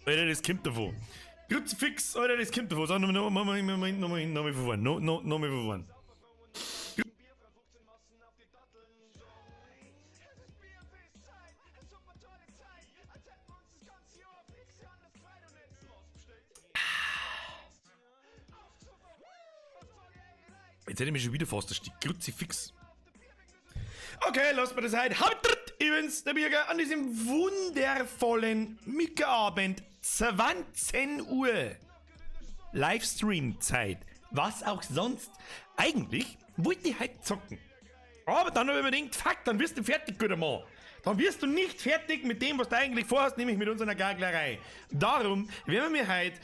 Alter, das kommt davon. Kruzifix, Alter, das kommt davon. Sag nochmal von vorn. Nochmal von vorn. Jetzt hätte ich mich schon wieder fast ersteckt. Kruzifix. Okay, lasst mir das heute. Übrigens, der Bürger, an diesem wundervollen Mittwochabend, 20 Uhr. Livestream-Zeit. Was auch sonst. Eigentlich wollte ich heute zocken. Aber dann habe ich überlegt, fuck, dann wirst du fertig, guter Mann. Dann wirst du nicht fertig mit dem, was du eigentlich vorhast, nämlich mit unserer Gaglerei. Darum werden wir heute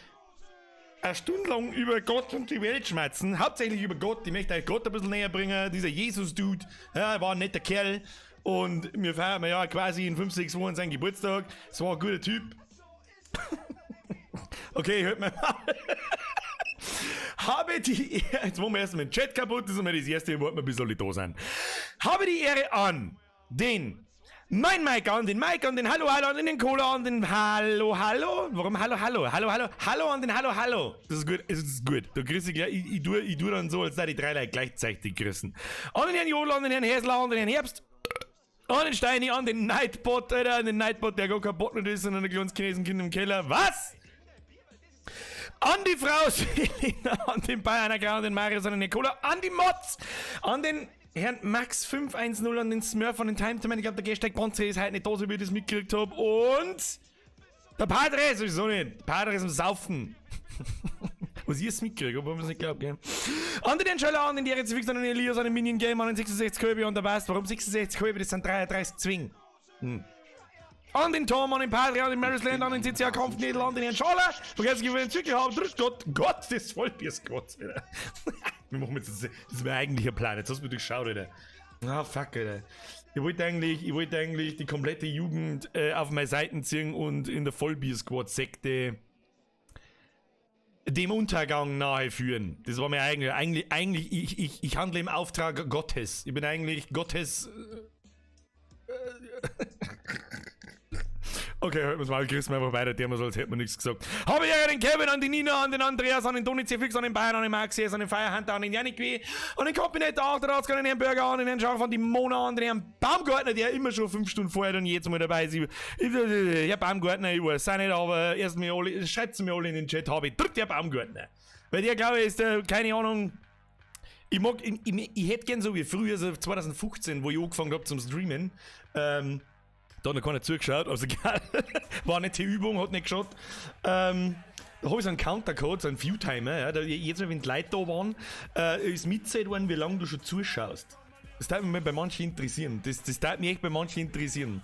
eine Stunde lang über Gott und die Welt schmerzen. Hauptsächlich über Gott. Ich möchte euch Gott ein bisschen näher bringen. Dieser Jesus-Dude, ja, war ein netter Kerl. Und wir feiern ja quasi in 5, 6 Wochen seinen Geburtstag. Es war ein guter Typ. Okay, hört mal. Habe die Ehre, jetzt machen wir erstmal den Chat kaputt, das ist mal das erste, warten wir bis alle da sind. Habe die Ehre an den Mike an den Hallo an den Cola an den Hallo. Warum Hallo an den Hallo. Das ist gut. Du kriegst dich gleich, ich tu dann so, als sei die drei Leute gleichzeitig gerissen. An den Herrn Jodl, an den Herrn Häsler, an den Herrn Herbst. An den Steini, an den Nightbot, Alter, an den Nightbot, der gar kein Bot nicht ist, sondern ein kleines Chinesenkind im Keller. Was? An die Frau Selina, an den Bayern, an den Marius, an den Nicola, an die Mods, an den Herrn Max 510, an den Smurf, an den Time-Time, ich glaube, der Hashtag Bronze ist heute nicht da, so wie ich das mitgekriegt habe. Und der Padre, sowieso nicht. Der Padre ist am Saufen. Was ich jetzt mitgekriegt habe, aber es nicht glaubt, gell. An den Schöller, an den Derek Fix, an den Elias, an den Minion Game, an den 66 Köbe und der weißt, warum 66 Köbe, das sind 33 Zwing. An den Tom, an den Padre, an den Marisland, an den CCA Kampfnädel, an den Herrn Schaller. Vergesst ich, wenn ich wirklich habe, drückt Gott, das Vollbiersgott, Alter. Wir machen jetzt das ist mein eigentlicher Plan, jetzt hast du mir durchschaut, Alter. Ah, fuck, Alter. Ich wollte eigentlich die komplette Jugend auf meine Seiten ziehen und in der Vollbier-Squad-Sekte dem Untergang nahe führen. Das war mir eigentlich ich handle im Auftrag Gottes. Ich bin eigentlich Gottes... Okay, hört man's mal, grüßen wir einfach weiter, der so, als hätte man nichts gesagt. Habe ich ja den Kevin, an den Nina, an den Andreas, an den Toni C-Fix, an den Bayern, an den Maxi, an den Firehunter, an den Janik W., an den Kabinett Achterarzt, an den Herrn Burger, an den Herrn Scharf, an die Mona, an den Herrn Baumgartner, der immer schon 5 Stunden vorher dann jetzt mal dabei ist. Herr Baumgartner, ich weiß auch nicht, aber erst mir alle, schreibt's mir alle in den Chat, habe ich, drückt der Baumgartner. Weil der, glaube ich, ist, keine Ahnung, ich hätte gern so wie früher, so 2015, wo ich angefangen habe zum Streamen, da hat noch keiner zugeschaut, also egal. War nicht die Übung, hat nicht geschaut. Da habe ich so einen Counter gehabt, so einen Viewtimer. Ja, jetzt, wenn die Leute da waren, ist mitzählt worden, wie lange du schon zuschaust. Das würde mich bei manchen interessieren. Das würde mich echt bei manchen interessieren.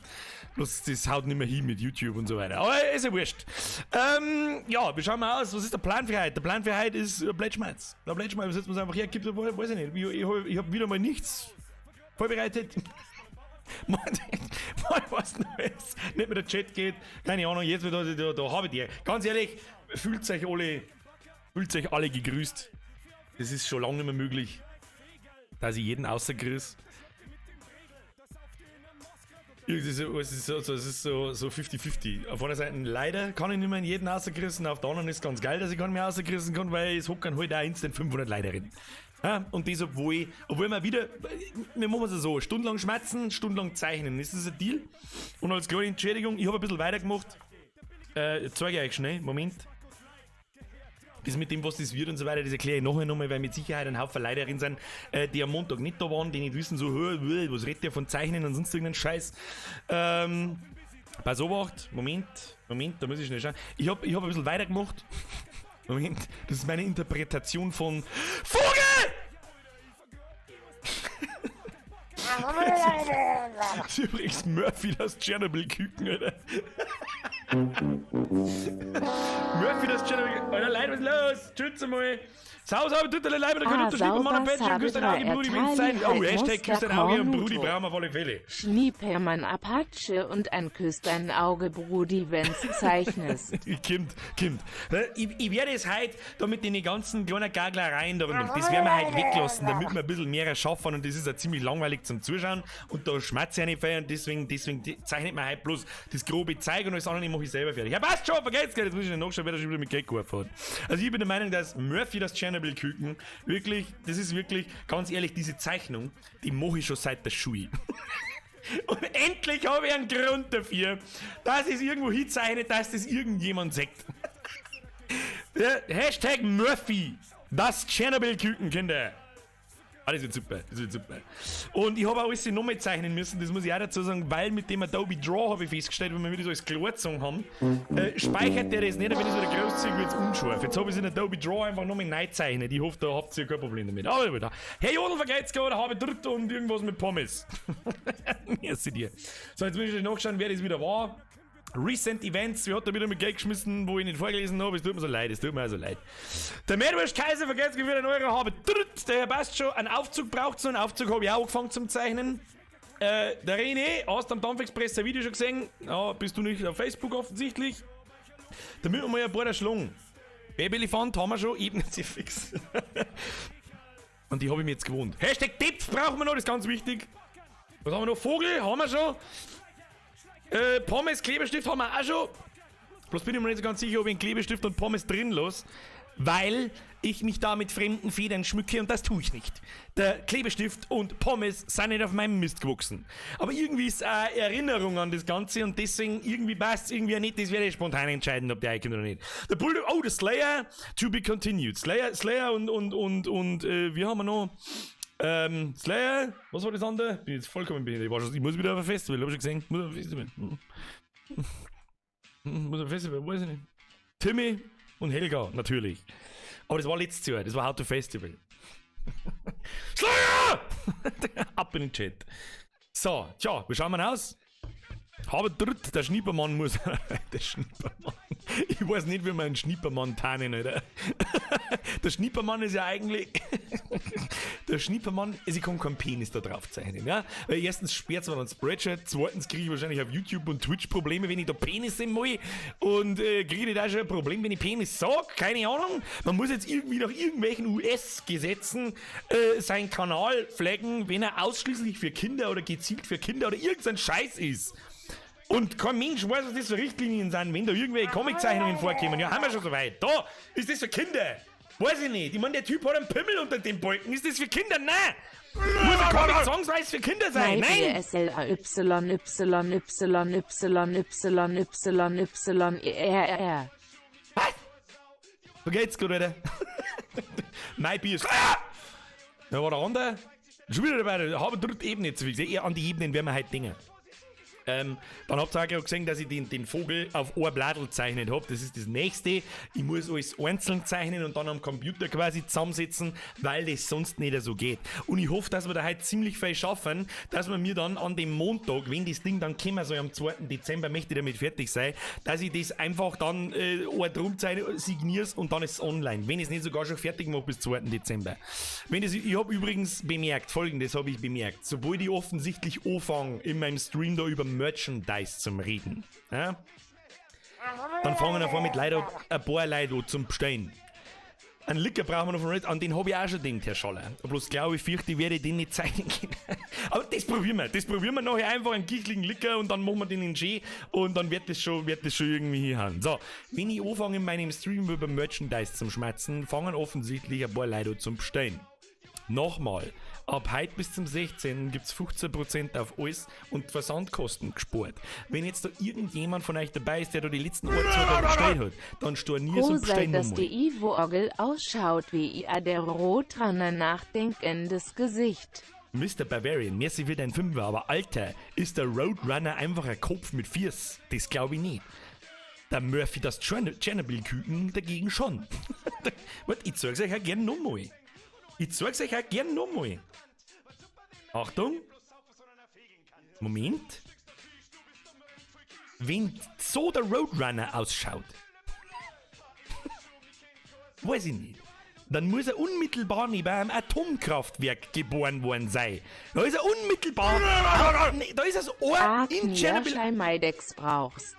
Bloß das haut nicht mehr hin mit YouTube und so weiter. Aber ist ja wurscht. Ja, wir schauen mal aus. Was ist der Plan für heute? Der Plan für heute ist Blättschmerz. Der Blättschmerz setzen wir es einfach her. Gibt es, weiß ich nicht. Ich hab wieder mal nichts vorbereitet. Mal was Neues, nicht mit der Chat geht, keine Ahnung, jetzt wieder da habe ich die. Ganz ehrlich, fühlt euch alle gegrüßt. Das ist schon lange nicht mehr möglich, dass ich jeden außergrüß. Es ist so 50-50. Auf einer Seite leider kann ich nicht mehr jeden außergrüßen, auf der anderen ist es ganz geil, dass ich gar nicht mehr außergrüßen kann, weil es hocken halt auch instant 500 Leute drin. Ja, und das, obwohl wir wieder, wir machen es so, stundenlang schmerzen, stundenlang zeichnen, ist das ein Deal? Und als kleine Entschädigung, ich habe ein bisschen weitergemacht, zeige ich euch schnell, Moment. Das mit dem, was das wird und so weiter, das erkläre ich nachher nochmal, weil mit Sicherheit ein Haufen Leute drin sind, die am Montag nicht da waren, die nicht wissen, so, was redet der von Zeichnen und sonst irgendeinen Scheiß. Pass auf, Moment, da muss ich schnell schauen. Ich hab ein bisschen weitergemacht. Moment, das ist meine Interpretation von Vogel! Das ist übrigens Murphy, das Tschernobyl-Küken, Alter. Murphy, das Tschernobyl... Alter, Leute, was ist los? Schütze mal. Sauber, tut der Leiber, der König, der Schniepermann, der Päckchen, küsst dein Auge, Brudi, wenn's sein. Oh, Hashtag küsst dein Auge und Brudi, brauchen wir auf alle Fälle. Schniepermann Apache und ein Küss dein Auge, Brudi, wenn's zeichnest. Kimmt. Ich werde es heute da mit den ganzen kleinen Gaglereien, das werden wir heute weglassen, damit wir ein bisschen mehr schaffen und das ist ja ziemlich langweilig zum Zuschauen und da schmatze ich nicht viel und deswegen zeichnet man heute bloß das grobe Zeug und alles andere mache ich selber fertig. Ja, passt schon, vergesst gar nicht, jetzt muss ich nicht nachschauen, wer da schon wieder mit Geld geworfen hat. Also ich bin der Meinung, dass Murphy das Chernobyl-Küken wirklich, das ist wirklich, ganz ehrlich, diese Zeichnung, die mache ich schon seit der Schule. Und endlich habe ich einen Grund dafür, dass ich es irgendwo hinzeichne, dass das irgendjemand sagt. Hashtag Murphy, das Chernobyl-Küken, Kinder. Ah, das wird super. Und ich habe auch alles nochmal zeichnen müssen, das muss ich auch dazu sagen, weil mit dem Adobe Draw habe ich festgestellt, wenn wir wieder so als Klarzogen haben, speichert der das nicht, wenn ich so der großzügig wird, unscharf. Jetzt habe ich es in Adobe Draw einfach nochmal neu gezeichnet. Ich hoffe, da habt ihr kein Problem damit. Aber wieder. Hey Jodel, vergeht's gerade, habe dritt und irgendwas mit Pommes. Merci dir. So, jetzt muss ich nachschauen, wer das wieder war. Recent Events, wer hat da wieder mit Geld geschmissen, wo ich nicht vorgelesen habe, es tut mir so leid. Der Meerwurst-Kaiser, vergesst wieder einen Euro, habe der passt schon, einen Aufzug braucht so, einen Aufzug habe ich auch angefangen zum Zeichnen. Der René, hast du am Dampfexpress ein Video schon gesehen? Ja, bist du nicht auf Facebook offensichtlich. Damit wir mal ein paar schlagen. Babelefant haben wir schon, Ebene fix. Und die habe ich mir jetzt gewohnt. Hashtag Tipps brauchen wir noch, das ist ganz wichtig. Was haben wir noch? Vogel haben wir schon. Pommes, Klebestift haben wir auch schon. Bloß bin ich mir nicht so ganz sicher, ob ich einen Klebestift und Pommes drin lasse, weil ich mich da mit fremden Federn schmücke und das tue ich nicht. Der Klebestift und Pommes sind nicht auf meinem Mist gewachsen. Aber irgendwie ist eine Erinnerung an das Ganze und deswegen irgendwie passt es irgendwie nicht. Das werde ich spontan entscheiden, ob der einkommt oder nicht. Der Bulldog, oh, der Slayer, to be continued. Slayer und wir haben noch... Slayer, was war das andere? Bin jetzt vollkommen behindert. Ich muss wieder auf ein Festival, hab ich schon gesehen. Muss auf ein Festival, weiß ich nicht. Timmy und Helga, natürlich. Aber das war letztes Jahr, das war How to Festival. Slayer! Ab in den Chat. So, tja, wie schauen wir aus? Habe dritt, der Schniepermann muss. Der Schniepermann. Ich weiß nicht, wie man einen Schniepermann tarnen, Alter. Der Schniepermann ist ja eigentlich. Der Schniepermann, also ich kann keinen Penis da drauf zeichnen, ja? Weil erstens sperrt es mir dann Spreadshirt, zweitens kriege ich wahrscheinlich auf YouTube und Twitch Probleme, wenn ich da Penis sehen will. Und kriege ich da schon ein Problem, wenn ich Penis sage, keine Ahnung. Man muss jetzt irgendwie nach irgendwelchen US-Gesetzen seinen Kanal flaggen, wenn er ausschließlich für Kinder oder gezielt für Kinder oder irgendein Scheiß ist. Und kein Mensch weiß, was das für Richtlinien sind, wenn da irgendwelche Comiczeichnungen vorkommen. Ja, haben wir schon soweit. Da ist das für Kinder. Weiß ich nicht. Ich meine, der Typ hat einen Pimmel unter dem Balken. Ist das für Kinder? Nein! Muss ein Comic zwangsweise für Kinder sein? Nein! SLAYYYYYYYYYR. Was? Vergeht's gut, Alter? Mein Bier ist... Da war der andere. Schon wieder dabei. Da habe ich dritte Ebene jetzt. Eher an die Ebenen werden wir heute Dinge. Dann habt ihr auch gesehen, dass ich den Vogel auf ein Bladel gezeichnet habe. Das ist das nächste. Ich muss alles einzeln zeichnen und dann am Computer quasi zusammensetzen, weil das sonst nicht so geht. Und ich hoffe, dass wir da heute ziemlich viel schaffen, dass wir mir dann an dem Montag, wenn das Ding dann kommen soll, am 2. Dezember, möchte ich damit fertig sein, dass ich das einfach dann drum signiere und dann ist es online. Wenn ich es nicht sogar schon fertig mache bis 2. Dezember. Ich habe übrigens bemerkt, Folgendes habe ich bemerkt, sobald ich offensichtlich anfange, in meinem Stream da über Merchandise zum Reden, ja? Dann fangen wir mit leider ein paar Leute zum Bestehen. Einen Licker brauchen wir noch von Red, an den habe ich auch schon gedacht, Herr Schaller. Bloß glaube ich, fürchte, ich werde den nicht zeigen können. Aber das probieren wir nachher einfach einen kichligen Licker und dann machen wir den in G und dann wird das schon irgendwie hinhauen. So, wenn ich anfange in meinem Stream über Merchandise zum Schmatzen, fangen offensichtlich ein paar Leute zum Bestehen. Nochmal, ab heute bis zum 16. gibt es 15% auf alles und Versandkosten gespart. Wenn jetzt da irgendjemand von euch dabei ist, der da die letzten Orte bestellt hat, dann storniert und bestellt dass die Ivo-Orgel ausschaut wie der Rotraner nachdenkendes Gesicht. Mr. Bavarian, merci für dein Fünfer, aber Alter, ist der Roadrunner einfach ein Kopf mit Viers? Das glaube ich nicht. Der Murphy, das Chernobyl-Küken dagegen schon. Warte, ich zeig's euch ja gerne nochmal. Achtung. Moment. Wenn so der Roadrunner ausschaut. Weiß ich nicht. dann muss er unmittelbar neben einem Atomkraftwerk geboren worden sein. Da ist er unmittelbar. Da ist das Ohr in Tschernobyl. Scheimedex brauchst.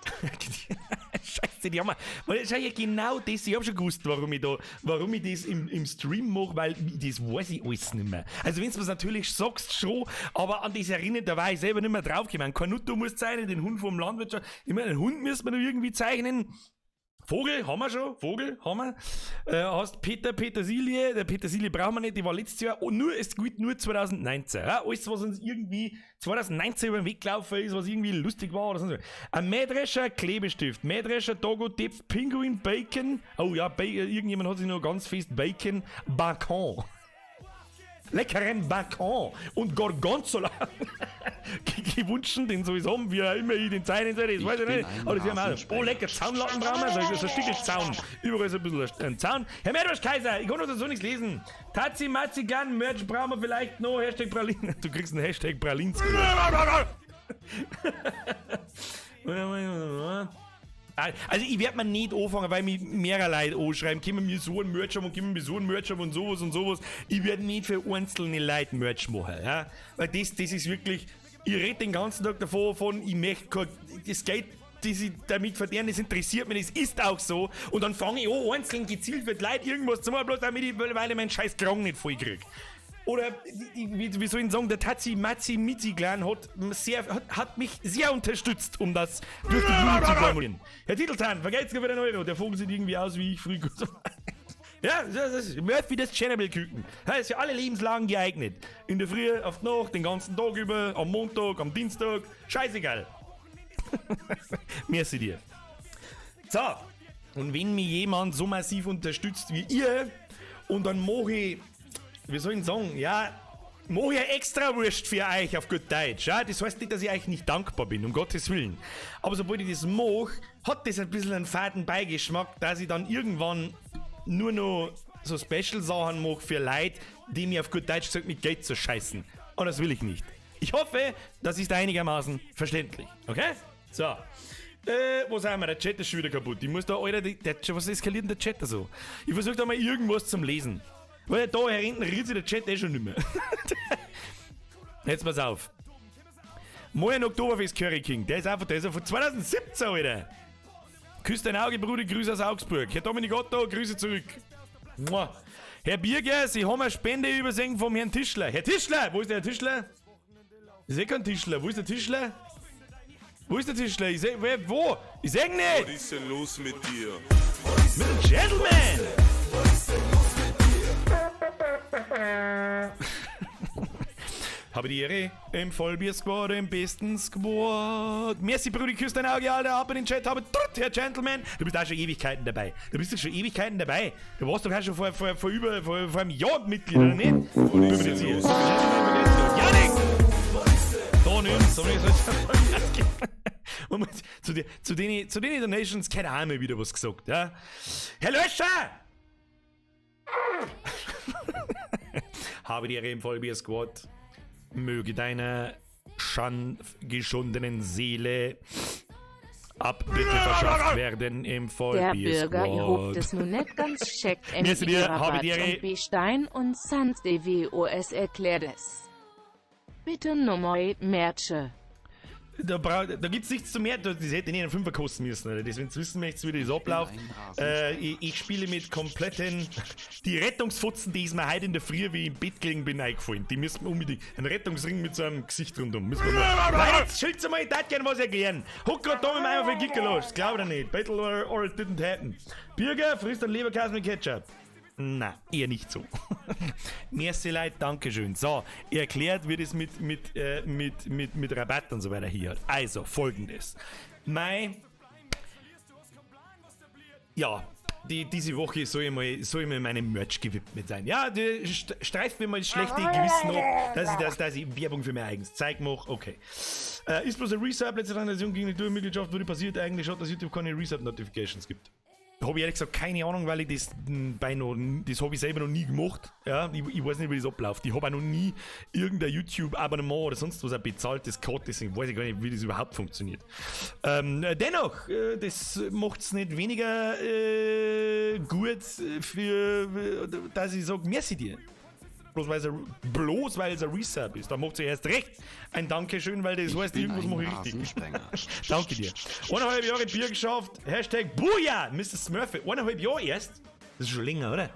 Scheiße, die haben wir. Schau ja genau das. Ich hab schon gewusst, warum ich das im Stream mache, weil das weiß ich alles nicht mehr. Also, wenn du es natürlich sagst, schon, aber an das erinnert, da war ich selber nicht mehr draufgekommen. Canuto muss zeichnen, den Hund vom Landwirt. Ich meine, den Hund müssen wir noch irgendwie zeichnen. Vogel haben wir schon, hast Petersilie, der Petersilie brauchen wir nicht, die war letztes Jahr, es gilt nur 2019, ja? Alles, was uns irgendwie 2019 über den Weg gelaufen ist, was irgendwie lustig war oder so. Ein Mähdrescher, Klebestift, Mähdrescher, Togo, Depf, Pinguin, Bacon, oh ja, irgendjemand hat sich noch ganz fest Bacon, Bacon. Leckeren Bacon und Gorgonzola gewünschen, den sowieso haben wir immer den Zeilen, das weiß ich nicht. Aber das haben wir auch. Oh, lecker, Zaunlatten brauchen wir, so ein Stück Zaun. Überall ist ein bisschen ein Zaun. Herr Medwasch Kaiser, ich kann noch so nichts lesen. Tazi, Matzi, Gan, Merch brauchen wir vielleicht noch. Hashtag Pralin. Du kriegst einen Hashtag Pralins. Also ich werde mir nicht anfangen, weil mich mehrere Leute anschreiben, können wir mir so ein Merch haben und können wir mir so ein Merch haben und sowas und sowas. Ich werde nicht für einzelne Leute Merch machen, ja? Weil das ist wirklich, ich rede den ganzen Tag davon, ich möchte das Geld, das ich damit verdiene, das interessiert mich, das ist auch so. Und dann fange ich an, einzeln gezielt für die Leute irgendwas zu machen, bloß damit weil ich meinen scheiß Krang nicht voll kriege. Oder, wie soll ich sagen, der Tazi Matzi Mitzi-Clan hat mich sehr unterstützt, um das durch die Blume zu formulieren. Herr Titelzahn, vergelt's mir für den Euro. Der Vogel sieht irgendwie aus wie ich früh. Ja, das ist Murphy das Tschernobyl-Küken. Das ist für alle Lebenslagen geeignet. In der Früh, auf die Nacht, den ganzen Tag über, am Montag, am Dienstag. Scheißegal. Merci dir. So, und wenn mich jemand so massiv unterstützt wie ihr, und dann mache ich, wie soll ich sagen, ja, mache ich extra Wurst für euch auf gut Deutsch. Ja? Das heißt nicht, dass ich euch nicht dankbar bin, um Gottes Willen. Aber sobald ich das mache, hat das ein bisschen einen faden Beigeschmack, dass ich dann irgendwann nur noch so Special-Sachen mache für Leute, die mir auf gut Deutsch gesagt mit Geld zu scheißen. Und das will ich nicht. Ich hoffe, das ist einigermaßen verständlich. Okay? So. Wo sind wir? Der Chat ist schon wieder kaputt. Ich muss da, Alter, was eskaliert denn der Chat da so? Ich versuche da mal irgendwas zum Lesen. Weil da hinten riecht sich der Chat schon nicht mehr. Jetzt pass auf. Moin Oktoberfest Curry King. Der ist von 2017, Alter. Küss dein Auge, Bruder, Grüße aus Augsburg. Herr Dominik Otto, Grüße zurück. Mua. Herr Birger, Sie haben eine Spende übersehen vom Herrn Tischler. Herr Tischler, wo ist der Herr Tischler? Ich sehe keinen Tischler. Wo ist der Tischler? Wo ist der Tischler? Ich seh, wo? Ich seh ihn nicht. Was ist denn los mit dir? Mit dem Gentleman. Habe die Ehre im Vollbier-Squad, im besten Squad. Merci, Brudi, küsst dein Auge, Alter, ab in den Chat, habe Trutt, Herr Gentleman. Du bist auch schon Ewigkeiten dabei. Du bist doch schon Ewigkeiten dabei. Du warst doch auch schon vor einem Jahr Mitglied, oder nicht? Bin mir jetzt hier. Janik! Da nimm's, so zu den Donations keine Ahnung wieder was gesagt, ja? Herr Löscher! Habe die Ehre im Vollbier-Squad. Möge deiner geschundenen Seele Abbitte verschafft werden im Vollbier-Squad. Der Bürger, ihr hobt es nun nicht ganz check. Rabatt und B-Stein und Sans DWOS erklärt es. Bitte Nummer Merche. Da gibt's nichts zu mehr, das hätte nicht einen Fünfer kosten müssen, Alter. Deswegen wissen möchtest, wie das abläuft. Ich spiele mit kompletten, die Rettungsfutzen, die ist mir heute in der Früh, wie ich im Bett gelegen bin, eingefallen. Die müssen unbedingt, ein Rettungsring mit so einem Gesicht rundum. Müssen wir mal. Jetzt schild's mal, ich darf gerne was erklären. Huck grad da mit mir einfach für Gicker los, glaub ich nicht. Battle or it didn't happen. Bürger, frisst ein Leberkäse mit Ketchup. Na, eher nicht so. Merci Leute, Dankeschön. So, erklärt wird es mit Rabatt und so weiter hier. Also, folgendes. Diese Woche soll ich mal meinem Merch gewidmet sein. Ja, streift mir mal das schlechte Gewissen ab, dass ich Werbung für mein eigenes Zeug mache. Okay. Ist bloß ein Resub, letzte Transaktion gegen die Tour-Mitgliedschaft, wurde passiert. Eigentlich schaut, dass YouTube keine Resub-Notifications gibt. Da habe ich ehrlich gesagt keine Ahnung, weil ich das das habe ich selber noch nie gemacht. Ja, ich weiß nicht, wie das abläuft. Ich habe auch noch nie irgendein YouTube-Abonnement oder sonst was bezahlt, das gehabt, deswegen weiß ich gar nicht, wie das überhaupt funktioniert. Dennoch, das macht es nicht weniger gut, dass ich sage, merci dir. Bloß weil es ein Resub ist. Da macht sie erst recht ein Dankeschön, weil das heißt, irgendwas mache ich richtig. Danke dir. 1,5 Jahre Bier geschafft. Hashtag Booyah, Mr. Smurfy. 1,5 Jahre erst? Das ist schon länger, oder?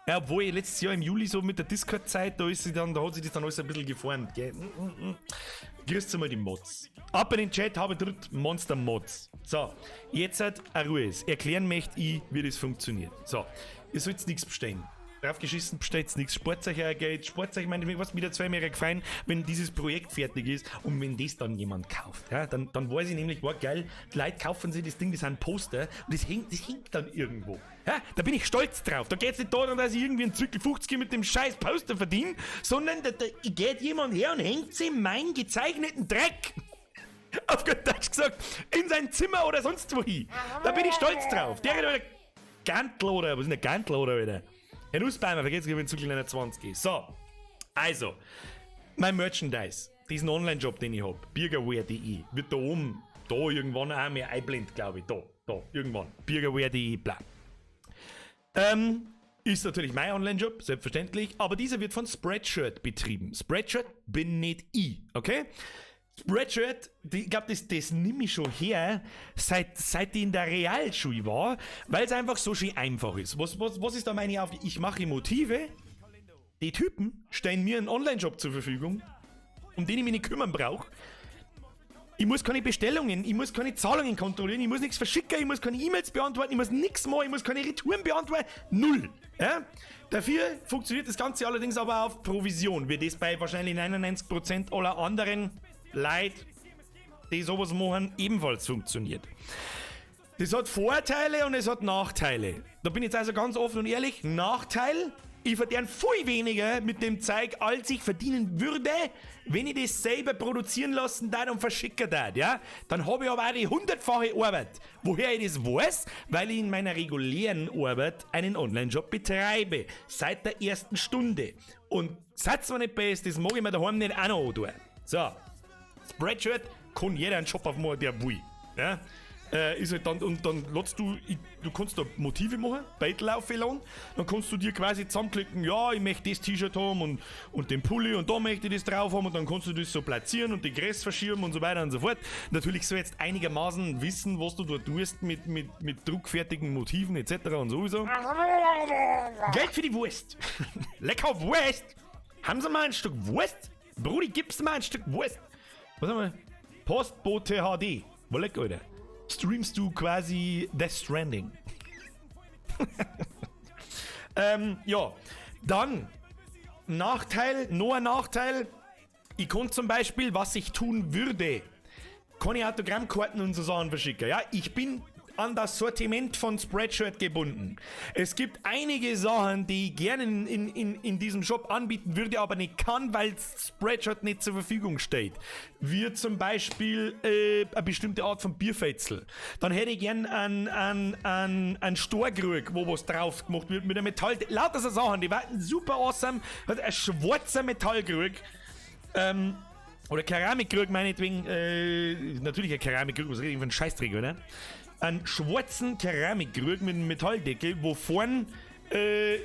Ja, obwohl ich letztes Jahr im Juli so mit der Discord-Zeit, da hat sich das dann alles ein bisschen geformt, gell? Grüßt mal die Mods. Ab in den Chat, habe ich Monster Mods. So, jetzt hat eine Ruhe. Erklären möchte ich, wie das funktioniert. So, ihr sollt nichts bestellen. Draufgeschissen bestellt nichts. Sportzeug Geld. Sportzeug, meine, was mir da 2 Jahre gefallen, wenn dieses Projekt fertig ist und wenn das dann jemand kauft. Ja, dann weiß ich nämlich, wow, geil, die Leute kaufen sich das Ding, das sind Poster und das hängt dann irgendwo. Ja, da bin ich stolz drauf. Da geht es nicht darum, dass ich irgendwie einen Zirkel 50 mit dem scheiß Poster verdiene, sondern da geht jemand her und hängt sie in meinen gezeichneten Dreck. Auf gut Deutsch gesagt, in sein Zimmer oder sonst wo hin. Da bin ich stolz drauf. Der hat wieder Gantl oder, was ist denn der Gantl oder wieder? Herr Nussbeimer, vergesst nicht, wenn Zirkel 21 ist. So, also, mein Merchandise, diesen Online-Shop, den ich habe, biergerwehr.de, wird da oben, da irgendwann auch mehr einblendet, glaube ich, da, irgendwann, biergerwehr.de, bla. Ist natürlich mein Online-Shop, selbstverständlich, aber dieser wird von Spreadshirt betrieben. Spreadshirt bin nicht ich, okay? Spreadshirt, ich glaube, das nehme ich schon her, seit ich in der Realschule war, weil es einfach so schön einfach ist. Was ist da meine Aufgabe? Ich mache Motive, die Typen stellen mir einen Online-Shop zur Verfügung, um den ich mich nicht kümmern brauche. Ich muss keine Bestellungen, ich muss keine Zahlungen kontrollieren, ich muss nichts verschicken, ich muss keine E-Mails beantworten, ich muss nichts machen, ich muss keine Retouren beantworten, null. Ja? Dafür funktioniert das Ganze allerdings aber auf Provision, wie das bei wahrscheinlich 99% aller anderen Leute, die sowas machen, ebenfalls funktioniert. Das hat Vorteile und es hat Nachteile. Da bin ich jetzt also ganz offen und ehrlich. Nachteil, ich verdiene viel weniger mit dem Zeug, als ich verdienen würde, wenn ich das selber produzieren lassen darf und verschicken darf, ja? Dann habe ich aber auch die 100-fache Arbeit. Woher ich das weiß? Weil ich in meiner regulären Arbeit einen Online-Shop betreibe. Seit der ersten Stunde. Und seid mir nicht best, das mag ich mir daheim nicht auch noch antun. So. Spreadshirt kann jeder einen Shop aufmachen, der will. Ja? Ist halt dann, und dann lässt du kannst da Motive machen, Beitlaufelang, dann kannst du dir quasi zusammenklicken, ja, ich möchte das T-Shirt haben und den Pulli und da möchte ich das drauf haben und dann kannst du das so platzieren und die Größe verschieben und so weiter und so fort. Natürlich so jetzt einigermaßen wissen, was du da tust mit druckfertigen Motiven etc. und sowieso. Geld für die Wurst. Lecker Wurst. Haben sie mal ein Stück Wurst? Brudi, gib's mal ein Stück Wurst. Was haben wir? Postbote HD. Wo leck, Alter? Streamst du quasi Death Stranding? Ja, dann noch ein Nachteil. Ich kann zum Beispiel, was ich tun würde, kann ich Autogrammkarten und so Sachen verschicken. Ja, ich bin an das Sortiment von Spreadshirt gebunden. Es gibt einige Sachen, die ich gerne in diesem Shop anbieten würde, aber nicht kann, weil Spreadshirt nicht zur Verfügung steht. Wie zum Beispiel eine bestimmte Art von Bierfetzel. Dann hätte ich gern einen Storkrug, wo was drauf gemacht wird mit einem Metall. Lauter so Sachen, die waren super awesome. Ein schwarzer Metallkrug. Oder Keramikkrug meinetwegen. Natürlich ein Keramikkrug, was rede ich von Scheißdreck, oder? Einen schwarzen Keramikkrug mit einem Metalldeckel, wo vorn der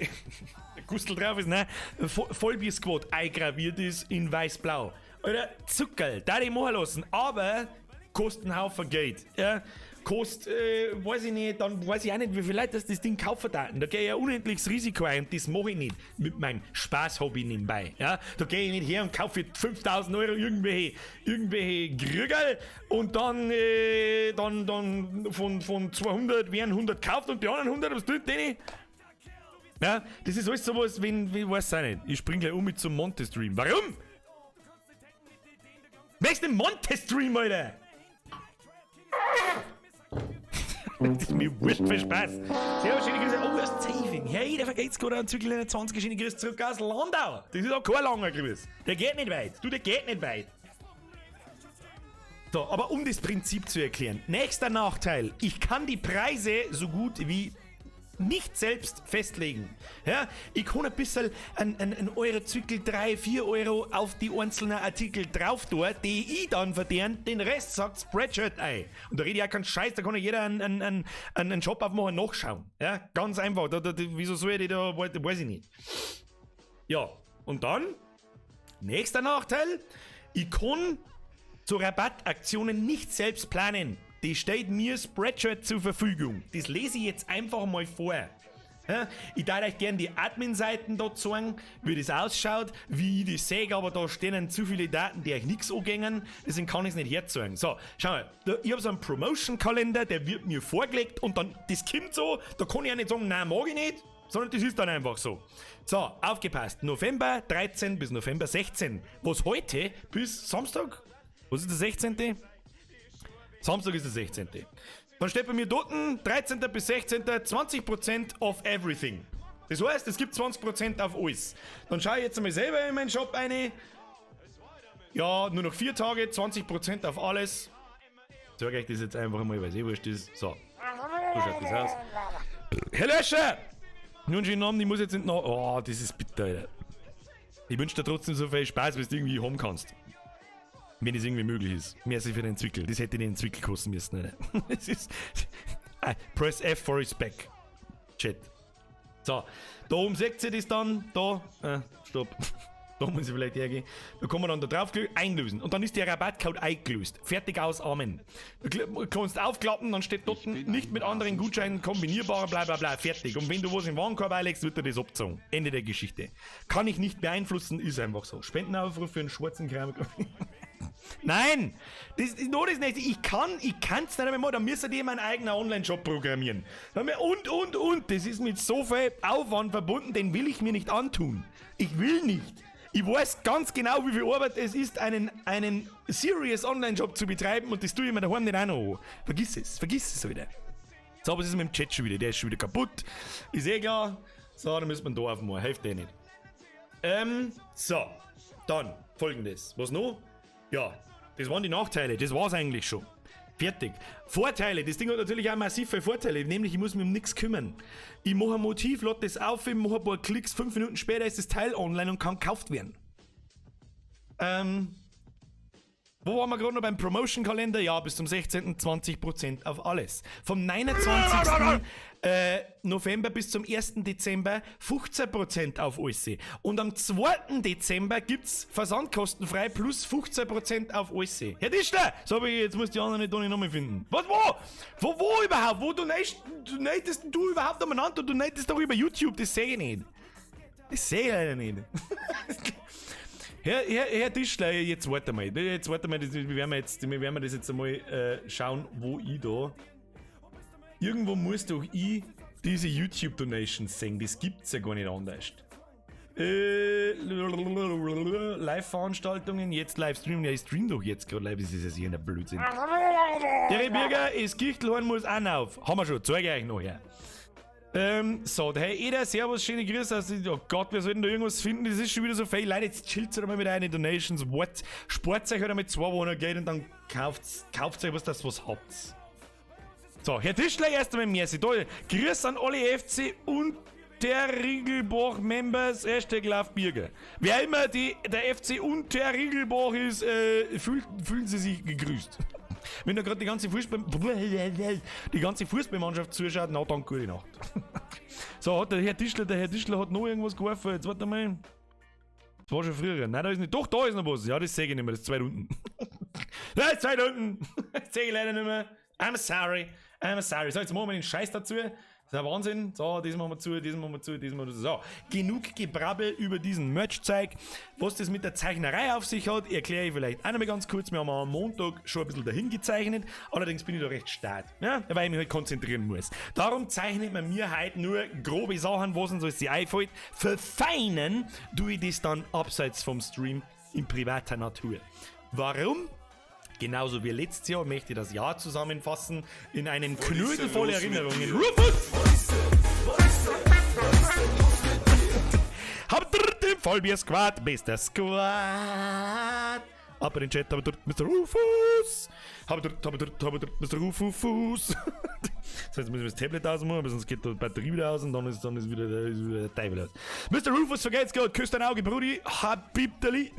Gustel drauf ist, ne? Vollbisquat eingraviert ist in weiß-blau. Oder Zuckerl, da die machen lassen, aber kostet einen Haufen Geld. Ja? Weiß ich nicht, dann weiß ich auch nicht, wie viele Leute das Ding kaufen da. Da gehe ich ja unendliches Risiko ein und das mache ich nicht mit meinem Spaß-Hobby nebenbei. Ja? Da gehe ich nicht her und kaufe für 5.000 Euro irgendwelche Krügerl und dann von 200 werden 100 gekauft und die anderen 100, was tut denn? Ja, das ist alles sowas, wie weiß ich nicht. Ich spring gleich mit zum Monte-Stream. Warum? Wer ist denn Monte-Stream, Alter? Das ist mir wurscht für Spaß. Servus, schöne Grüße. Oh, das ist Saving. Hey, der vergeht's gerade an Zirkel 20, schöne Grüße zurück aus Landau. Das ist auch kein langer Grüß. Der geht nicht weit. Der geht nicht weit. So, aber um das Prinzip zu erklären. Nächster Nachteil. Ich kann die Preise so gut wie nicht selbst festlegen. Ja, ich kann ein bisschen ein Euro Zwickel, 3, 4 Euro auf die einzelnen Artikel drauf tun, die ich dann verdiene, den Rest sagt Spreadshirt ein. Und da rede ich auch keinen Scheiß, da kann ja jeder einen Job aufmachen, nachschauen. Ja, ganz einfach. Wieso soll ich da, weiß ich nicht. Ja, und dann, nächster Nachteil, ich kann so Rabattaktionen nicht selbst planen. Die steht mir Spreadshirt zur Verfügung. Das lese ich jetzt einfach mal vor. Ja, ich darf euch gerne die Admin-Seiten da zeigen, wie das ausschaut, wie ich das sehe, aber da stehen zu viele Daten, die euch nichts angehen, deswegen kann ich es nicht herzeigen. So, schau mal, ich habe so einen Promotion-Kalender, der wird mir vorgelegt und dann, das kommt so, da kann ich auch nicht sagen, nein, mag ich nicht, sondern das ist dann einfach so. So, aufgepasst, November 13 bis November 16, was heute bis Samstag, was ist der 16.? Samstag ist der 16. Dann steht bei mir dort 13. bis 16. 20% of everything. Das heißt, es gibt 20% auf alles. Dann schaue ich jetzt einmal selber in meinen Shop rein. Ja, nur noch 4 Tage, 20% auf alles. Ich sage euch das jetzt einfach mal, weil es wurscht ist. So, so schaut das aus. Herr Löscher! Nun schönen Abend, ich muss jetzt nicht nach... Oh, das ist bitter, Alter. Ich wünsche dir trotzdem so viel Spaß, wie du irgendwie haben kannst. Wenn es irgendwie möglich ist. Merci für den Zwickel. Das hätte den Zwickel kosten müssen, Alter. Das ist... Press F for respect. Chat. So, da oben seht ihr das dann. Da, stopp. Da muss ich vielleicht hergehen. Da kann man dann da drauf einlösen. Und dann ist der Rabattcode eingelöst. Fertig aus, Amen. Du kannst aufklappen, dann steht dort nicht mit anderen Gutscheinen kombinierbar, bla bla bla, fertig. Und wenn du was im Warenkorb einlegst, wird er das abgezogen. Ende der Geschichte. Kann ich nicht beeinflussen, ist einfach so. Spendenaufruf für einen schwarzen Kram. Nein! Das ist nur das Nächste. Ich kann's nicht einmal machen, dann müsst ihr meinen eigenen Online-Shop programmieren. Und. Das ist mit so viel Aufwand verbunden, den will ich mir nicht antun. Ich will nicht. Ich weiß ganz genau, wie viel Arbeit es ist, einen serious Online-Shop zu betreiben und das tue ich mir daheim nicht auch noch an. Vergiss es wieder. So, was ist mit dem Chat schon wieder? Der ist schon wieder kaputt. Ist eh klar. So, dann müssen wir da aufmachen. Hilft der nicht. So. Dann folgendes. Was noch? Ja, das waren die Nachteile. Das war's eigentlich schon. Fertig. Vorteile. Das Ding hat natürlich auch massive Vorteile. Nämlich, ich muss mich um nichts kümmern. Ich mache ein Motiv, lade das auf, ich mache ein paar Klicks, 5 Minuten später ist das Teil online und kann gekauft werden. Wo waren wir gerade noch beim Promotion-Kalender? Ja, bis zum 16. 20% auf alles. Vom 29. November bis zum 1. Dezember 15% auf alles. Und am 2. Dezember gibt's versandkostenfrei plus 15% auf alles. Herr Tischler! So, jetzt muss die anderen nicht nochmal finden. Was, wo? Wo überhaupt? Wo du neidest du überhaupt umeinander? Du neidest doch über YouTube, das sehe ich nicht. Das sehe ich leider nicht. Herr Tischler, jetzt warte mal. Wir werden das jetzt einmal schauen, wo ich da... Irgendwo muss doch ich diese YouTube-Donations sehen. Das gibt's ja gar nicht anders. Live-Veranstaltungen, jetzt Livestream. Ja, ich stream doch jetzt gerade live. Das ist ja sicher ein Blödsinn. Der Rebürger, das Kirchtelhorn muss auch auf. Haben wir schon, zeige ich euch noch her. So, der Herr Eder, servus, schöne Grüße. Oh Gott, wir sollten da irgendwas finden, das ist schon wieder so viel. Leute, jetzt chillt euch mal mit einer Donations. What? Spart euch halt mit 200 Geld und dann kauft euch was habt. So, Herr Tischler, erst einmal merci. Da, Grüß an alle FC und der Riegelbach-Members, #Laufbürger. Wer immer der FC und der Riegelbach ist, fühlen Sie sich gegrüßt. Wenn da gerade die ganze Fußballmannschaft zuschaut, na dann gute Nacht. So, hat der Herr Tischler hat noch irgendwas geworfen. Jetzt warte mal. Das war schon früher. Nein, da ist nicht. Doch, da ist noch was. Ja, das sehe ich nicht mehr. Das ist 2 Runden. Nein, das ist 2 Runden. Das sehe ich leider nicht mehr. I'm sorry. So, jetzt machen wir den Scheiß dazu. Das ist ein Wahnsinn. So, das machen wir zu, das machen wir zu, das machen wir zu. So, genug Gebrabbel über diesen Merch-Zeug. Was das mit der Zeichnerei auf sich hat, erkläre ich vielleicht auch noch mal ganz kurz. Wir haben am Montag schon ein bisschen dahin gezeichnet. Allerdings bin ich da recht stark, ja? Weil ich mich halt konzentrieren muss. Darum zeichnet man mir halt nur grobe Sachen, was uns alles die einfällt. Verfeinern tue ich das dann abseits vom Stream in privater Natur. Warum? Genauso wie letztes Jahr möchte ich das Jahr zusammenfassen in einen Knödel voll Erinnerungen. Rufus! Habt ihr den Vollbier-Squad, bester Squad! Ab in den Chat, habe dort Mr. Rufus. Habe dort Mr. Rufus. Das heißt, jetzt müssen wir das Tablet ausmachen, aber sonst geht die Batterie wieder aus und dann ist wieder der Teufel aus. Mr. Rufus, vergeht's gut, küsst dein Auge, Brudi. Habibdeli.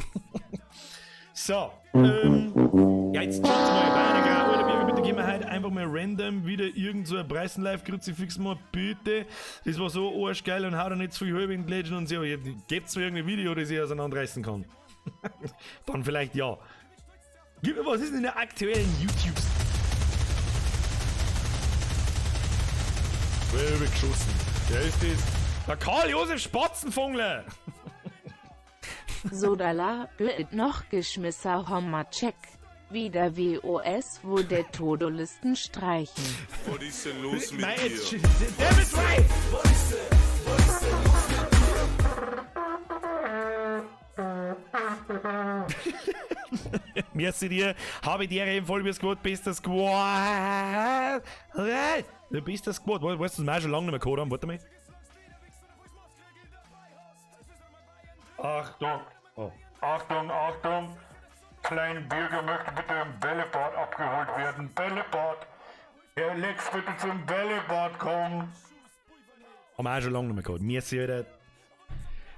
So, ja, jetzt schaut's mal Beine gerade, oder bitte gehen wir heute einfach mal random wieder irgend so ein Preisen-Live-Kruzifix mal, bitte. Das war so arschgeil und hau da nicht zu viel halb in den Legend und so. Gibt's mir irgendein Video, das ich auseinanderreißen kann? Dann vielleicht ja. Gib mir, was ist denn in der aktuellen YouTube? Wer wird geschossen? Wer ist das? Der Karl-Josef Spatzenfungler! Sodala, noch geschmisser Homma-Check. Wieder WOS, wo der Todolisten streichen. Was ist denn los mit Nein, dir? jetzt David Wright! Merci dir, habe dir eben voll wie Squad, bist das Squad. Du bist das Squad. Weißt du, das wir schon lange nicht mehr gehört haben? Warte mal. Achtung! Oh. Achtung! Kleinen Bürger möchte bitte im Bällebad abgeholt werden. Bällebad! Herr Lex, bitte zum Bällebad kommen! Haben wir auch schon lange nicht mehr gehört. Merci wieder.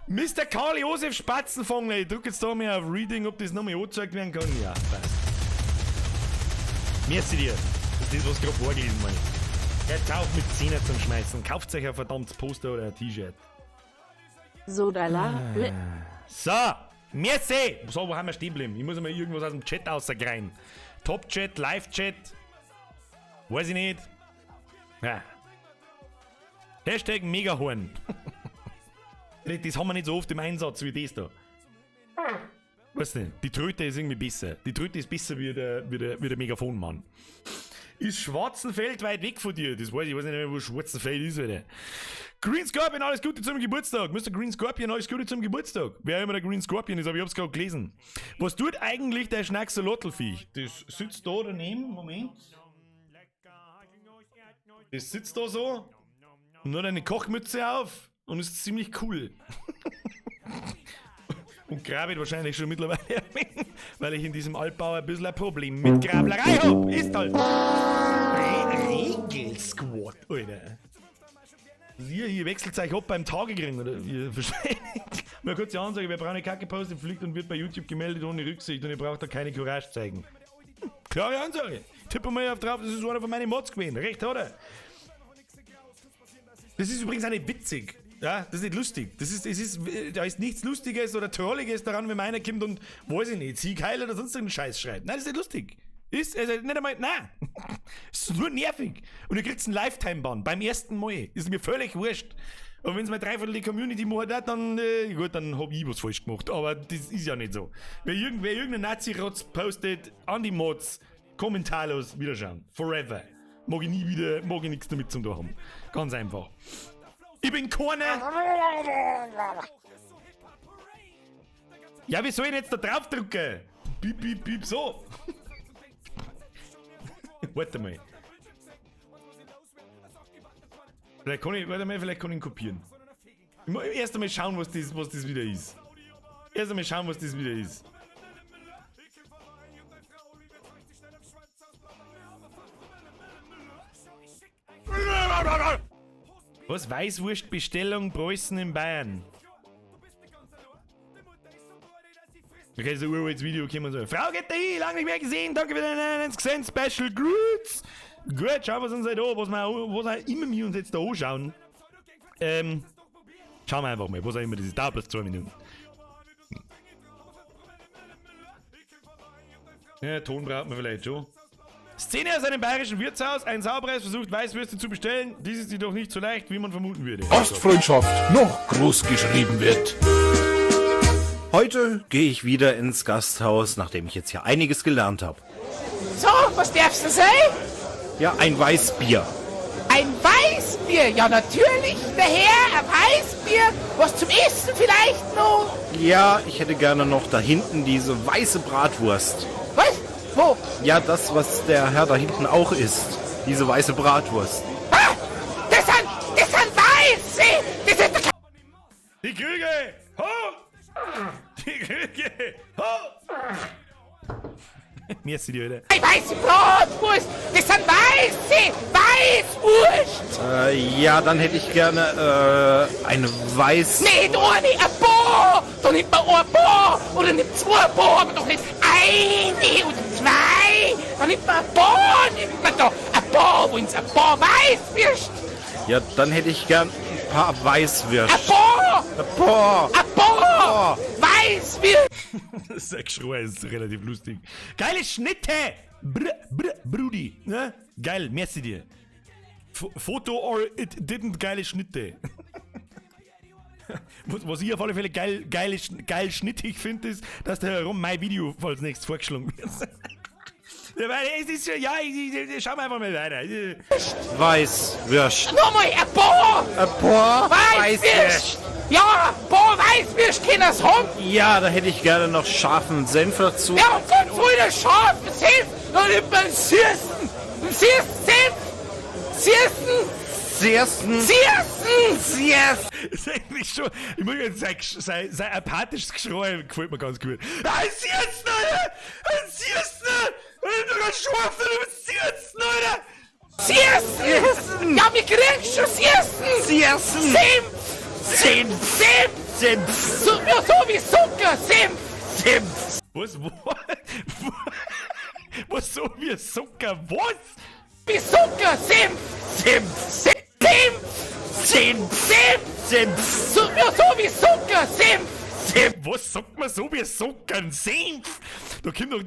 Mr. Karl-Josef Spatzenfangler, ich drücke jetzt da mal auf Reading, ob das nochmal angezeigt werden kann. Ja, passt. Merci dir. Das ist das, was gerade vorgelesen meine. Jetzt auf mit 10er zum Schmeißen. Kauft euch ein verdammtes Poster oder ein T-Shirt. Sodala, So, merci! So, wo haben wir stehen geblieben? Ich muss mal irgendwas aus dem Chat rausgreifen. Top-Chat, Live-Chat. Weiß ich nicht. Ja. Hashtag Megahorn. Das haben wir nicht so oft im Einsatz wie das da. Weißt du, die Tröte ist irgendwie besser. Die Tröte ist besser wie der Megafonmann. Ist Schwarzenfeld weit weg von dir? Das weiß ich nicht mehr, wo Schwarzenfeld ist, Alter. Green Scorpion, alles Gute zum Geburtstag. Mr. Green Scorpion, alles Gute zum Geburtstag. Wer immer der Green Scorpion ist, aber ich hab's gerade gelesen. Was tut eigentlich der Schnacksalottelfiech? Das sitzt da daneben, Moment. Das sitzt da so und hat eine Kochmütze auf und ist ziemlich cool. Und grabt wahrscheinlich schon mittlerweile, weil ich in diesem Altbau ein bisschen ein Problem mit Grablerei hab. Ist halt. Regelsquad, Alter. Hier wechselt euch ab beim Tagegring, oder? Wahrscheinlich. Mal kurz die Ansage, wer braune Kacke postet, fliegt und wird bei YouTube gemeldet ohne Rücksicht und ihr braucht da keine Courage zeigen. Klare Ansage. Tippe mal auf drauf, das ist einer von meinen Mods gewesen. Recht hat er. Das ist übrigens auch nicht witzig. Ja, das ist nicht lustig. Da ist nichts Lustiges oder Trolliges daran, wenn meiner kommt und, weiß ich nicht, Siegheil oder sonst irgendeinen Scheiß schreibt. Nein, das ist nicht lustig. Ist, also nicht einmal, nein. Es ist nur nervig. Und ihr kriegt einen Lifetime-Ban beim ersten Mal. Ist mir völlig wurscht. Aber wenn es mal dreiviertel die Community macht, dann, gut, dann hab ich was falsch gemacht. Aber das ist ja nicht so. Wer irgendeinen Nazi-Rotz postet, an die Mods, kommentarlos wiederschauen. Forever. Mag ich nichts damit zu tun haben. Ganz einfach. Ich bin keiner. Ja, wie soll ich jetzt da drauf drücken? Piep, piep, piep, so. Warte mal. Vielleicht kann ich ihn kopieren. Ich muss erst einmal schauen, was das wieder ist. Was? Weißwurstbestellung Preußen in Bayern. Okay, so uraltes Video können wir so. Frau GTI, lange nicht mehr gesehen, danke für deinen gesehen, Special Grüß. Gut, schauen wir uns halt an, was auch immer wir uns jetzt da anschauen. Schauen wir einfach mal, was auch immer das ist. Dauert bloß 2 Minuten. Ja, Ton braucht man vielleicht schon. Szene aus einem bayerischen Wirtshaus. Ein Saubereis versucht, Weißwürste zu bestellen. Dies ist jedoch nicht so leicht, wie man vermuten würde. Gastfreundschaft noch groß geschrieben wird. Heute gehe ich wieder ins Gasthaus, nachdem ich jetzt hier einiges gelernt habe. So, was darfst du sein? Ja, ein Weißbier. Ein Weißbier? Ja, natürlich, der Herr, ein Weißbier. Was zum Essen vielleicht noch? Ja, ich hätte gerne noch da hinten diese weiße Bratwurst. Was? Wo? Ja, das, was der Herr da hinten auch isst. Diese weiße Bratwurst. Ah, das sind Weiße! Das sind Die Krüge! Ho! Die Krüge! Ho! Merci dir, oder? Ein weiße Bratwurst, das sind Weißwurst. Ja, dann hätte ich gerne, eine weiße... Nicht eine, ein paar. Da nimmt man ein paar oder nimmt zwei paar, aber doch nicht eine oder zwei. Da nimmt man ein paar, nimmt man da ein paar, wo uns ein paar Weißwürst. Ja, dann hätte ich gern ein paar Weißwürst. Ein paar, Ein paar. Weißwürst. Das ist ein Geschrei, ist relativ lustig. Geile Schnitte! Brudi. Ne? Geil, merci dir. Foto or it didn't geile Schnitte. Was ich auf alle Fälle geil schnittig finde, ist, dass der herum mein Video als nächstes vorgeschlagen wird. Ja, weil es ist ja, schauen wir einfach mal weiter. Weißwürst. Nochmal ein paar Ein paar Weißwürst. Ja, ein paar Weißwürst können es haben. Ja, da hätte ich gerne noch scharfen Senf dazu. Ja, und dann so eine scharfen Senf. Dann nimmt man einen Sirsten. Einen Senf. Sirsten. Das ist eigentlich schon, ich muss jetzt sagen, sein apathisches Geschrei gefällt mir ganz gut. Ein Sirsten, Alter! Ein Sirsten! Du kannst scharfen, du bist Sirsten, Alter! Sirsten. Ja, wir kriegen schon Sirsten. Senf. So wie Zucker. Senf. Was so wie Zucker? Was? Wie Zucker. Senf. So wie Zucker. Senf. Was sagt man so wie Zucker? Senf? Da kommt doch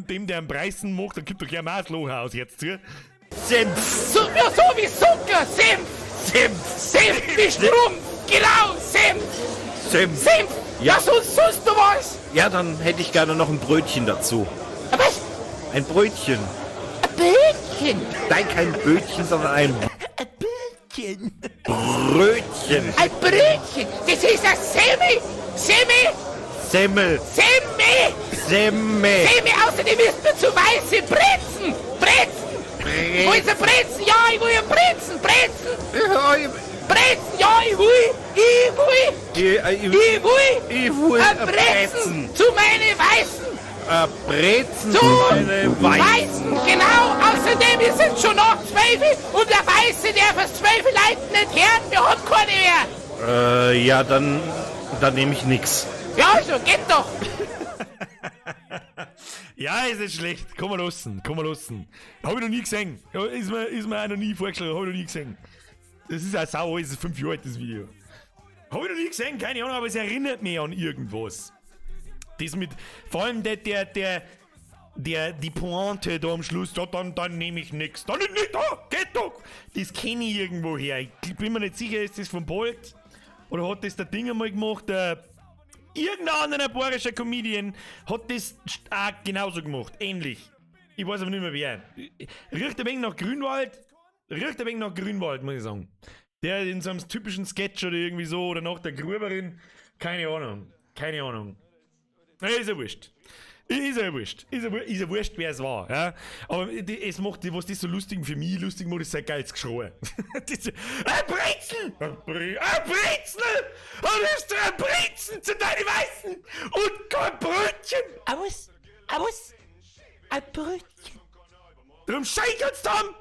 dem, der am Preisen macht, da kommt doch ja mal das Loch aus jetzt, ja? So wie Zucker. Senf wie Strumpf. Genau, Senf. Ja, sonst noch was. Ja, dann hätte ich gerne noch ein Brötchen dazu. Was? Ein Brötchen. Ein Brötchen. Nein, kein Brötchen, sondern ein Brötchen. Ein Brötchen. Das ist ein Semmel. Außerdem isst man zu weiße Brezen. Wo ist ein Brezen? Ja, ich will ein Brezen. Brezen, ja, ich will ein Brezen zu meinen Weißen. Brezen Zu meine Weißen, genau. Außerdem ist es schon nach 12 und der Weiße darf es 12 Leuten nicht hören. Wir haben keine mehr. Ja, dann nehme ich nix. Ja, also, geht doch. Ja, ist nicht schlecht. Komm mal lassen. Hab ich noch nie gesehen. Ja, ist mir auch noch nie vorgeschlagen. Hab ich noch nie gesehen. Das ist ein sau, das ist 5 Jahre alt, das Video. Hab ich noch nie gesehen, keine Ahnung, aber es erinnert mich an irgendwas. Das mit, vor allem die Pointe da am Schluss, ja, dann nehme ich nix. Dann nicht da, geht doch. Das kenne ich irgendwo her. Ich bin mir nicht sicher, ist das von Bolt? Oder hat das der Ding einmal gemacht, irgendein anderer bayerischer Comedian hat das auch genauso gemacht, ähnlich. Ich weiß aber nicht mehr wer. Riecht ein wenig nach Grünwald, muss ich sagen. Der in so einem typischen Sketch oder irgendwie so, oder nach der Gruberin, keine Ahnung. Ist ja wurscht. Ist ja wurscht, wer es war. Ja? Aber es macht, was das so lustig für mich lustig macht, ist sein geiles Geschrei. Ein Brezen! Ein Brezen! Und nimmst du ein Brezen zu deinen Weißen und kein Brötchen! Aus, ein Brötchen. Drum scheitert's dann!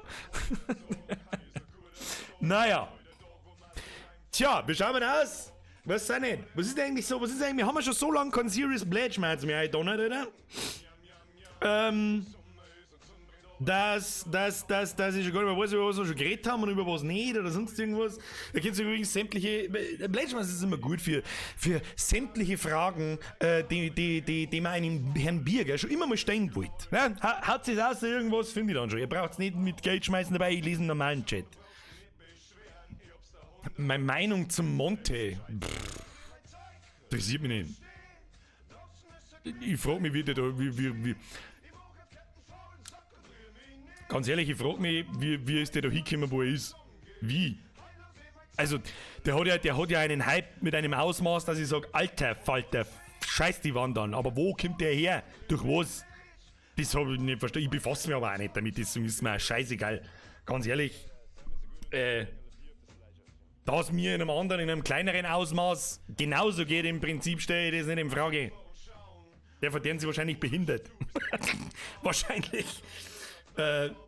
Naja. Tja, wie schauen wir aus? Was ist nicht? Was ist eigentlich so? Wir haben ja schon so lange keinen Serious Pledge-Schmerz mehr eingedonnert, oder? Dass ich schon gar nicht mehr weiß, über was wir schon geredet haben und über was nicht oder sonst irgendwas. Da gibt es übrigens sämtliche. Pledge-Schmerz ist immer gut für sämtliche Fragen, die man einem Herrn Bierger schon immer mal stellen wollte. Ja? Haut es aus, irgendwas finde ich dann schon. Ihr braucht es nicht mit Geld schmeißen dabei, ich lese einen normalen Chat. Meine Meinung zum Monte. Interessiert mich nicht. Ich frage mich, wie. Ganz ehrlich, ich frage mich, wie ist der da hingekommen, wo er ist? Wie? Also, der hat ja einen Hype mit einem Ausmaß, dass ich sage, alter Falter, scheiß die Wand an. Aber wo kommt der her? Durch was? Das habe ich nicht verstanden. Ich befasse mich aber auch nicht damit, das ist mir scheißegal. Ganz ehrlich, da es mir in einem kleineren Ausmaß genauso geht, im Prinzip stelle ich das nicht in Frage. Der verdient sich wahrscheinlich behindert. Wahrscheinlich.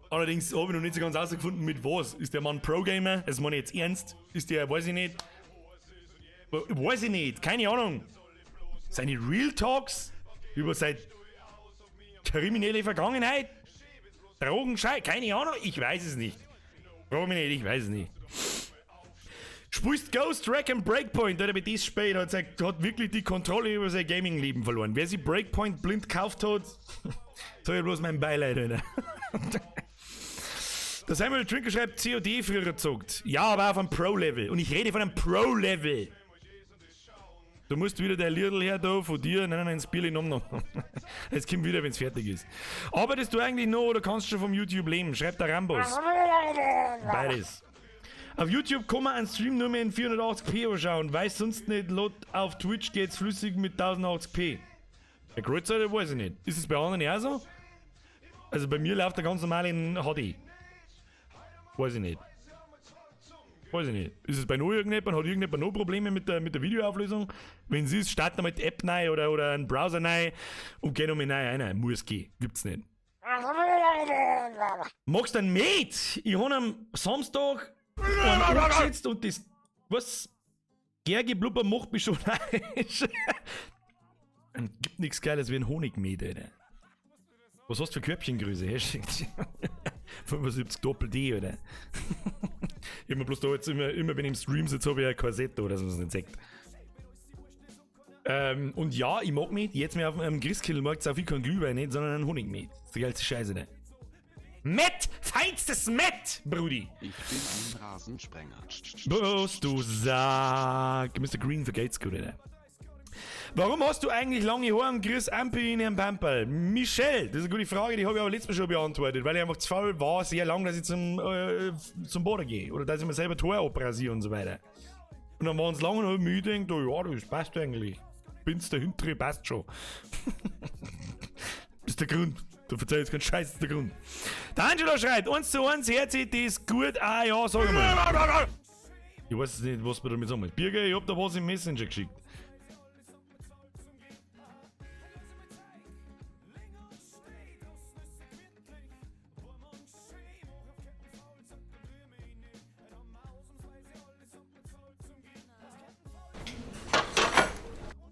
Allerdings habe ich noch nicht so ganz herausgefunden, mit was. Ist der Mann Pro-Gamer? Das meine ich jetzt ernst. Ist der, weiß ich nicht. Weiß ich nicht, keine Ahnung. Seine Real Talks über seine kriminelle Vergangenheit? Drogenschei? Keine Ahnung, ich weiß es nicht. Frag mich nicht, ich weiß es nicht. Spielst Ghost Recon Breakpoint, oder mit diesem Spiel hat wirklich die Kontrolle über sein Gaming-Leben verloren. Wer sich Breakpoint blind gekauft hat, soll ja bloß mein Beileid, Alter. Der Samuel Trinker schreibt, COD früher gezockt. Ja, aber auf einem Pro-Level. Und ich rede von einem Pro-Level. Du musst wieder der Lidl her da von dir, nein, das Bier noch. Es kommt wieder, wenn es fertig ist. Arbeitest du eigentlich noch oder kannst du schon vom YouTube leben? Schreibt der Rambos. Beides. Auf YouTube kann man einen Stream nur mehr in 480p anschauen, weil sonst nicht laut auf Twitch geht's flüssig mit 1080p. Bei Größere weiß ich nicht. Ist es bei anderen auch so? Also bei mir läuft der ganz normal in HD. Weiß ich nicht. Weiß ich nicht. Ist es bei noch irgendjemand? Hat irgendjemand noch Probleme mit der Videoauflösung? Wenn es ist, starten wir mit App rein oder einen Browser rein und gehen um rein. Muss gehen. Gibt's nicht. Magst du einen Mate? Ich habe am Samstag einen angesetzt und das. Was? Gergeblubber macht mich schon heiß. Gibt nichts Geiles wie ein Honigmet, Alter. Was hast du für Körbchengröße? 75 Doppel-D, oder? Ich hab mir bloß da jetzt immer wenn ich im Stream sitze, habe ich ein Korsett oder so, was nicht sagt. Und ja, ich mag Met. Jetzt mehr auf dem Christkindlmarkt auch viel kein Glühwein nicht, sondern ein Honigmet. Das ist die geilste Scheiße, ne? Met! Feinstes Met, Brudi! Ich bin ein Rasensprenger. Was du sag. Mr. Green vergeht's gut, ne? Warum hast du eigentlich lange Haare und Chris Ampi in ihrem Pamperl? Michelle, das ist eine gute Frage, die habe ich aber letztes Mal schon beantwortet, weil ich einfach zu faul war, sehr lang, dass ich zum Boden gehe. Oder dass ich mir selber die Haare abrasiere und so weiter. Und dann waren es lange und habe ich mir gedacht, ja, das passt eigentlich. Bin's der Hintere, passt schon. Das ist der Grund. Du verzeihst keinen Scheiß, das ist der Grund. Der Angelo schreibt, 1:1, Herzit ist gut, ja, sag mal. Ich weiß nicht, was wir damit sagen. Birger, ich hab da was im Messenger geschickt.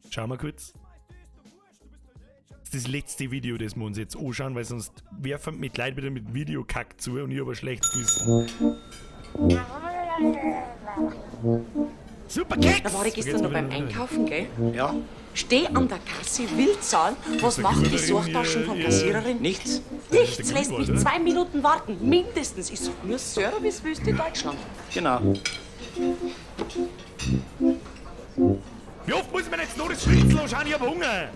Schauen wir kurz. Das ist das letzte Video, das wir uns jetzt anschauen, weil sonst werfen mit Leid wieder mit Videokack zu und ich habe ein schlechtes Gewissen. Super Keks! Da war ich gestern noch beim Einkaufen, gell? Ja? Steh an der Kasse, will zahlen. Was machen die Suchtaschen von Kassiererin? Nichts? Nichts, lässt mich 2 Minuten warten. Mindestens. Ist nur Servicewüste Deutschland. Genau. Wie oft muss man jetzt noch das Schnitzel anschauen? Ich hab Hunger!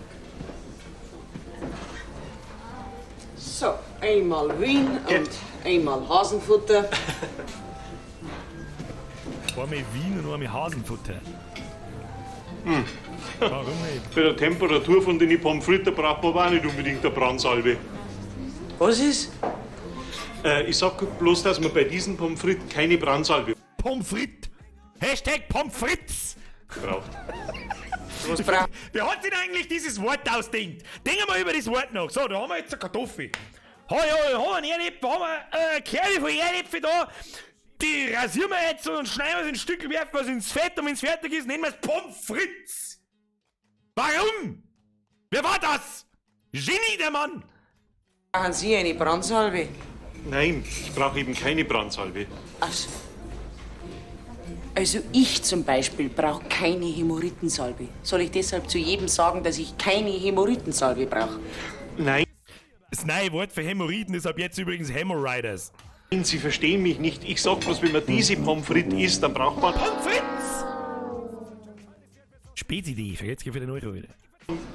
So, einmal Wien und einmal Hasenfutter. Einmal Wien und einmal Hasenfutter. Warum nicht? Bei der Temperatur von den Pommes frites braucht man aber auch nicht unbedingt eine Brandsalbe. Was ist? Ich sag bloß, dass man bei diesen Pommes frites keine Brandsalbe Pommes frites! Hashtag Pommes frites! braucht. Was braucht? Wer hat denn eigentlich dieses Wort ausdenkt? Denken wir über das Wort nach. So, da haben wir jetzt eine Kartoffel. Haben wir einen Erdäpfel, haben wir Kerle von Erdäpfel da. Die rasieren wir jetzt und schneiden wir es in Stücke, werfen wir es ins Fett und wenn es fertig ist, nennen wir es Pommes frites. Warum? Wer war das? Genie, der Mann! Brauchen Sie eine Brandsalbe? Nein, ich brauche eben keine Brandsalbe. Ach so. Also ich zum Beispiel brauche keine Hämorrhoidensalbe. Soll ich deshalb zu jedem sagen, dass ich keine Hämorrhoidensalbe brauche? Nein, Das neue Wort für Hämorrhoiden ist ab jetzt übrigens Hemorrhoiders. Sie verstehen mich nicht. Ich sag bloß, wenn man diese Pommes frites isst, dann braucht man Pommes frites! Spätidee, vergesst für den Euro wieder.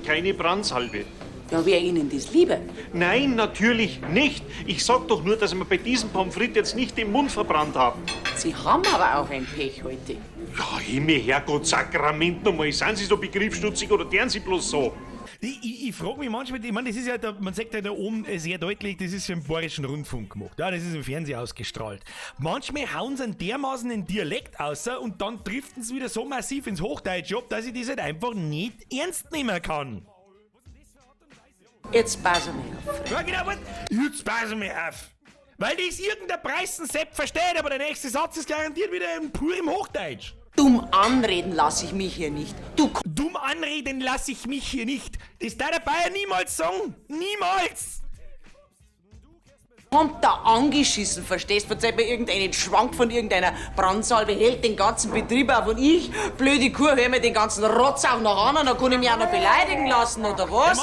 keine Brandsalbe. Ja, wäre Ihnen das lieber? Nein, natürlich nicht. Ich sag doch nur, dass wir bei diesen Pommes frites jetzt nicht den Mund verbrannt haben. Sie haben aber auch ein Pech heute. Ja, Himmel, Herrgott, Sakrament nochmal. Sind Sie so begriffsstutzig oder tun Sie bloß so? Ich frage mich manchmal, ich meine, das ist ja, man sagt ja da oben sehr deutlich, das ist für den Bayerischen Rundfunk gemacht. Ja, das ist im Fernsehen ausgestrahlt. Manchmal hauen sie einen dermaßen den Dialekt aus und dann driften sie wieder so massiv ins Hochdeutsche ab, dass ich das halt einfach nicht ernst nehmen kann. Jetzt pass mir auf. Ja, genau, was? Jetzt passen wir auf. Weil das irgendein Preisensepp versteht, aber der nächste Satz ist garantiert wieder in purem Hochdeutsch. Dumm anreden lasse ich mich hier nicht. Du Dumm anreden lasse ich mich hier nicht. Das darf der Bayer niemals sagen. Niemals. kommt da angeschissen, verstehst? Verzeiht mir irgendeinen Schwank von irgendeiner Brandsalbe, hält den ganzen Betrieb auf und ich, blöde Kuh, hör mir den ganzen Rotz auch noch an und dann kann ich mich auch noch beleidigen lassen, oder was?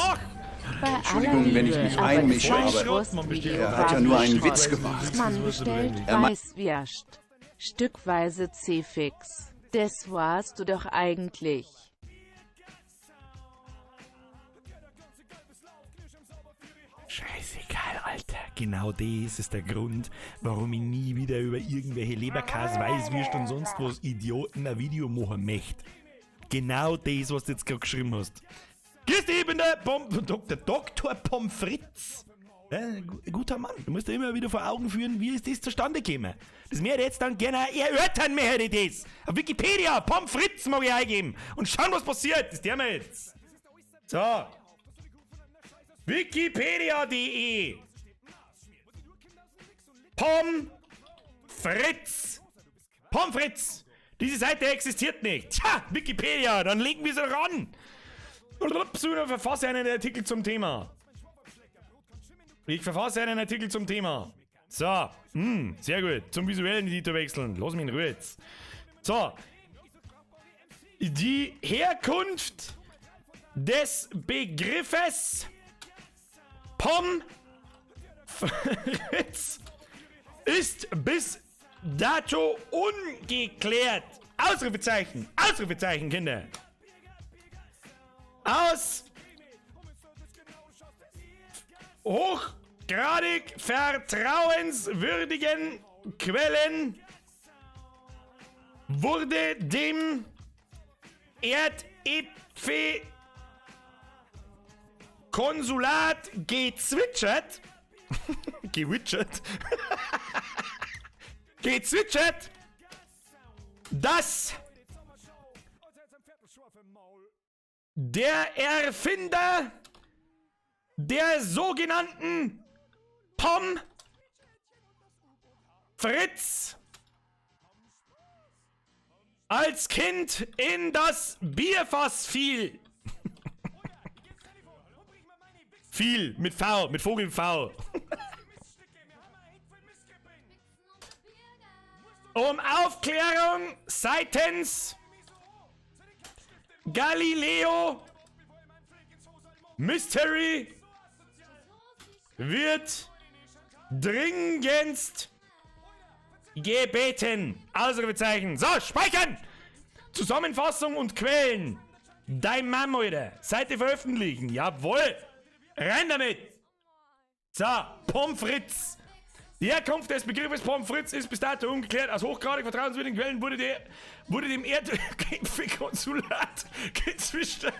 Entschuldigung, wenn ich mich einmische, aber er hat ja nur einen Witz gemacht. Man bestellt Weißwürst. Stückweise C-Fix. Das warst du doch eigentlich. Scheißegal, Alter. Genau das ist der Grund, warum ich nie wieder über irgendwelche Leberkäse, Weißwürst und sonst was Idioten ein Video machen möchte. Genau das, was du jetzt gerade geschrieben hast. Grüß dich, ich bin der Dr. Pommes Fritz. Guter Mann, du musst dir immer wieder vor Augen führen, wie ist das zustande gekommen. Das möchte ich jetzt dann gerne erörtern, möchte ich das. Auf Wikipedia, Pommes Fritz mag ich eingeben und schauen, was passiert. Das tun wir jetzt. So. Wikipedia.de Pommes Fritz. Pommes Fritz. Diese Seite existiert nicht. Tja, Wikipedia, dann legen wir sie ran. Ich verfasse einen Artikel zum Thema. So, sehr gut. Zum visuellen Editor wechseln. Lass mich in Ruhe jetzt. So. Die Herkunft des Begriffes Pommes Fritz ist bis dato ungeklärt. Ausrufezeichen. Ausrufezeichen, Kinder. Aus hochgradig vertrauenswürdigen Quellen wurde dem Erdäpfel-Konsulat gezwitschert, dass der Erfinder der sogenannten Pommes Fritz als Kind in das Bierfass fiel. Fiel mit V, mit Vogel V. Um Aufklärung seitens Galileo Mystery wird dringendst gebeten. Ausrufezeichen. So, speichern! Zusammenfassung und Quellen. Dein Mann, Alter. Seite veröffentlichen. Jawohl. Rein damit. So, Pommes Fritz. Die Herkunft des Begriffes Pommes Fritz ist bis dato ungeklärt. Aus hochgradig vertrauenswürdigen Quellen wurde dem Erdäpfel-Konsulat gezwitschert,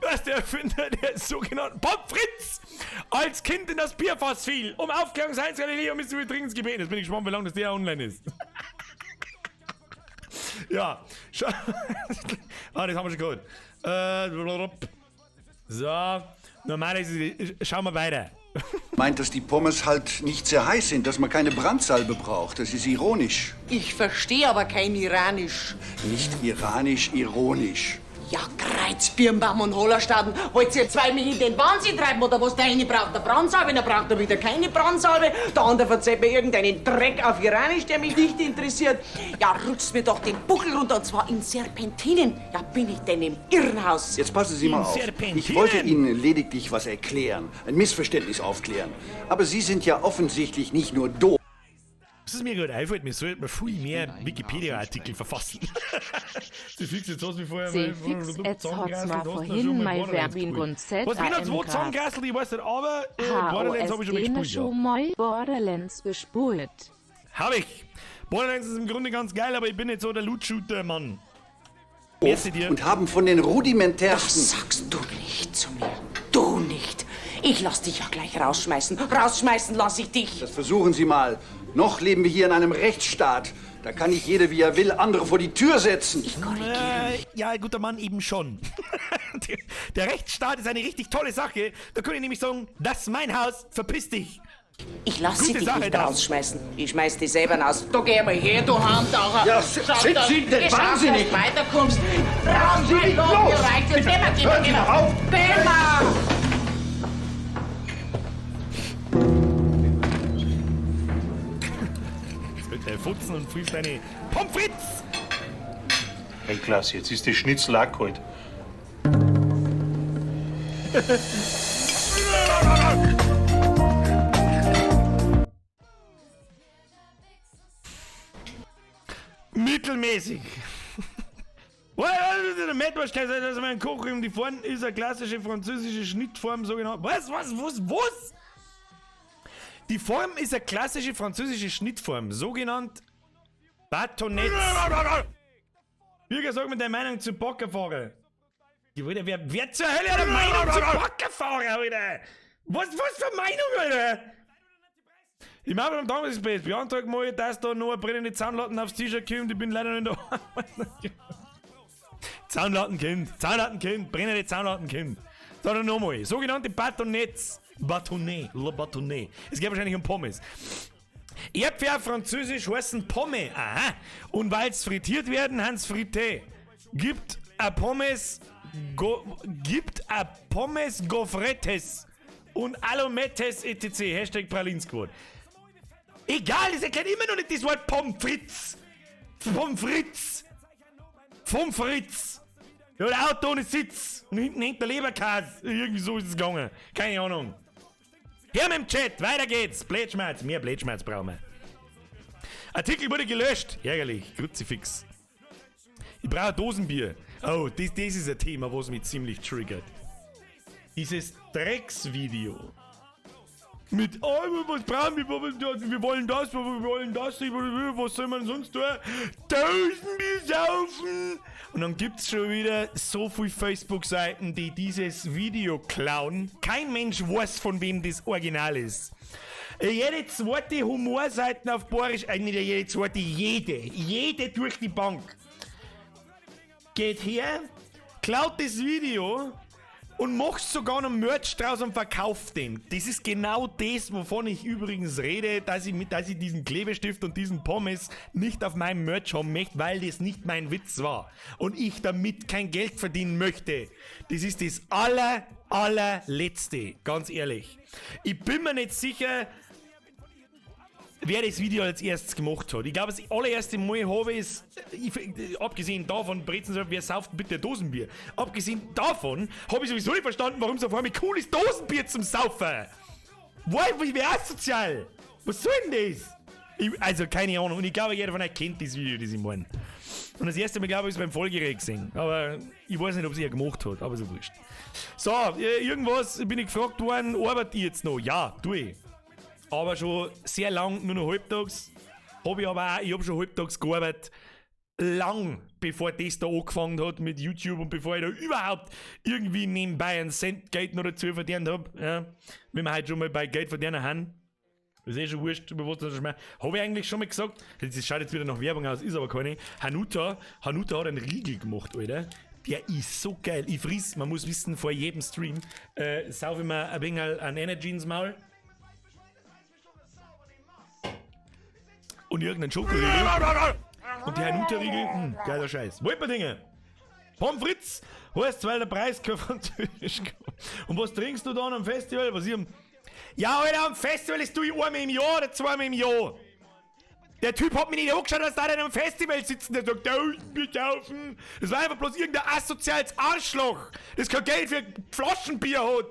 dass der Erfinder der sogenannten Pommes Fritz als Kind in das Bierfass fiel. Um Aufklärung seitens Galileo Mystery dringend gebeten. Jetzt bin ich gespannt, wie lange das der online ist. Ja. Das haben wir schon gehört. So. Normalerweise schauen wir weiter. Meint, dass die Pommes halt nicht sehr heiß sind, dass man keine Brandsalbe braucht. Das ist ironisch. Ich verstehe aber kein Iranisch. Nicht iranisch, ironisch. Ja, Kreuz, Birnbaum und Hollerstaden, wollt ihr zwei mich in den Wahnsinn treiben oder was? Der eine braucht eine Brandsalbe, der braucht er wieder keine Brandsalbe. Der andere verzeiht mir irgendeinen Dreck auf Iranisch, der mich nicht interessiert. Ja, rutscht mir doch den Buckel runter und zwar in Serpentinen. Ja, bin ich denn im Irrenhaus? Jetzt passen Sie mal auf. Ich wollte Ihnen lediglich was erklären, ein Missverständnis aufklären. Aber Sie sind ja offensichtlich nicht nur doof. Das ist mir gerade einfällt, wir sollten viel mehr Wikipedia-Artikel verfassen. Sie fix jetzt aus wie vorher. C-Fix, jetzt hat's mal vorhin mal Werbing und Z. Was bin ich noch zusammengerasselt, ich weiß nicht, aber Borderlands habe ich schon mal gespielt. schon mal Borderlands gespielt. Hab ich. Borderlands ist im Grunde ganz geil, aber ich bin nicht so der Loot-Shooter-Mann. Und haben von den rudimentärsten... Das sagst du nicht zu mir. Du nicht. Ich lass dich ja gleich rausschmeißen. Rausschmeißen lass ich dich. Das versuchen Sie mal. Noch leben wir hier in einem Rechtsstaat. Da kann nicht jeder, wie er will, andere vor die Tür setzen. Ich korrigiere mich. Ja, guter Mann, eben schon. Der Rechtsstaat ist eine richtig tolle Sache. Da kann ich nämlich sagen, das ist mein Haus, verpiss dich. Ich lasse dich Sache, nicht das. rausschmeißen. Ich schmeiß dich selber raus. Da geh mal her, du Handtaucher. Ja, sind Sie denn wahnsinnig? Dass du weiterkommst. Raus, mein Gott, hier reicht es. Geh mal auf. Geh mal. Jetzt wird der Futzen und frisst deine Pommes frites. Hey Klaus, jetzt ist die Schnitzel auch kalt. Mittelmäßig. Der Mettwurst kann sein, dass mein Koch die vorne ist eine klassische französische Schnittform, so genau. Was? Die Form ist eine klassische französische Schnittform, sogenannt Batonette. Bürger, sag mir deine Meinung zu Bockerfahrer. Wer zur Hölle hat eine Meinung zu Bockerfahrer, Alter? Was für Meinung, Alter? Ich meine, beim Tagesbett, beantrag mal, dass da noch eine brennende Zahnlatten aufs T-Shirt kommt. Ich bin leider nicht da. Zahnlattenkind, brennende Zahnlattenkind. Da nochmal. Sogenannte Batonettes. Batonet. Es geht wahrscheinlich um Pommes. Erdbeer auf Französisch heißen Pomme. Aha. Und weil es frittiert werden, Hans Frité. Gibt a Pommes Gaufrettes und Alomettes etc. Hashtag Pralinskwote. Egal, das erklärt immer noch nicht das Wort Pommes frites. Ja, der Auto ohne Sitz. Und hinten hängt der Leberkäse. Irgendwie so ist es gegangen. Keine Ahnung. Hier mit dem Chat, weiter geht's. Blödschmerz, mehr Blödschmerz brauchen wir. Artikel wurde gelöscht. Ärgerlich, Kruzifix. Ich brauche Dosenbier. Oh, das ist ein Thema, was mich ziemlich triggert. Dieses Drecksvideo. Mit, was brauchen wir? Wir wollen das, was soll man sonst tun? Dosenbier saufen! Und dann gibt's schon wieder so viele Facebook-Seiten, die dieses Video klauen. Kein Mensch weiß, von wem das Original ist. Jede zweite Humorseiten auf Borisch, nicht jede zweite, jede durch die Bank. Geht her, klaut das Video und macht sogar noch Merch draus und verkauft den. Das ist genau das, wovon ich übrigens rede, dass ich diesen Klebestift und diesen Pommes nicht auf meinem Merch haben möchte, weil das nicht mein Witz war. Und ich damit kein Geld verdienen möchte. Das ist das allerletzte, ganz ehrlich. Ich bin mir nicht sicher, wer das Video als erstes gemacht hat. Ich glaube, das allererste Mal habe ich es, abgesehen davon, Brezen, wer sauft bitte Dosenbier? Abgesehen davon habe ich sowieso nicht verstanden, warum es auf einmal cool ist, Dosenbier zum Saufen. Wie asozial? Was soll denn das? Also, keine Ahnung. Und ich glaube, jeder von euch kennt das Video, das ich meine. Und das erste Mal, glaube ich, ist beim Folgerät gesehen. Aber ich weiß nicht, ob es er gemacht hat, aber so wurscht. So, irgendwas bin ich gefragt worden, arbeite ich jetzt noch? Ja, tue ich. Aber schon sehr lang, nur noch halbtags. Ich habe schon halbtags gearbeitet. Lang bevor das da angefangen hat mit YouTube und bevor ich da überhaupt irgendwie nebenbei einen Cent Geld noch dazu verdient habe. Ja, wenn wir halt schon mal bei Geld verdienen haben. Das ist schon wurscht, über was das schmeckt. Habe ich eigentlich schon mal gesagt, das schaut jetzt wieder nach Werbung aus, ist aber keine. Hanuta hat einen Riegel gemacht, Alter. Der ist so geil. Ich friss, man muss wissen, vor jedem Stream saufe ich mir ein wenig an Energy ins Maul. Und irgendeinen Schokoriegel. Und die Hanuta-Riegel, geiler Scheiß. Wolperdinge. Pommes frites heißt, weil der Preis kein Französisch kann. Und was trinkst du da am Festival? Ja, Alter, am Festival ist du einmal im Jahr oder zweimal im Jahr. Der Typ hat mich nicht angeschaut, dass da am Festival sitzen, der sagt, Bier kaufen. Das war einfach bloß irgendein asoziales Arschloch, das kein Geld für Flaschenbier hat.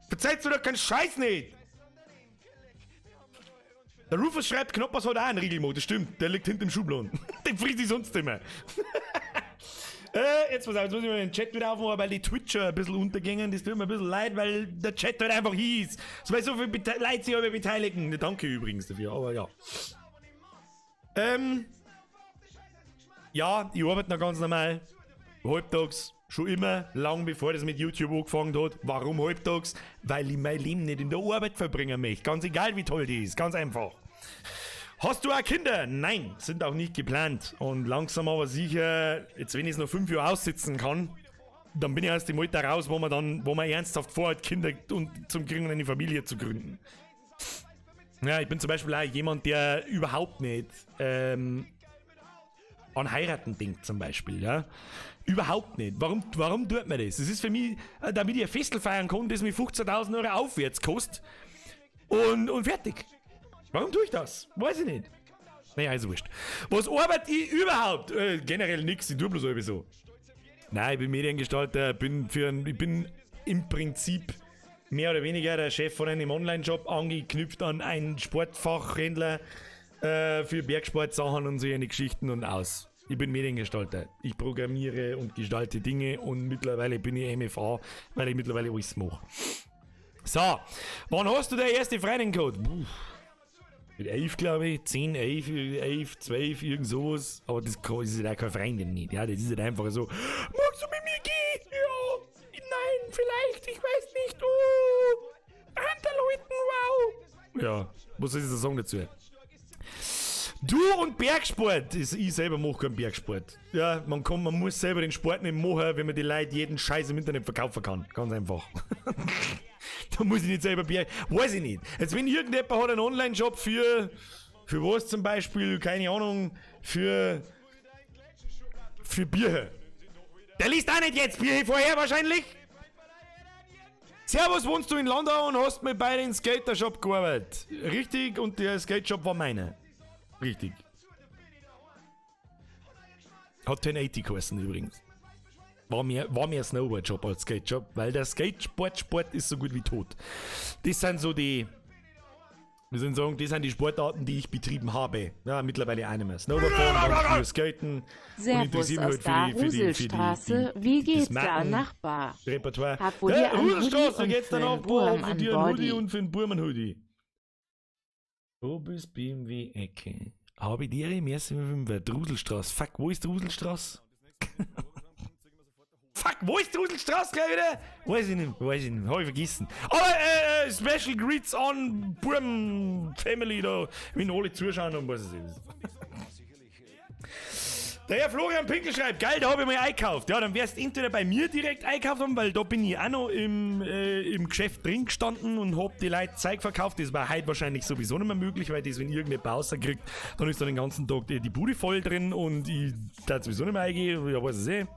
Verzeihst du doch keinen Scheiß nicht. Der Rufus schreibt, Knoppers hat auch einen Riegelmo, das stimmt. Der liegt hinter dem Schubladen. Den frisst ich sonst immer. Jetzt pass auf, jetzt muss ich mal den Chat wieder aufmachen, weil die Twitcher ein bisschen untergingen. Das tut mir ein bisschen leid, weil der Chat halt einfach hieß. So, weil so viele Leute sich aber beteiligen. Danke übrigens dafür, aber ja. Ja, ich arbeite noch ganz normal. Halbtags. Schon immer, lang bevor das mit YouTube angefangen hat. Warum halbtags? Weil ich mein Leben nicht in der Arbeit verbringen möchte. Ganz egal, wie toll die ist. Ganz einfach. Hast du auch Kinder? Nein, sind auch nicht geplant. Und langsam aber sicher, jetzt wenn ich es noch 5 Jahre aussitzen kann, dann bin ich aus dem Alter raus, wo man ernsthaft vorhat, Kinder und zum Kriegen eine Familie zu gründen. Ja, ich bin zum Beispiel auch jemand, der überhaupt nicht an Heiraten denkt, zum Beispiel, ja. Überhaupt nicht. Warum tut man das? Das ist für mich, damit ich ein Festel feiern kann, das mir 15.000 Euro aufwärts kostet. Und fertig. Warum tue ich das? Weiß ich nicht. Naja, ist wurscht. Was arbeite ich überhaupt? Generell nix, ich tue bloß sowieso. Nein, ich bin Mediengestalter, ich bin im Prinzip mehr oder weniger der Chef von einem Online-Shop, angeknüpft an einen Sportfachhändler für Bergsportsachen und so eine Geschichten und aus. Ich bin Mediengestalter. Ich programmiere und gestalte Dinge und mittlerweile bin ich MFA, weil ich mittlerweile alles mache. So, wann hast du der erste Freundin-Code? Mit 11, glaube ich, 10, 11, 12, irgend sowas. Aber das ist halt auch keine Freundin nicht. Ja, das ist halt einfach so, magst du mit mir gehen? Ja, nein, vielleicht, ich weiß nicht. Hunterleuten, wow. Ja, was soll ich sagen dazu? Du und Bergsport. Ich selber mache keinen Bergsport. Ja, man muss selber den Sport nicht machen, wenn man die Leute jeden Scheiß im Internet verkaufen kann. Ganz einfach. Da muss ich nicht selber weiß ich nicht. Jetzt wenn irgendjemand hat einen Online-Shop für was zum Beispiel, keine Ahnung, für Bier. Der liest auch nicht jetzt Bier vorher wahrscheinlich. Servus, wohnst du in Landau und hast mit bei den Skater-Shop gearbeitet. Richtig, und der Skate-Shop war meiner. Richtig. Hat 1080 geheißen übrigens. War mehr Snowboard-Shop als Skate-Shop, weil der Skateboard-Sport ist so gut wie tot. Das sind so die, wir sollen sagen, das sind die Sportarten, die ich betrieben habe. Ja, mittlerweile eine mehr. Snowboardfahren, für Skaten. Servus aus der Ruselstraße, wie geht's da, Nachbar? Repertoire. Hab wohl dir ein Ruselstraße, Hoodie geht's dann auch für dir ein Hoodie und für einen Burman-Hoodie. Obis BMW Ecke. Habe ich dir mehr Ruselstraße. Fuck, wo ist Ruselstraße? Fuck, wo ist Ruselstraße gleich wieder? Weiß ich nicht, hab ich vergessen. Aber Special Greets on Burm Family da, wenn alle zuschauen und was es ist. Der Herr Florian Pinkel schreibt, geil, da habe ich mal eingekauft. Ja, dann wärst du entweder bei mir direkt eingekauft haben, weil da bin ich auch noch im Geschäft drin gestanden und hab die Leute Zeug verkauft. Das war heute wahrscheinlich sowieso nicht mehr möglich, weil das, wenn irgendeine Pause kriegt, dann ist da den ganzen Tag die Bude voll drin und ich darf sowieso nicht mehr eingehen, ja, weiß ich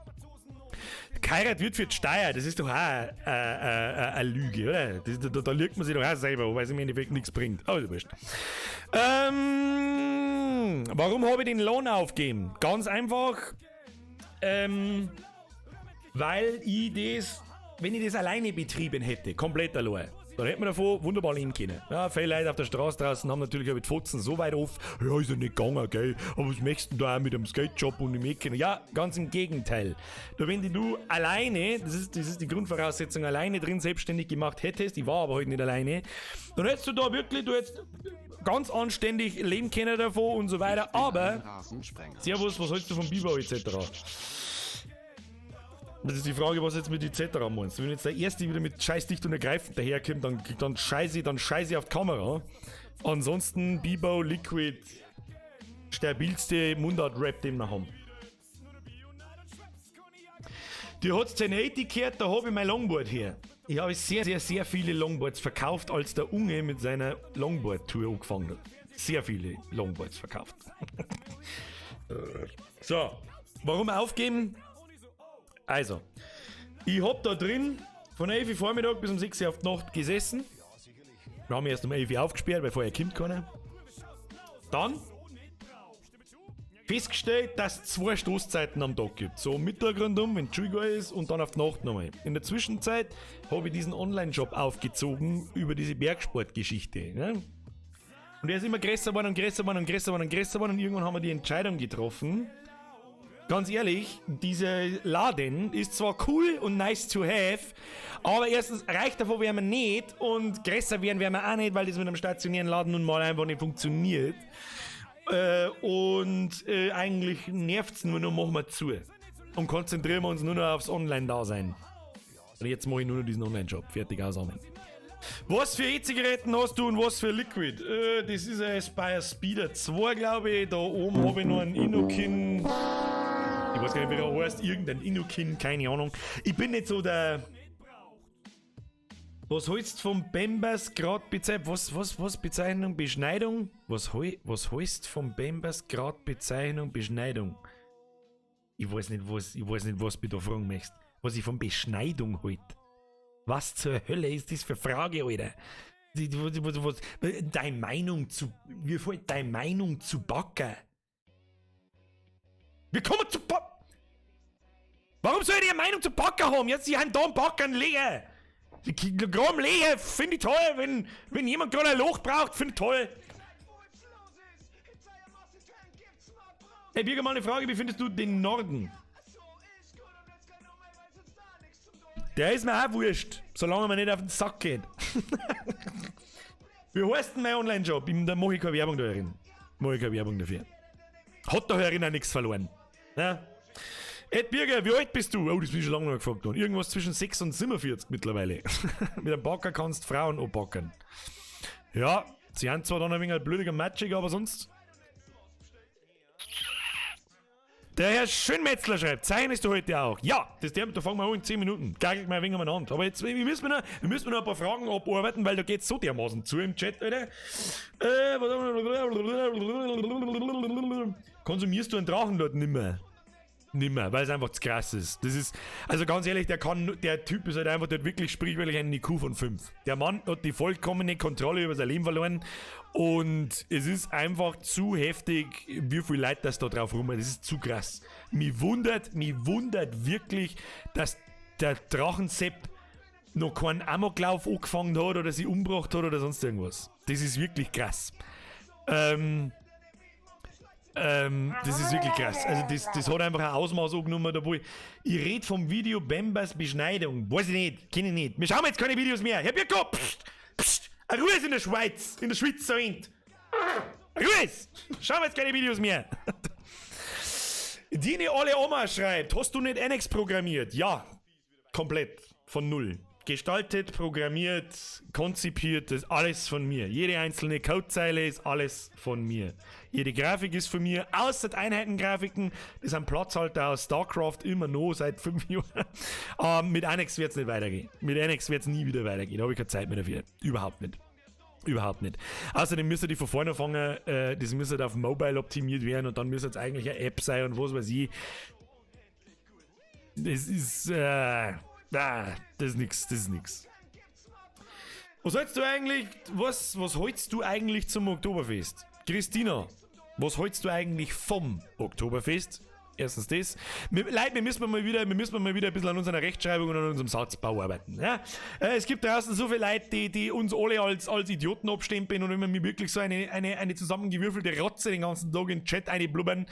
Geheirat wird für die Steuer, das ist doch auch eine Lüge, oder? Da lügt man sich doch auch selber, weil es im Endeffekt nichts bringt. Aber du weißt. Warum habe ich den Lohn aufgegeben? Ganz einfach, weil ich das, wenn ich das alleine betrieben hätte, komplett allein, dann hätte man davon wunderbar leben können. Ja, viele Leute auf der Straße draußen haben natürlich auch mit Fotzen so weit auf, ja, ist ja nicht gegangen, gell, aber was möchtest du da auch mit einem Skate-Shop und im Ecken? Ja, ganz im Gegenteil. Da wenn du alleine, das ist die Grundvoraussetzung, alleine drin selbstständig gemacht hättest, ich war aber heute nicht alleine, dann hättest du da wirklich, du hättest ganz anständig leben können davon und so weiter, aber, servus, was hältst du vom Biber etc.? Das ist die Frage, was jetzt mit etc. meinst. Wenn jetzt der Erste wieder mit scheißdicht und ergreifend daherkommt, dann scheiße ich auf die Kamera. Ansonsten Bibo, Liquid, stabilste Mundart-Rap, den wir haben. Die hat's 1080 gehört, da habe ich mein Longboard her. Ich habe sehr, sehr, sehr viele Longboards verkauft, als der Unge mit seiner Longboard-Tour angefangen hat. Sehr viele Longboards verkauft. So, warum aufgeben? Also, ich hab da drin von 11 Uhr Vormittag bis um 6 Uhr auf die Nacht gesessen. Wir haben erst um 11 Uhr aufgesperrt, weil vorher kommt keiner. Dann festgestellt, dass es 2 Stoßzeiten am Tag gibt. So Mittag rundum, wenn die Schule ist und dann auf die Nacht nochmal. In der Zwischenzeit habe ich diesen Online-Shop aufgezogen über diese Bergsportgeschichte. Ne? Und der ist immer größer geworden und irgendwann haben wir die Entscheidung getroffen. Ganz ehrlich, dieser Laden ist zwar cool und nice to have, aber erstens reicht davon werden wir nicht und größer werden wir auch nicht, weil das mit einem stationären Laden nun mal einfach nicht funktioniert. Eigentlich nervt es nur noch, machen wir zu. Und konzentrieren wir uns nur noch aufs Online-Dasein. Und jetzt mache ich nur noch diesen Online-Shop. Fertig aus. Was für E-Zigaretten hast du und was für Liquid? Das ist ein Aspire Speeder 2, glaube ich. Da oben habe ich noch einen Inokin. Ich weiß gar nicht, wie er heißt, irgendein Inukin, keine Ahnung. Ich bin nicht so der... Was hältst vom Bembers Grad was Bezeichnung Beschneidung? Was hältst vom Bembers Grad Bezeichnung Beschneidung? Ich weiß nicht, was du da fragen möchtest. Was ich von Beschneidung halt. Was zur Hölle ist das für Frage, Alter? Deine Meinung zu... Wie fällt deine Meinung zu Backen? Wir kommen zu Warum soll ich eine Meinung zu Backen haben? Jetzt die haben da einen Backen liegen. Die Kilogramm liegen finde ich toll. Wenn jemand gerade ein Loch braucht, finde ich toll. Hey, Birger, mal eine Frage. Wie findest du den Norden? Der ist mir auch wurscht, solange man nicht auf den Sack geht. Wie heißt denn mein Online-Job? Da mache ich keine Werbung da herin. Mache ich keine Werbung dafür. Hat da herin auch nichts verloren. Ja? Ed Birger, wie alt bist du? Oh, das bin ich schon lange noch gefragt worden. Irgendwas zwischen 6 und 47 mittlerweile. Mit einem Backer kannst Frauen anbacken. Ja, sie haben zwar dann ein wenig blödiger Matschig, aber sonst... Der Herr Schönmetzler schreibt, zeichnest du heute auch? Ja, da fangen wir an in 10 Minuten. Gaggelt mal ein wenig an. Aber jetzt wir müssen noch ein paar Fragen abarbeiten, weil da geht's so dermaßen zu im Chat, Alter. Konsumierst du einen Drachen dort nimmer? Nimmer, weil es einfach zu krass ist. Das ist, also ganz ehrlich, der Typ ist halt einfach dort wirklich sprichwörtlich ein IQ von 5. Der Mann hat die vollkommene Kontrolle über sein Leben verloren und es ist einfach zu heftig, wie viel Leute das da drauf rum. Das ist zu krass. Mich wundert wirklich, dass der Drachensepp noch keinen Amoklauf angefangen hat oder sie umgebracht hat oder sonst irgendwas. Das ist wirklich krass. Das ist wirklich krass. Also das hat einfach ein Ausmaß angenommen, da wo ich rede vom Video Bembers Beschneidung. Weiß ich nicht, kenne ich nicht. Wir schauen jetzt keine Videos mehr. Herr Birko, pst, eine Ruhe ist in der Schweiz so end. Ruhe ist. Schauen wir jetzt keine Videos mehr. Dine Alle Oma schreibt, hast du nicht NX programmiert? Ja, komplett, von null. Gestaltet, programmiert, konzipiert, das ist alles von mir. Jede einzelne Codezeile ist alles von mir. Jede Grafik ist von mir, außer Einheitengrafiken. Das sind Platzhalter aus StarCraft immer noch seit 5 Jahren. Mit NX wird es nicht weitergehen. Mit NX wird es nie wieder weitergehen. Da habe ich keine Zeit mehr dafür. Überhaupt nicht. Überhaupt nicht. Außerdem müsste die von vorne anfangen, das müsste auf Mobile optimiert werden und dann müsste es eigentlich eine App sein und was weiß ich. Das ist, das ist nix. Was hältst du eigentlich, was hältst du eigentlich zum Oktoberfest? Christina, was hältst du eigentlich vom Oktoberfest? Erstens das. Leute, wir müssen mal wieder ein bisschen an unserer Rechtschreibung und an unserem Satzbau arbeiten. Ja? Es gibt draußen so viele Leute, die uns alle als Idioten abstempeln und wenn wir mir wirklich so eine zusammengewürfelte Rotze den ganzen Tag in den Chat einblubbern,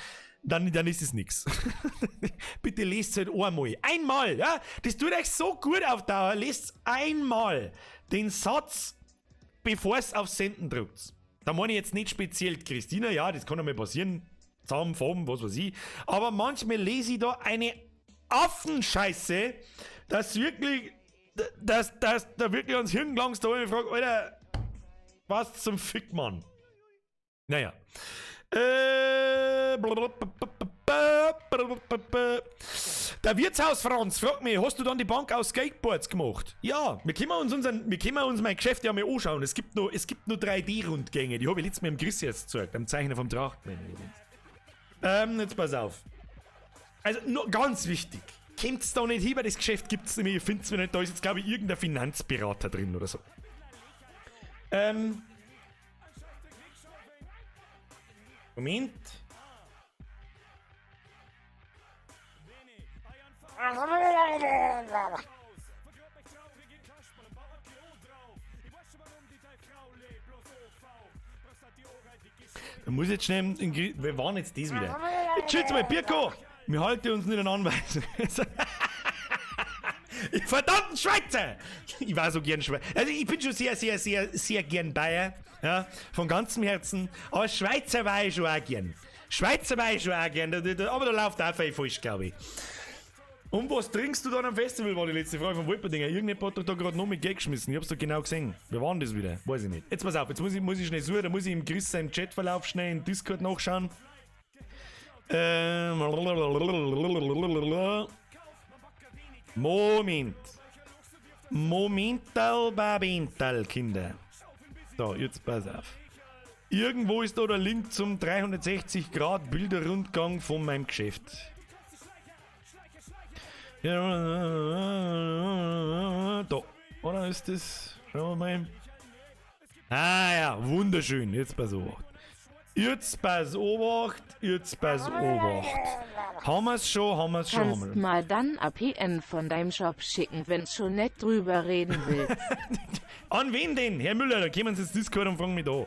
dann ist es nix. Bitte lest es halt einmal. Einmal, ja? Das tut euch so gut auf Dauer. Lest einmal den Satz, bevor es auf Senden drückt. Da meine ich jetzt nicht speziell Christina, ja, das kann ja mal passieren. Zusammen, Form, was weiß ich. Aber manchmal lese ich da eine Affenscheiße, dass da wirklich ans Hirn gelangst, da und ich frage, Alter, was zum Fick, Mann? Naja. Der Wirtshaus Franz fragt mich, hast du dann die Bank aus Skateboards gemacht? Ja, wir können uns mein Geschäft ja mal anschauen. Es gibt nur 3D-Rundgänge, die habe ich letztes Mal im Chris jetzt gezeigt, am Zeichner vom Trachten. Jetzt pass auf. Also, noch ganz wichtig. Kommt's da nicht hin, weil das Geschäft gibt's nicht mehr, ihr findet's mir nicht, da ist jetzt glaube ich irgendein Finanzberater drin oder so. Moment. Da muss jetzt schnell. Wir waren jetzt das wieder. Jetzt schütze mal, Birko! Wir halten uns nicht an Anweisungen. Ich verdammten Schweizer! Ich war so gern Schweizer. Also ich bin schon sehr gern Bayer. Ja, von ganzem Herzen. Aber Schweizer war ich schon auch gern. Aber da läuft auch viel falsch, glaube ich. Und was trinkst du dann am Festival, war die letzte Frage von Wolperdinger. Irgendjemand hat da gerade noch mit Geld geschmissen. Ich hab's doch genau gesehen. Wer war denn das wieder? Weiß ich nicht. Jetzt pass auf, jetzt muss ich schnell suchen. Da muss ich im Chris seinen Chatverlauf schnell in Discord nachschauen. Momental, Babental, Kinder. So, jetzt pass auf. Irgendwo ist da der Link zum 360-Grad-Bilderrundgang von meinem Geschäft. Ja, da. Oder ist das? Schauen wir mal. Ah ja, wunderschön. Jetzt pass auf. Jetzt pass Obacht. Haben wir's schon. Kannst mal dann APN von deinem Shop schicken, wenn's schon nicht drüber reden will. An wen denn? Herr Müller, da kommen Sie ins Discord und fragen mich da.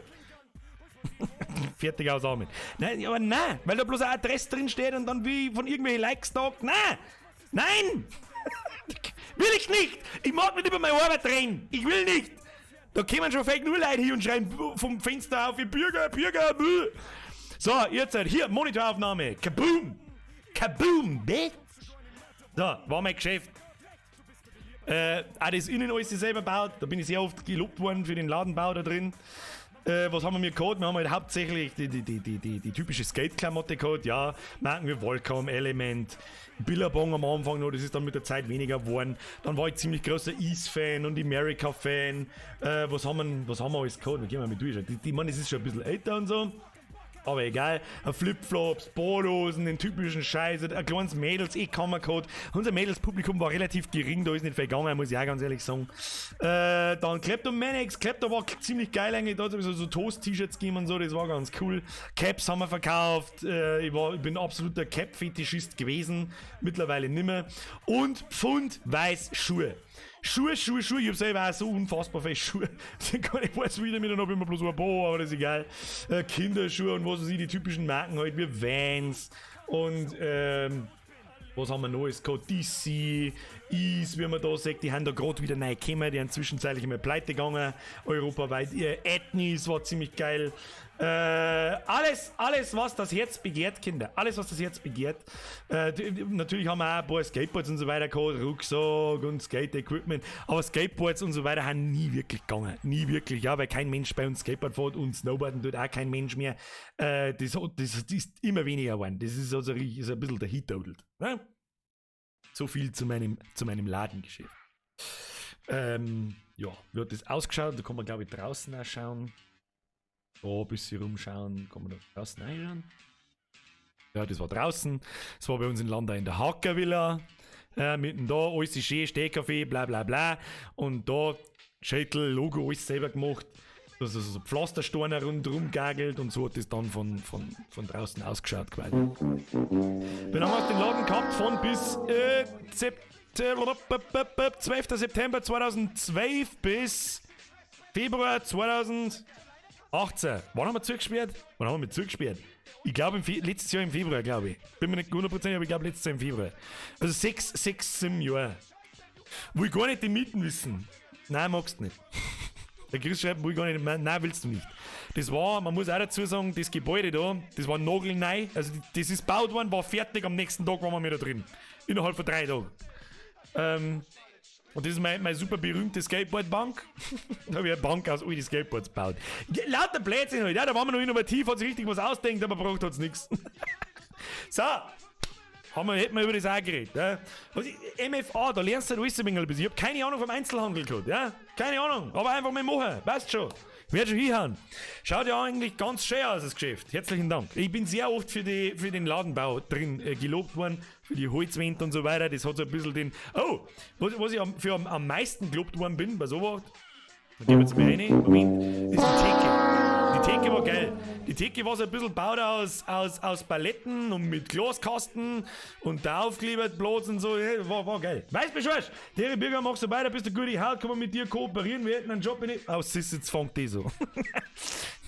Fertig aus Armin. Nein, aber nein, weil da bloß eine Adresse drin steht und dann wie von irgendwelchen Likes sagt. Nein! Will ich nicht! Ich mag nicht über meine Arbeit reden! Ich will nicht! Da kommen schon Fake Null Leute hier und schreiben vom Fenster auf, Bürger, Müll! So, jetzt hier, Monitoraufnahme. Kaboom, bitch! So, war mein Geschäft. Auch das innen alles selber gebaut. Da bin ich sehr oft gelobt worden für den Ladenbau da drin. Was haben wir mir gehabt? Wir haben halt hauptsächlich die typische Skate-Klamotte gehabt. Ja, Marken wie Volcom, Element, Billabong am Anfang noch, das ist dann mit der Zeit weniger geworden. Dann war ich ziemlich großer Ease-Fan und America-Fan. Was haben wir alles gehabt? Da gehen wir mal durch. Ich meine, das ist schon ein bisschen älter und so. Aber egal, Flipflops, Polos, den typischen Scheiß, ein kleines Mädels-Kammer gehabt. Unser Mädelspublikum war relativ gering, da ist nicht viel gegangen, muss ich auch ganz ehrlich sagen. Dann Kleptomaniacs, Klepto war ziemlich geil eigentlich, da hat es so Toast-T-Shirts gegeben und so, das war ganz cool. Caps haben wir verkauft, ich bin absoluter Cap-Fetischist gewesen, mittlerweile nimmer. Und Pfund-Weiß-Schuhe. Schuhe, ich hab selber auch so unfassbar viele Schuhe. Ich weiß wieder mit, dann hab ich immer bloß ein paar, aber das ist egal. Kinderschuhe und was weiß ich, die typischen Marken halt, wie Vans und was haben wir noch? Es gehabt DC, Ease, wie man da sagt, die haben da gerade wieder neu gekommen, die haben zwischenzeitlich einmal pleite gegangen, europaweit. Ethnies war ziemlich geil. Alles, was das Herz begehrt, Kinder. Alles, was das Herz begehrt. Natürlich haben wir auch ein paar Skateboards und so weiter gehabt, Rucksack und Skate-Equipment. Aber Skateboards und so weiter haben nie wirklich gegangen. Nie wirklich, ja, weil kein Mensch bei uns Skateboard fährt und Snowboarden tut auch kein Mensch mehr. Das ist immer weniger geworden. Das ist also ist ein bisschen der Hit-Todelt. Ne? So viel zu meinem Ladengeschäft. Ja, wie hat das ausgeschaut? Da kann man, glaube ich, draußen auch schauen. Da ein bisschen rumschauen, kann man da draußen reinschauen. Ja, das war draußen. Das war bei uns in Landau in der Hackervilla. Mitten da, alles ist schön, Stehkaffee, bla bla bla. Und da Schädel, Logo, alles selber gemacht. Also so Pflastersteine rundherum gagelt und so hat das dann von draußen ausgeschaut quasi. Dann haben wir den Laden gehabt von bis 12. September 2012 bis Februar 2018. Wann haben wir zugesperrt? Ich glaube letztes Jahr im Februar, glaube ich. Bin mir nicht 100%, aber ich glaube letztes Jahr im Februar. Also 7 Jahre. Will ich gar nicht die Mieten wissen. Nein, magst du nicht. Der Chris schreibt, will ich gar nicht, nein, willst du nicht. Das war, man muss auch dazu sagen, das Gebäude da, das war nagelneu. Also das ist gebaut worden, war fertig, am nächsten Tag waren wir wieder drin. Innerhalb von 3 Tagen. Und das ist meine super berühmte Skateboardbank. Da habe ich eine Bank aus alten Skateboards gebaut. Lauter Blödsinn halt, ja, da waren wir noch innovativ, hat sich richtig was ausdenkt, aber braucht hat's nichts. So, hätten wir über das auch geredet. Ja. Also, MFA, da lernst du halt alles ein bisschen. Ich habe keine Ahnung vom Einzelhandel gehabt, ja. Keine Ahnung, aber einfach mal machen, passt schon. Ich werde schon hinhauen. Schaut ja eigentlich ganz schön aus, das Geschäft. Herzlichen Dank. Ich bin sehr oft für den Ladenbau drin gelobt worden, für die Holzwände und so weiter. Das hat so ein bisschen den... Oh, was ich am meisten gelobt worden bin, bei sowas, da gehen wir jetzt mal rein, Moment, ist die Theke. Die Theke war geil. Die Theke war so ein bisschen gebaut aus Paletten und mit Glaskasten und da aufgeklebt, Platz und so. Ja, war geil. Weißt Bescheid? Der Bürger, machst du weiter, bist du gute Haut, kann man mit dir kooperieren, wir hätten einen Job in die... Oh, jetzt fängt die so.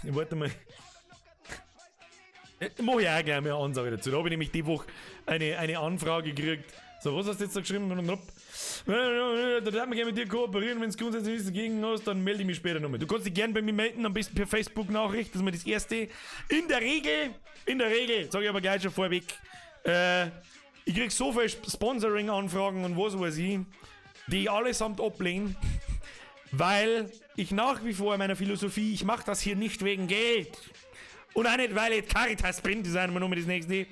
Warte mal. Mach ich auch gleich mal eine Ansage dazu. Da habe ich nämlich die Woche eine Anfrage gekriegt. So, was hast du jetzt da geschrieben? Da darf man gerne mit dir kooperieren, wenn du grundsätzlich nichts dagegen hast, dann melde ich mich später nochmal. Du kannst dich gerne bei mir melden, am besten per Facebook-Nachricht, das ist mal das Erste. In der Regel, sage ich aber gleich schon vorweg, ich krieg so viele Sponsoring-Anfragen und was weiß ich, die ich allesamt ablehne, weil ich nach wie vor in meiner Philosophie, ich mache das hier nicht wegen Geld. Und auch nicht, weil ich Caritas bin, das ist einmal nur das nächste.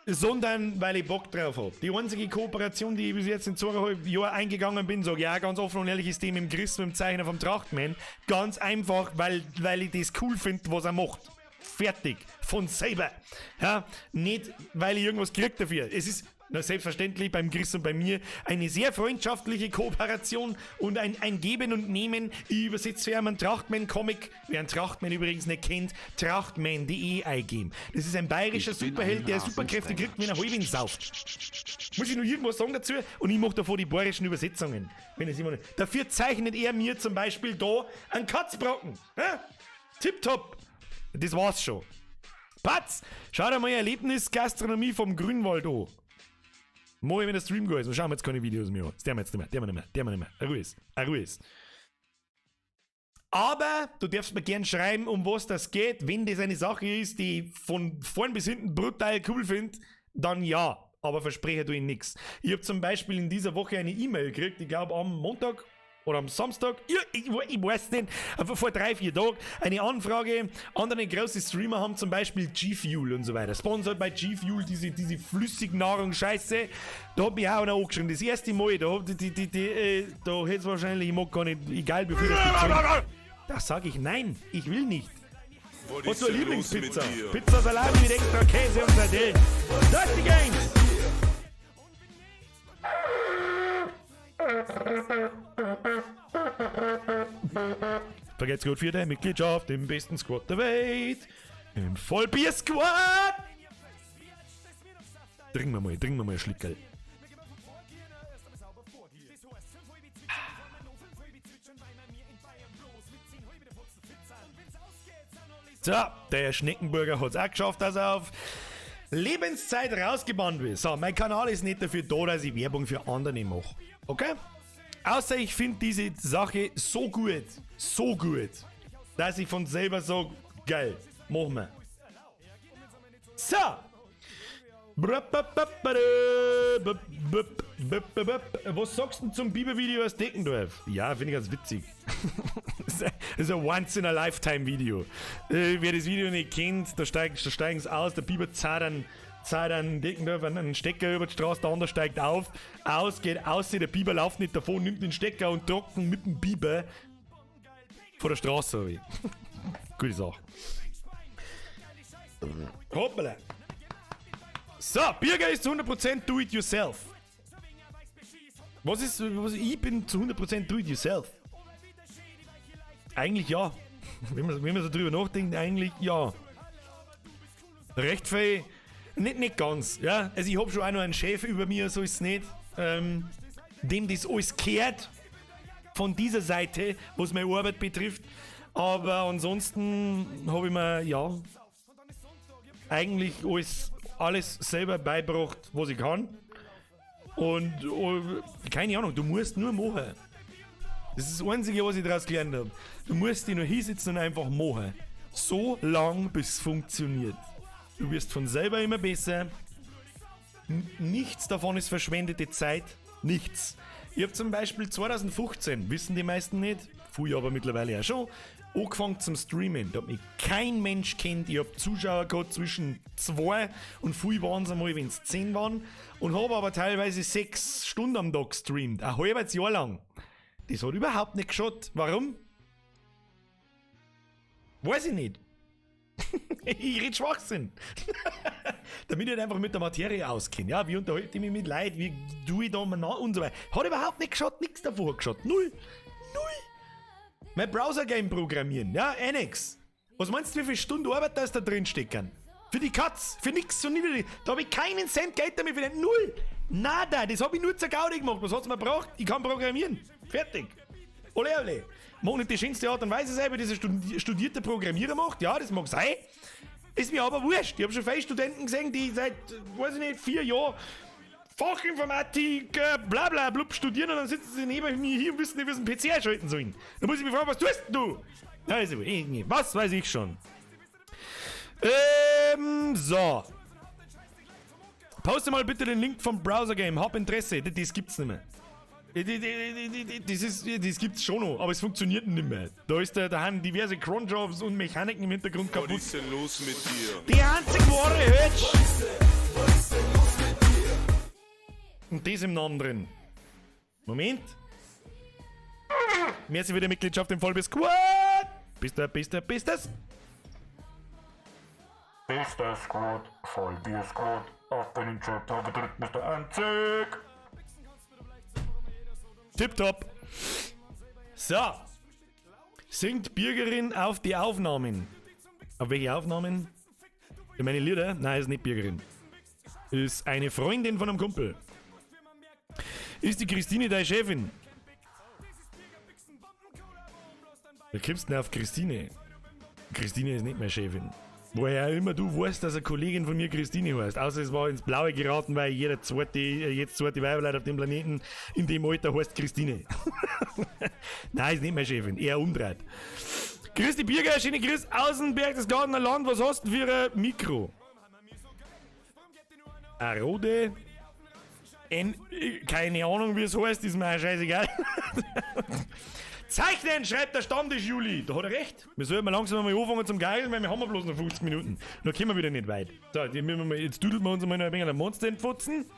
Sondern weil ich Bock drauf habe. Die einzige Kooperation, die ich bis jetzt in 2,5 Jahren eingegangen bin, sage ich auch ganz offen und ehrlich, ist die mit dem Chris, mit dem Zeichner vom Trachtmann. Ganz einfach, weil ich das cool finde, was er macht. Fertig. Von selber. Ja, nicht, weil ich irgendwas kriege dafür. Es ist selbstverständlich beim Chris und bei mir eine sehr freundschaftliche Kooperation und ein Geben und Nehmen. Ich übersetze für einen Trachtmann-Comic, wer einen Trachtmann übrigens nicht kennt, trachtmann.de eingeben. Das ist ein bayerischer Superheld, der Superkräfte kriegt, wenn er Halbin sauft. Muss ich noch irgendwas sagen dazu? Und ich mache davor die bayerischen Übersetzungen. Wenn es immer nicht. Dafür zeichnet er mir zum Beispiel da einen Katzbrocken. Ja? Tipptopp. Das war's schon. Patz, schau dir mal Erlebnisgastronomie vom Grünwald an. Morgen, wenn der Stream geht, schauen wir jetzt keine Videos mehr an. Das der jetzt nicht mehr. Ruhe ist. Aber du darfst mir gern schreiben, um was das geht. Wenn das eine Sache ist, die ich von vorn bis hinten brutal cool finde, dann ja. Aber verspreche du ihnen nichts. Ich habe zum Beispiel in dieser Woche eine E-Mail gekriegt, ich glaube am Montag oder am Samstag, ich weiß nicht, vor 3-4 Tagen, eine Anfrage. Andere große Streamer haben zum Beispiel G-Fuel und so weiter. Sponsored bei G-Fuel, diese Flüssignahrung-Scheiße. Da hat mich auch einer angeschrieben. Das erste Mal, da hätte es wahrscheinlich, ich mag gar nicht, egal wie viel das gibt. Da sage ich nein, ich will nicht. Was ist deine Lieblingspizza? Pizza Salami mit extra Käse und Sardellen. Das ist die Gang! Vergesst gut für deine Mitgliedschaft im besten Squad der Welt. Im Vollbier-Squad. Trinken wir mal ein Schlickerl. So, der Schneckenburger hat es auch geschafft, dass er auf Lebenszeit rausgebannt wird. So, mein Kanal ist nicht dafür da, dass ich Werbung für andere mache. Okay? Außer ich finde diese Sache so gut, dass ich von selber sage, geil, machen wir. So. Was sagst du zum Biber-Video aus Deckendorf? Ja, finde ich ganz witzig. Das ist ein Once-in-a-Lifetime-Video. Wer das Video nicht kennt, da steigen sie aus, der Biber zahlt einen Deckendorf einen Stecker über die Straße, der andere steigt geht aus, der Biber läuft nicht davon, nimmt den Stecker und trocken mit dem Biber vor der Straße. Gute Sache. Hoppala. So, Birger ist zu 100% do-it-yourself. Ich bin zu 100% do-it-yourself. Eigentlich ja. Wenn man so drüber nachdenkt, eigentlich ja. Recht viel, nicht ganz, ja. Also ich hab schon auch noch einen Chef über mir, so ist es nicht. Dem das alles kehrt. Von dieser Seite, was meine Arbeit betrifft. Aber ansonsten habe ich mir, ja, eigentlich alles selber beigebracht, was ich kann. Und keine Ahnung, du musst nur machen. Das ist das Einzige, was ich daraus gelernt habe. Du musst dich nur hinsetzen und einfach machen. So lang, bis es funktioniert. Du wirst von selber immer besser. Nichts davon ist verschwendete Zeit. Nichts. Ich habe zum Beispiel 2015, wissen die meisten nicht, früher aber mittlerweile auch schon, angefangen zum Streamen. Da hat mich kein Mensch kennt. Ich habe Zuschauer gehabt zwischen 2 und viel waren es einmal, wenn es 10 waren. Und habe aber teilweise 6 Stunden am Tag gestreamt. Ein halbes Jahr lang. Das hat überhaupt nicht geschaut. Warum? Weiß ich nicht. Ich rede Schwachsinn. Damit ich halt einfach mit der Materie auskenne. Ja, wie unterhalte ich mich mit Leuten, wie tue ich da mal nach und so weiter. Hat überhaupt nicht geschaut, nichts davor geschaut. Null. Mein Browser-Game programmieren, ja, nix. Was meinst du, wie viele Stunden Arbeit da ist da drin stecken? Für die Katz, für nix, so niedrig. Da habe ich keinen Cent Geld damit verdient. Null. Nada, das habe ich nur zur Gaudi gemacht. Was hat's mir gebraucht? Ich kann programmieren. Fertig. Ole, ole. Mag nicht die schönste Art und Weise sein, wie dieser studierte Programmierer macht. Ja, das mag sein. Ist mir aber wurscht. Ich habe schon viele Studenten gesehen, die seit, weiß ich nicht, 4 Jahren Fachinformatik, bla bla blub studieren und dann sitzen sie neben mir hier und wissen nicht, wie sie einen PC einschalten sollen. Da muss ich mich fragen, was tust du? Also, was weiß ich schon. So. Poste mal bitte den Link vom Browser Game. Hab Interesse. Das gibt's nicht mehr. Das gibt's schon noch, aber es funktioniert nicht mehr. Da haben diverse Cronjobs und Mechaniken im Hintergrund kaputt. Was ist denn los mit dir? Die einzig wahre Hölsch! Und das im Namen drin. Moment. Merci für die Mitgliedschaft im Vollbiss Squad! Bist das? Bester Squad, Vollbier Squad, auf den Chat gedrückt, Mr. Anzug! Tipptopp. So. Singt Bürgerin auf die Aufnahmen. Auf welche Aufnahmen? Für meine Lieder? Nein, ist nicht Bürgerin. Ist eine Freundin von einem Kumpel. Ist die Christine deine Chefin? Wie kommst du denn auf Christine? Christine ist nicht meine Chefin. Woher immer du weißt, dass eine Kollegin von mir Christine heißt. Außer es war ins Blaue geraten, weil jetzt zweite Weiberleute auf dem Planeten in dem Alter heißt Christine. Nein, ist nicht meine Chefin. Eher umdreht. Christi Bierger, schöne Grüß, Außenberg, das Gardener Land. Was hast du für ein Mikro? Eine Rode. Keine Ahnung, wie es heißt, ist mir auch scheißegal. Zeichnen, schreibt der Stammtisch Juli. Da hat er recht. Wir sollten mal langsam mal anfangen zum Geilen, weil wir haben bloß noch 50 Minuten. Dann kommen wir wieder nicht weit. So, jetzt düdeln wir uns mal noch ein wenig ein Monster entfutzen.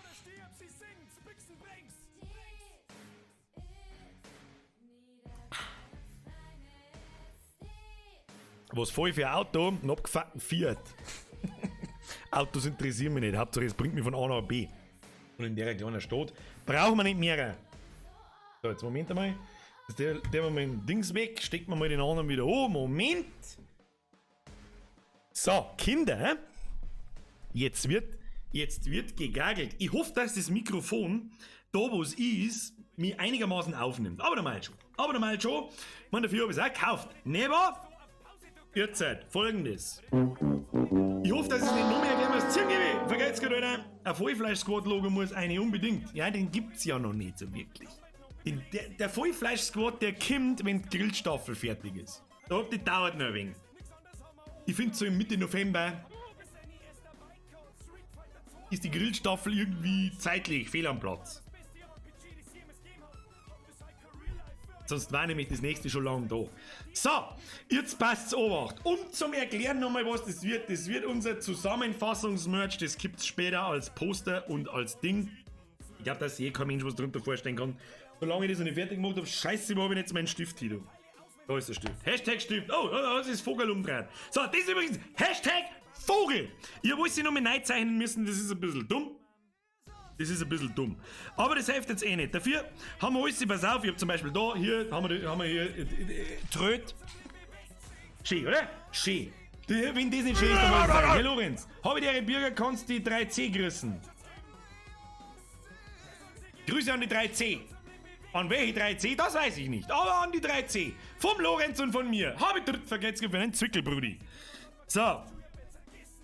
Was voll für ein Auto? Ein abgefuckten Fiat. Autos interessieren mich nicht. Hauptsache es bringt mich von A nach B. Und in der kleinen Stadt brauchen wir nicht mehr. So, jetzt Moment einmal. Der wir mal den Dings weg, steckt man mal den anderen wieder. Oh, Moment! So, Kinder, jetzt wird gegagelt. Ich hoffe, dass das Mikrofon, da wo es ist, mich einigermaßen aufnimmt. Aber normal schon. Ich meine, dafür habe ich es auch gekauft. Never! Jetzt folgendes. Ich hoffe, dass es nicht noch mehr gleich mal ziehen gebe. Vergesst gerade einer, ein Vollfleisch-Squad-Logo muss eine unbedingt. Ja, den gibt's ja noch nicht so wirklich. Der Vollfleisch-Squad, der kommt, wenn die Grillstaffel fertig ist. Das dauert noch ein wenig. Ich finde so im Mitte November ist die Grillstaffel irgendwie zeitlich fehl am Platz. Sonst war nämlich das nächste schon lang da. So, jetzt passt's Obacht. Und zum Erklären nochmal, was das wird. Das wird unser Zusammenfassungsmerch. Das gibt's später als Poster und als Ding. Ich glaube, dass sich kein Mensch was drunter vorstellen kann. Solange ich das noch nicht fertig gemacht habe, scheiße, wo habe ich jetzt meinen Stift hier. Da ist der Stift. Hashtag Stift. Oh, das ist Vogel umdreht. So, das ist übrigens Hashtag Vogel. Ich habe alles noch mit Neid zeichnen müssen, das ist ein bisschen dumm. Aber das hilft jetzt eh nicht. Dafür haben wir alles, pass auf, ich habe zum Beispiel da, hier, haben wir hier Tröd. Schön, oder? Schön. Wenn das nicht schön ist, dann muss ich sagen. Herr Lorenz, habe ich dir Bürger, kannst die 3C grüßen. Grüße an die 3C. An welche 3C? Das weiß ich nicht. Aber an die 3C. Vom Lorenz und von mir. Habe ich vergessen für einen Zwickelbrudi. So.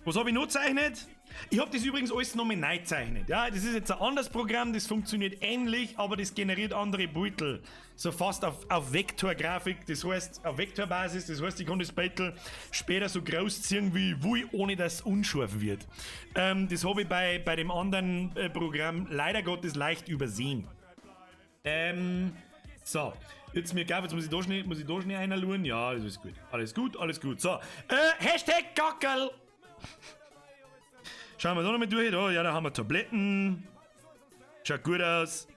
Was habe ich noch gezeichnet? Ich habe das übrigens alles noch mit neu gezeichnet. Ja, das ist jetzt ein anderes Programm, das funktioniert ähnlich, aber das generiert andere Beutel. So fast auf Vektorgrafik, das heißt auf Vektorbasis, das heißt, ich kann das Beutel später so groß ziehen wie ich will, ohne dass es unscharf wird. Das habe ich bei dem anderen Programm leider Gottes leicht übersehen. So, jetzt muss ich da schnell einladen. Ja, das ist gut. Alles gut. So, Hashtag Gackerl. Schauen wir da nochmal durch. Da, ja, da haben wir Tabletten. Schaut gut aus.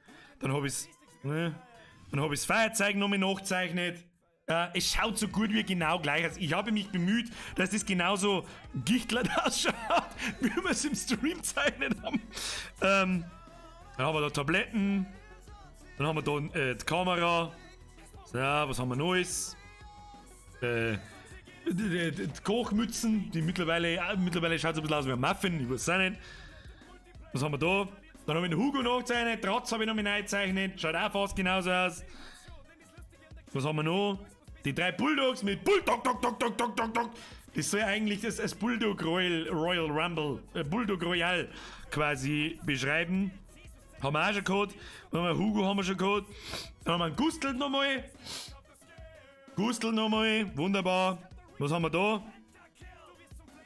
Dann habe ich das Feuerzeug nochmal nachgezeichnet. Es schaut so gut wie genau gleich aus. Ich habe mich bemüht, dass das genauso gichtlert ausschaut, wie wir es im Stream zeichnet haben. Dann haben wir da Tabletten. Dann haben wir da die Kamera. So, was haben wir Neues? Die Kochmützen, die mittlerweile schaut es ein bisschen aus wie ein Muffin, ich weiß es auch nicht. Was haben wir da? Dann habe ich den Hugo nachgezeichnet, Tratz habe ich noch mit reingezeichnet, schaut auch fast genauso aus. Was haben wir noch? Die 3 Bulldogs mit Bulldog. Das soll eigentlich das Bulldog Royal Rumble, Bulldog Royal quasi beschreiben. Haben wir auch schon gehabt. Dann haben wir Hugo haben wir schon gehabt. Dann haben wir einen Gustl nochmal. Wunderbar. Was haben wir da?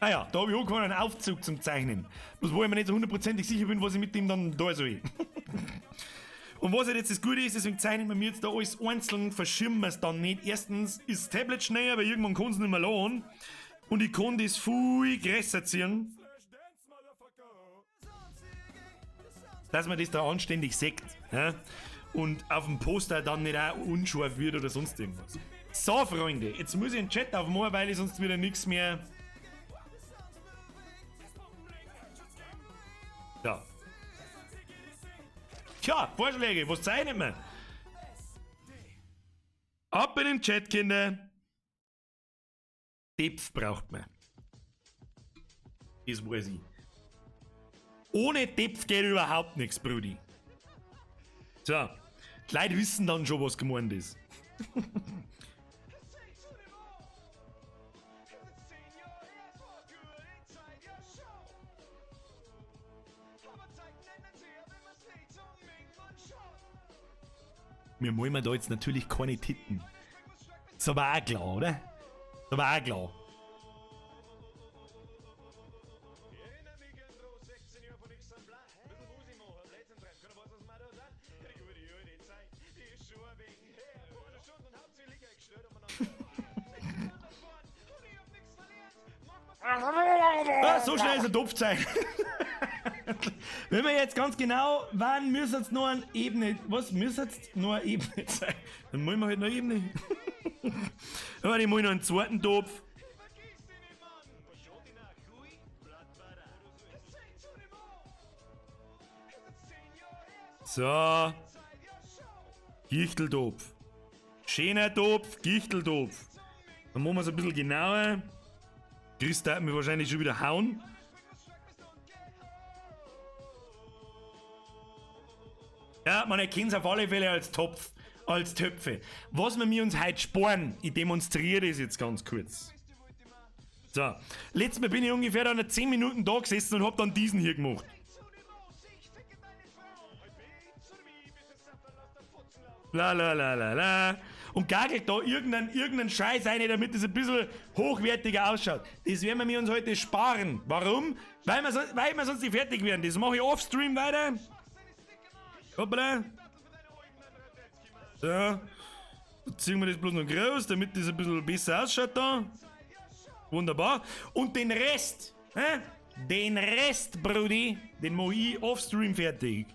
Ah ja, da habe ich angefangen, einen Aufzug zum Zeichnen. Bloß wo ich mir nicht so hundertprozentig sicher bin, was ich mit dem dann da soll. Und was halt jetzt das Gute ist, deswegen zeichnen wir mir jetzt da alles einzeln, verschirmen wir es dann nicht. Erstens ist das Tablet schneller, weil irgendwann kann es nicht mehr laden. Und ich kann das viel größer ziehen. Dass man das da anständig sieht. Ja? Und auf dem Poster dann nicht auch unscharf wird oder sonst irgendwas. So, Freunde, jetzt muss ich den Chat aufmachen, weil ich sonst wieder nichts mehr... Ja. Tja, Vorschläge, was zeichnet man? Ab in den Chat, Kinder. Depth braucht man. Das weiß ich. Ohne Depth geht überhaupt nichts, Brudi. So, die Leute wissen dann schon, was gemeint ist. Wir malen da jetzt natürlich keine Titten. Ist aber auch klar, oder? Ist aber auch klar. So schnell ist ein Topfzeichen. Wenn wir jetzt ganz genau, wann müssen jetzt noch eine Ebene, was müssen jetzt noch eine Ebene sein? Dann malen wir halt noch eine Ebene. Aber ich mal noch einen zweiten Topf. So. Gichteltopf. Schöner Topf, Gichteltopf. Dann machen wir es ein bisschen genauer. Chris darf mir wahrscheinlich schon wieder hauen. Ja, man erkennt es auf alle Fälle als Topf, als Töpfe. Was wir uns heute sparen, ich demonstriere das jetzt ganz kurz. So, letztes Mal bin ich ungefähr dann 10 Minuten da gesessen und hab dann diesen hier gemacht. La la la la la. Und gagelt da irgendeinen Scheiß rein, damit es ein bisschen hochwertiger ausschaut. Das werden wir uns heute sparen. Warum? Weil wir sonst nicht fertig werden. Das mache ich offstream weiter. Hoppala. So. Jetzt ziehen wir das bloß noch groß, damit das ein bisschen besser ausschaut da. Wunderbar. Und den Rest, Brudi, den mache ich offstream fertig.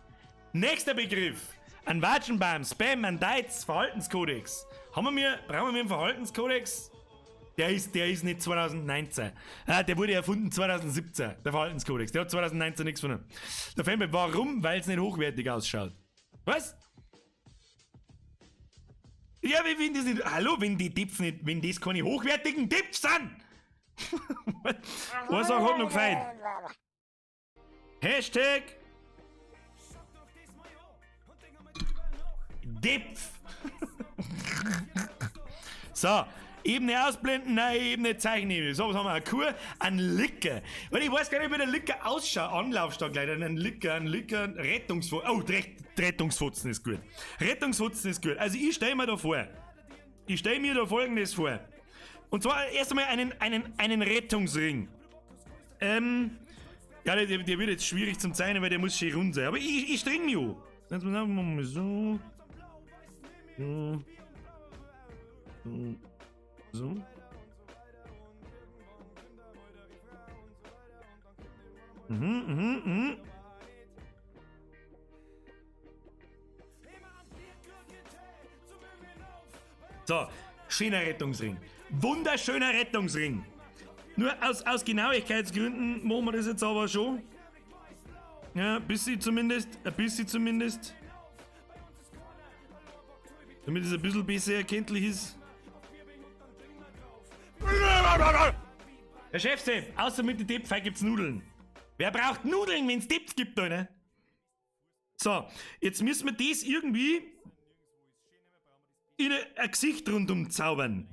Nächster Begriff. Ein Watschenbaum, Spam, ein Deiz, Verhaltenskodex. Brauchen wir einen Verhaltenskodex? Der ist nicht 2019. Der wurde erfunden 2017, der Verhaltenskodex. Der hat 2019 nichts von ihm. Der Fanboy, warum? Weil es nicht hochwertig ausschaut. Was? Ja, wie wenn das nicht... Hallo, wenn die Tipps nicht... Wenn das keine hochwertigen Tipps sind! Was auch hat noch gefallen? Hashtag... Depth. So, Ebene ausblenden, neue Ebene, Zeichenebene. So, was haben wir? Eine Kur, ein Licker. Weil ich weiß gar nicht, wie der Licker ausschaut. Anlaufstark leider. Ein Licker, Rettungsfotzen. Oh, Rettungsfotzen ist gut. Rettungsfotzen ist gut. Also ich stelle mir da vor. Ich stelle mir da Folgendes vor. Und zwar erst einmal einen Rettungsring. Ja, der wird jetzt schwierig zum Zeichnen, weil der muss schön rund sein. Aber ich streng mich an. Jetzt machen wir mal so. So. So, schöner Rettungsring. Wunderschöner Rettungsring. Nur aus Genauigkeitsgründen machen wir das jetzt aber schon. Ja, ein bisschen zumindest. Damit es ein bisschen besser erkenntlich ist. Herr Chefse, außer mit den Depfei gibt's Nudeln. Wer braucht Nudeln, wenn's Depf gibt, Alter? So, jetzt müssen wir das irgendwie in ein Gesicht rundum zaubern.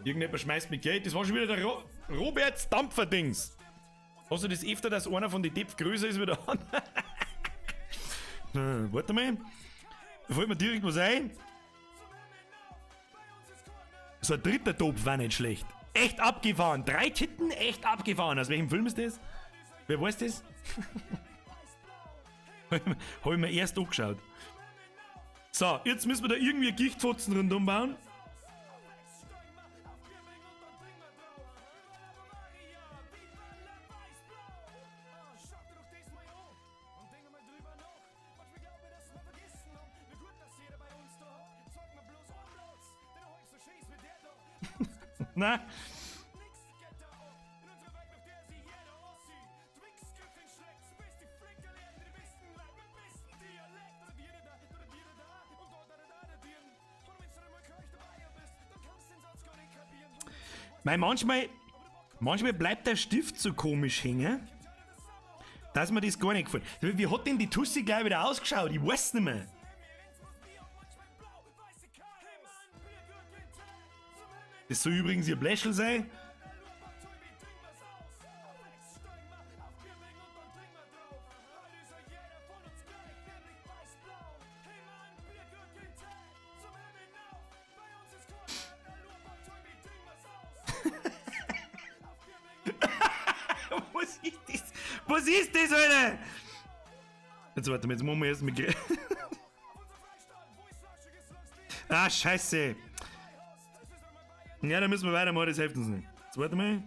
Irgendjemand schmeißt mit Geld. Das war schon wieder der Roberts Dampfer-Dings. Hast du das öfter, dass einer von den Depf größer ist wie der andere? Warte mal. Da fällt mir direkt was ein. So ein dritter Topf war nicht schlecht. Echt abgefahren. 3 Titten, echt abgefahren. Aus welchem Film ist das? Wer weiß das? Hab ich mir erst angeschaut. So, jetzt müssen wir da irgendwie Gichtfotzen rundum bauen. Na? Weil manchmal bleibt der Stift so komisch hängen, dass mir das gar nicht gefällt. Wie hat denn die Tussi gleich wieder ausgeschaut? Ich weiß nicht mehr. Das soll übrigens ihr Bläschel sein. Was ist das, Alter? Jetzt warte mal, jetzt machen wir erst mit. Ah, scheiße. Ja, dann müssen wir weitermachen, das hilft uns nicht. Jetzt warte mal.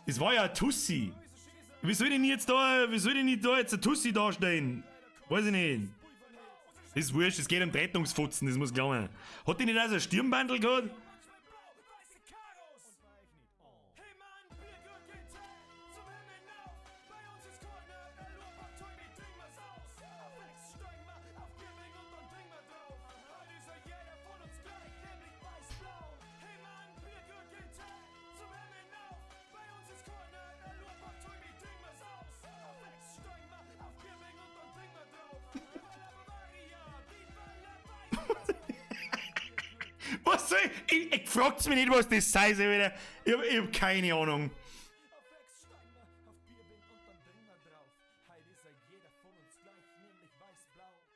Das war ja ein Tussi. Wie soll denn jetzt da jetzt ein Tussi dastehen? Weiß ich nicht. Das ist wurscht, es geht um Rettungsfutzen, das muss glauben. Hat die nicht auch so ein Stirnbandel gehabt? Was soll ich fragt's mich nicht, was das sei, wieder. Ich hab keine Ahnung.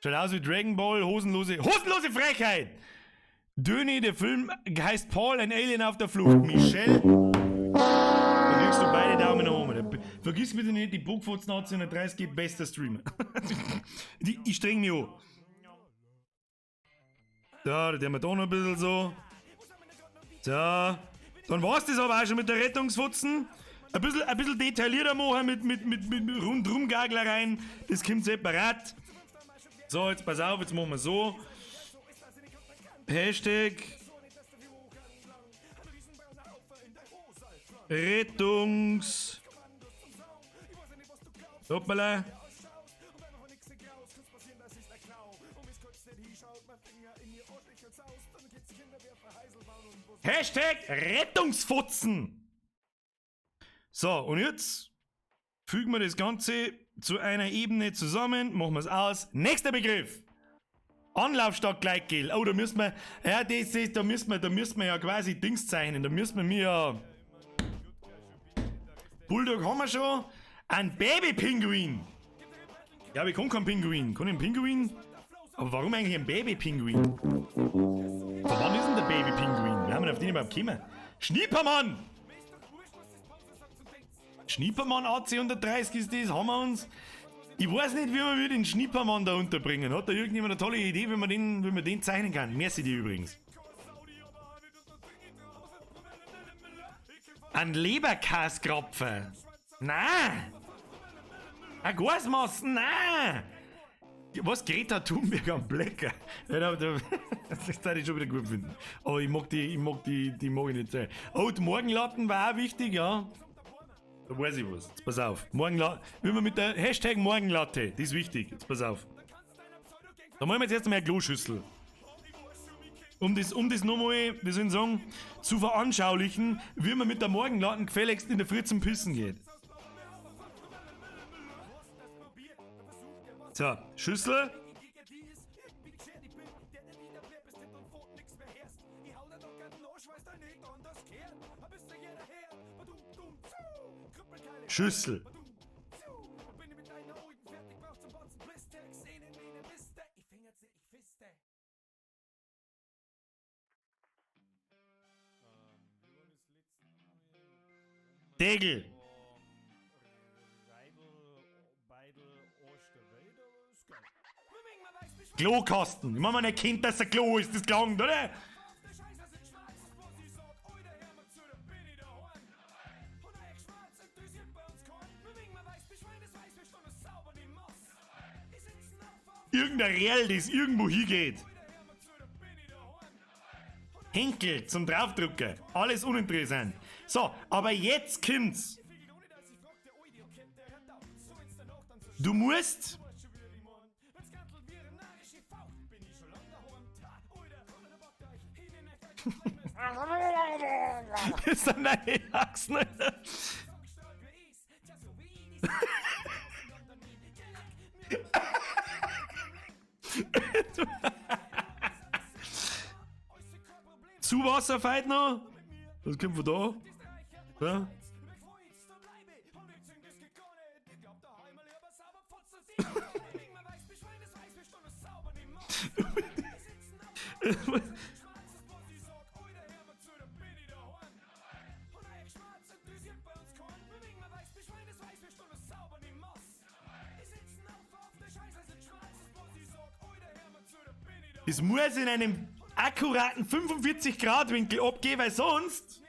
Schaut aus wie Dragon Ball, hosenlose Frechheit! Döni, der Film heißt Paul, ein Alien auf der Flucht. Michelle, dann kriegst du beide Daumen nach oben. Vergiss bitte nicht, die Bugfotzen 1830 bester Streamer. Ich streng mich an. Da haben wir da noch ein bisschen so. So. Dann war's das aber auch schon mit der Rettungsfutzen. Ein bisschen detaillierter machen mit Rundrumgaglereien. Das kommt separat. So, jetzt pass auf, jetzt machen wir so. Hashtag Rettungs. Hoppala. Hashtag Rettungsfutzen. So, und jetzt fügen wir das Ganze zu einer Ebene zusammen, machen wir es aus. Nächster Begriff. Anlaufstark Gleitgel. Oh, da müssen wir, ja, da müssen wir ja quasi Dings zeichnen. Da müssen wir mir ja. Bulldog haben wir schon. Ein Baby-Pinguin. Ja, aber ich kann keinen Pinguin. Kann ich einen Pinguin? Aber warum eigentlich ein Baby-Pinguin? Von wann ist denn der Baby-Pinguin? Wir haben auf den überhaupt gekommen. Schniepermann! Schniepermann AC130 ist das, haben wir uns. Ich weiß nicht, wie wir den Schniepermann da unterbringen. Hat da irgendjemand eine tolle Idee, wie man den zeichnen kann? Merci dir übrigens. Ein Leberkaskrapfer. Nein! Ein Gasmassen, nein! Was Greta Thunberg am Blecker? Das würde ich schon wieder gut finden. Aber ich mag die mag ich nicht sein. Oh, die Morgenlatten war auch wichtig, ja. Da weiß ich was. Jetzt pass auf. Morgenlatte. Wie wir mit der Hashtag Morgenlatte. Die ist wichtig. Jetzt pass auf. Da machen wir jetzt erstmal eine Kloschüssel. Um das nochmal, wie soll ich sagen, zu veranschaulichen, wie man mit der Morgenlatte gefälligst in der Früh zum Pissen geht. So, Schüssel. Schüssel. Degel. Klokasten. Ich meine, man erkennt, dass ein Klo ist, das gelangt, oder? Irgendein Rell, das irgendwo hingeht. Henkel zum Draufdrucken. Alles uninteressant. So, aber jetzt kommt's. Du musst... Das sind deine Achsen, Alter. Zu Wasserfight noch? Was kommt von da? Ja. Es muss in einem akkuraten 45-Grad-Winkel abgehen, weil sonst...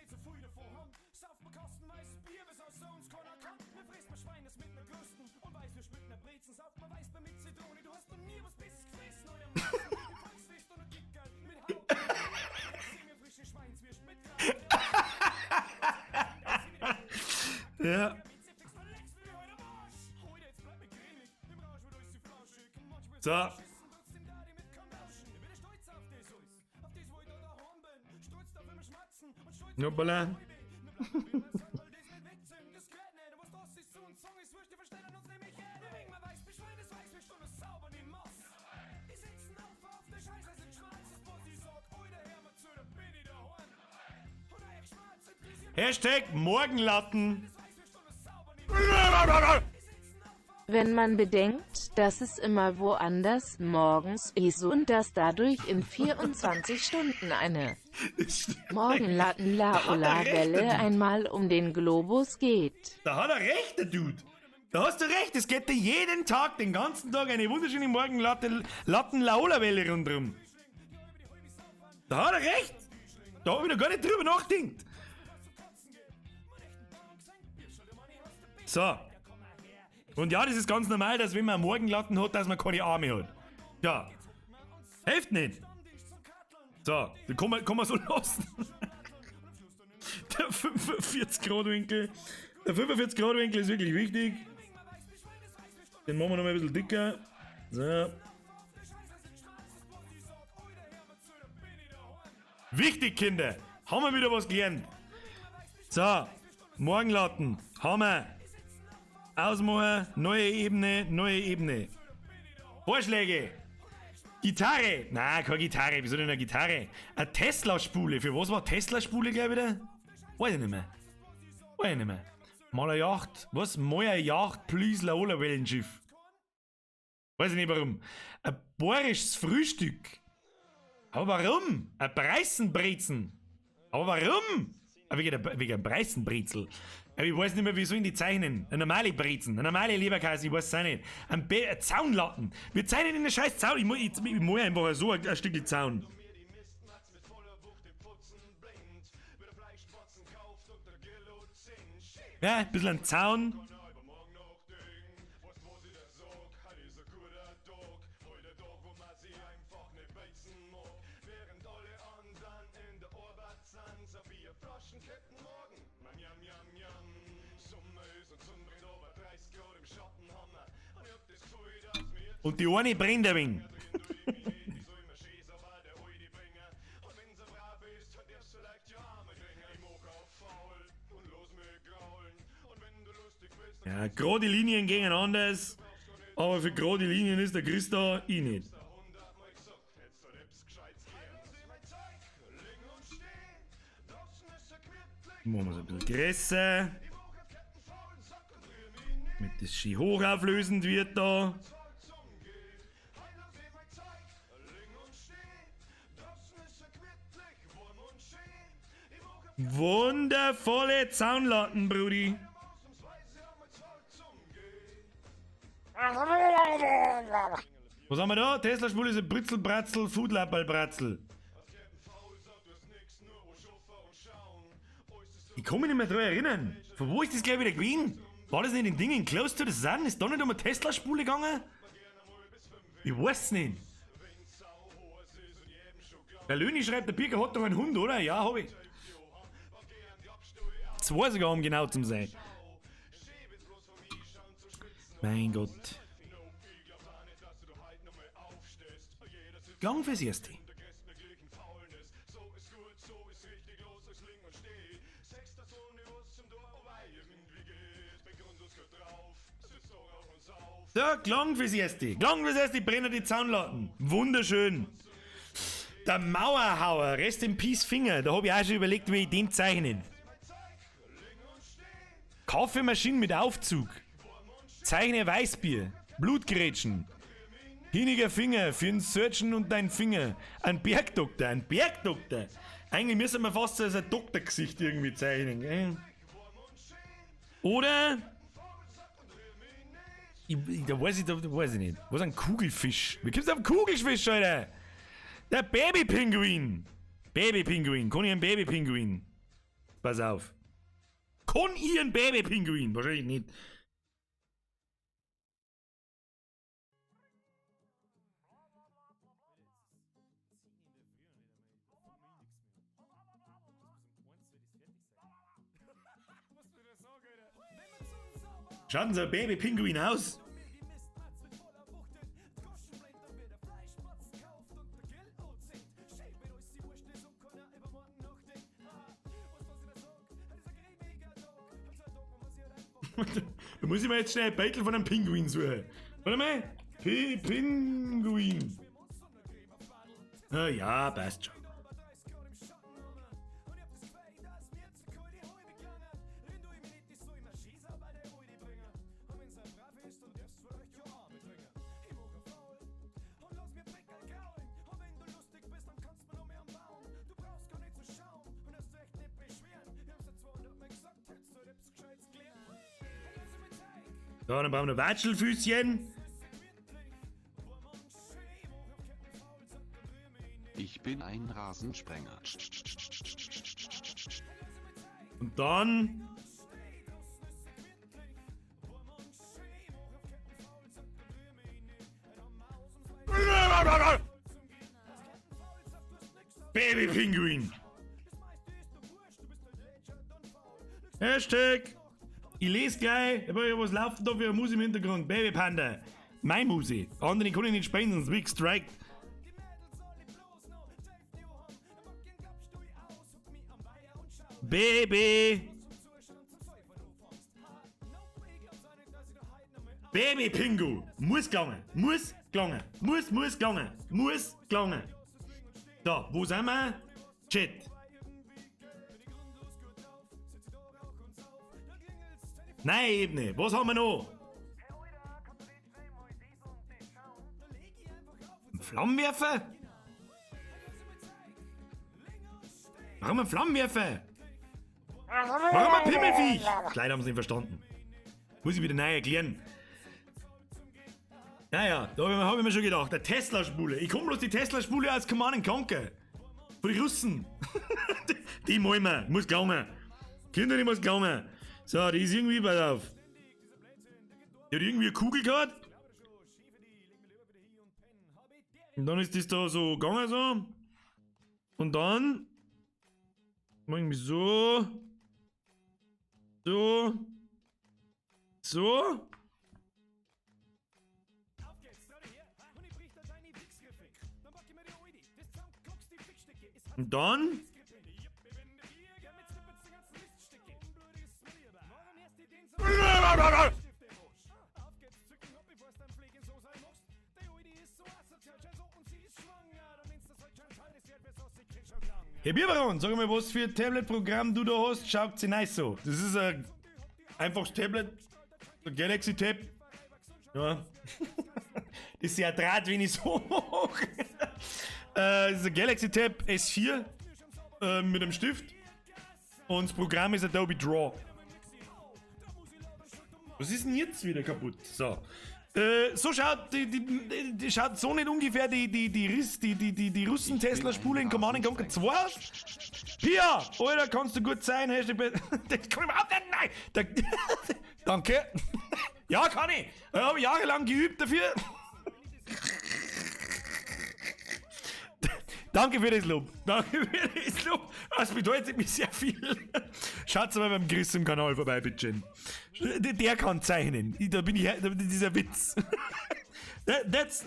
Ja. So. Hoppala. Hashtag Morgenlatten. Wenn man bedenkt, dass es immer woanders morgens ist und dass dadurch in 24 Stunden eine Morgenlatten-Laola-Welle einmal um den Globus geht. Da hat er recht, der Dude. Da hast du recht, es geht dir jeden Tag, den ganzen Tag eine wunderschöne Morgenlatten-Laola-Welle rundherum. Da hat er recht. Da hab ich noch gar nicht drüber nachgedacht. So. Und ja, das ist ganz normal, dass wenn man Morgenlatten hat, dass man keine Arme hat. Ja. Hilft nicht. So, den kann man so lassen. Der 45-Grad-Winkel. Der 45-Grad-Winkel ist wirklich wichtig. Den machen wir noch mal ein bisschen dicker. So. Wichtig, Kinder. Haben wir wieder was gelernt. So. Morgenlatten. Haben wir. Ausmachen. Neue Ebene. Neue Ebene. Vorschläge. Gitarre. Nein, keine Gitarre. Wieso denn eine Gitarre? Eine Tesla-Spule. Für was war Tesla-Spule gleich wieder? Weiß ich nicht mehr. Mal eine Yacht. Was? Mal eine Yacht, please, Laola-Wellenschiff. Weiß ich nicht warum. Ein bayerisches Frühstück. Aber warum? Ein Preißenbrezen. Aber warum? Wegen einem Preißenbrezel. Aber ich weiß nicht mehr, wie sollen die zeichnen. Eine normale Brezen, eine normale Leberkäse, ich weiß es auch nicht. Ein Zaunlatten. Wir zeichnen in eine scheiß Zaun. Ich muss einfach so ein Stück Zaun. Ja, ein bisschen ein Zaun. Und die eine brennt ein wenig. Ja, gerade Linien gehen anders. Aber für gerade Linien ist der Christa ich nicht. Machen wir es ein bisschen größer. Damit das schön hochauflösend wird da. Wundervolle Zaunlatten, Brudi. Was haben wir da? Tesla-Spule ist ein Britzel-Bratzel, Foodlapperl-Bratzel. Ich kann mich nicht mehr daran erinnern. Von wo ist das gleich wieder gewesen? War das nicht in Dingen Close to the Sun? Ist da nicht um eine Tesla-Spule gegangen? Ich weiß es nicht. Der Löni schreibt, der Birker hat doch einen Hund, oder? Ja, hab ich. 2 sogar, um genau zu sein. Mein Gott. Gang fürs Erste. So, Klang fürs Erste. Klang fürs Erste, brennen die Zaunlatten. Wunderschön. Der Mauerhauer, Rest in Peace Finger. Da habe ich auch schon überlegt, wie ich den zeichnen. Kaffeemaschine mit Aufzug. Zeichne Weißbier. Blutgrätschen. Hiniger Finger für den Searchen und dein Finger. Ein Bergdoktor, ein Bergdoktor. Eigentlich müssen wir fast so ein Doktorgesicht irgendwie zeichnen. Gell? Oder... Da weiß ich nicht. Was ist ein Kugelfisch? Wie kommst du auf einen Kugelfisch, Alter? Der Babypinguin. Babypinguin. Kann ich einen Babypinguin? Pass auf. Kann ich einen Babypinguin? Wahrscheinlich nicht. Schaut denn so ein Babypinguin aus? Da muss ich mir jetzt schnell ein Beutel von einem Pinguin suchen. Warte mal. Pinguin. Ah ja, passt schon. So, dann brauchen wir Watschelfüßchen. Ich bin ein Rasensprenger. Und dann... Babypinguin. Hashtag. Ich lese gleich, was läuft da für eine Musik im Hintergrund? Babypanda. Meine Musik. Andere kann ich nicht spielen, sonst wird gestrikt. Baby. Baby-Pingu. Muss gelangen. Muss gelangen. Muss gelangen. Muss gelangen. So, wo sind wir? Chat. Nein, Ebene. Was haben wir noch? Ein Flammenwerfer? Warum ein Flammenwerfer? Warum ein Pimmelviech? Leider haben sie nicht verstanden. Muss ich wieder neu erklären. Naja, da hab ich mir schon gedacht. Der Tesla-Spule. Ich kann bloß die Tesla-Spule als Command & Conquer. Von den Russen. Die malen wir. Muss gelangen. Kinder, die muss gelangen. So, die ist irgendwie, pass auf. Die hat irgendwie eine Kugel gehabt. Und dann ist das da so gegangen so. Und dann... Irgendwie so. So. So. Und dann... Herr Bierbaron, sag mal, was für ein Tablet-Programm du da hast, schaut sie nice so. Das ist ein einfaches Tablet, ein Galaxy Tab. Ja. Das ist ja ein Draht, wenn ich so hoch. Das ist ein Galaxy Tab S4 mit einem Stift. Und das Programm ist Adobe Draw. Was ist denn jetzt wieder kaputt? So. So schaut schaut so nicht ungefähr die Russen-Tesla-Spule in Command & Conquer 2 aus. Hier, Alter, kannst du gut sein. Das kann überhaupt nicht, nein. Danke. Ja, kann ich. Ich habe jahrelang geübt dafür. Danke für das Lob. Das bedeutet mir sehr viel. Schaut mal beim Chris im Kanal vorbei, bitte. Der kann zeichnen. Da bin ich, dieser Witz. That's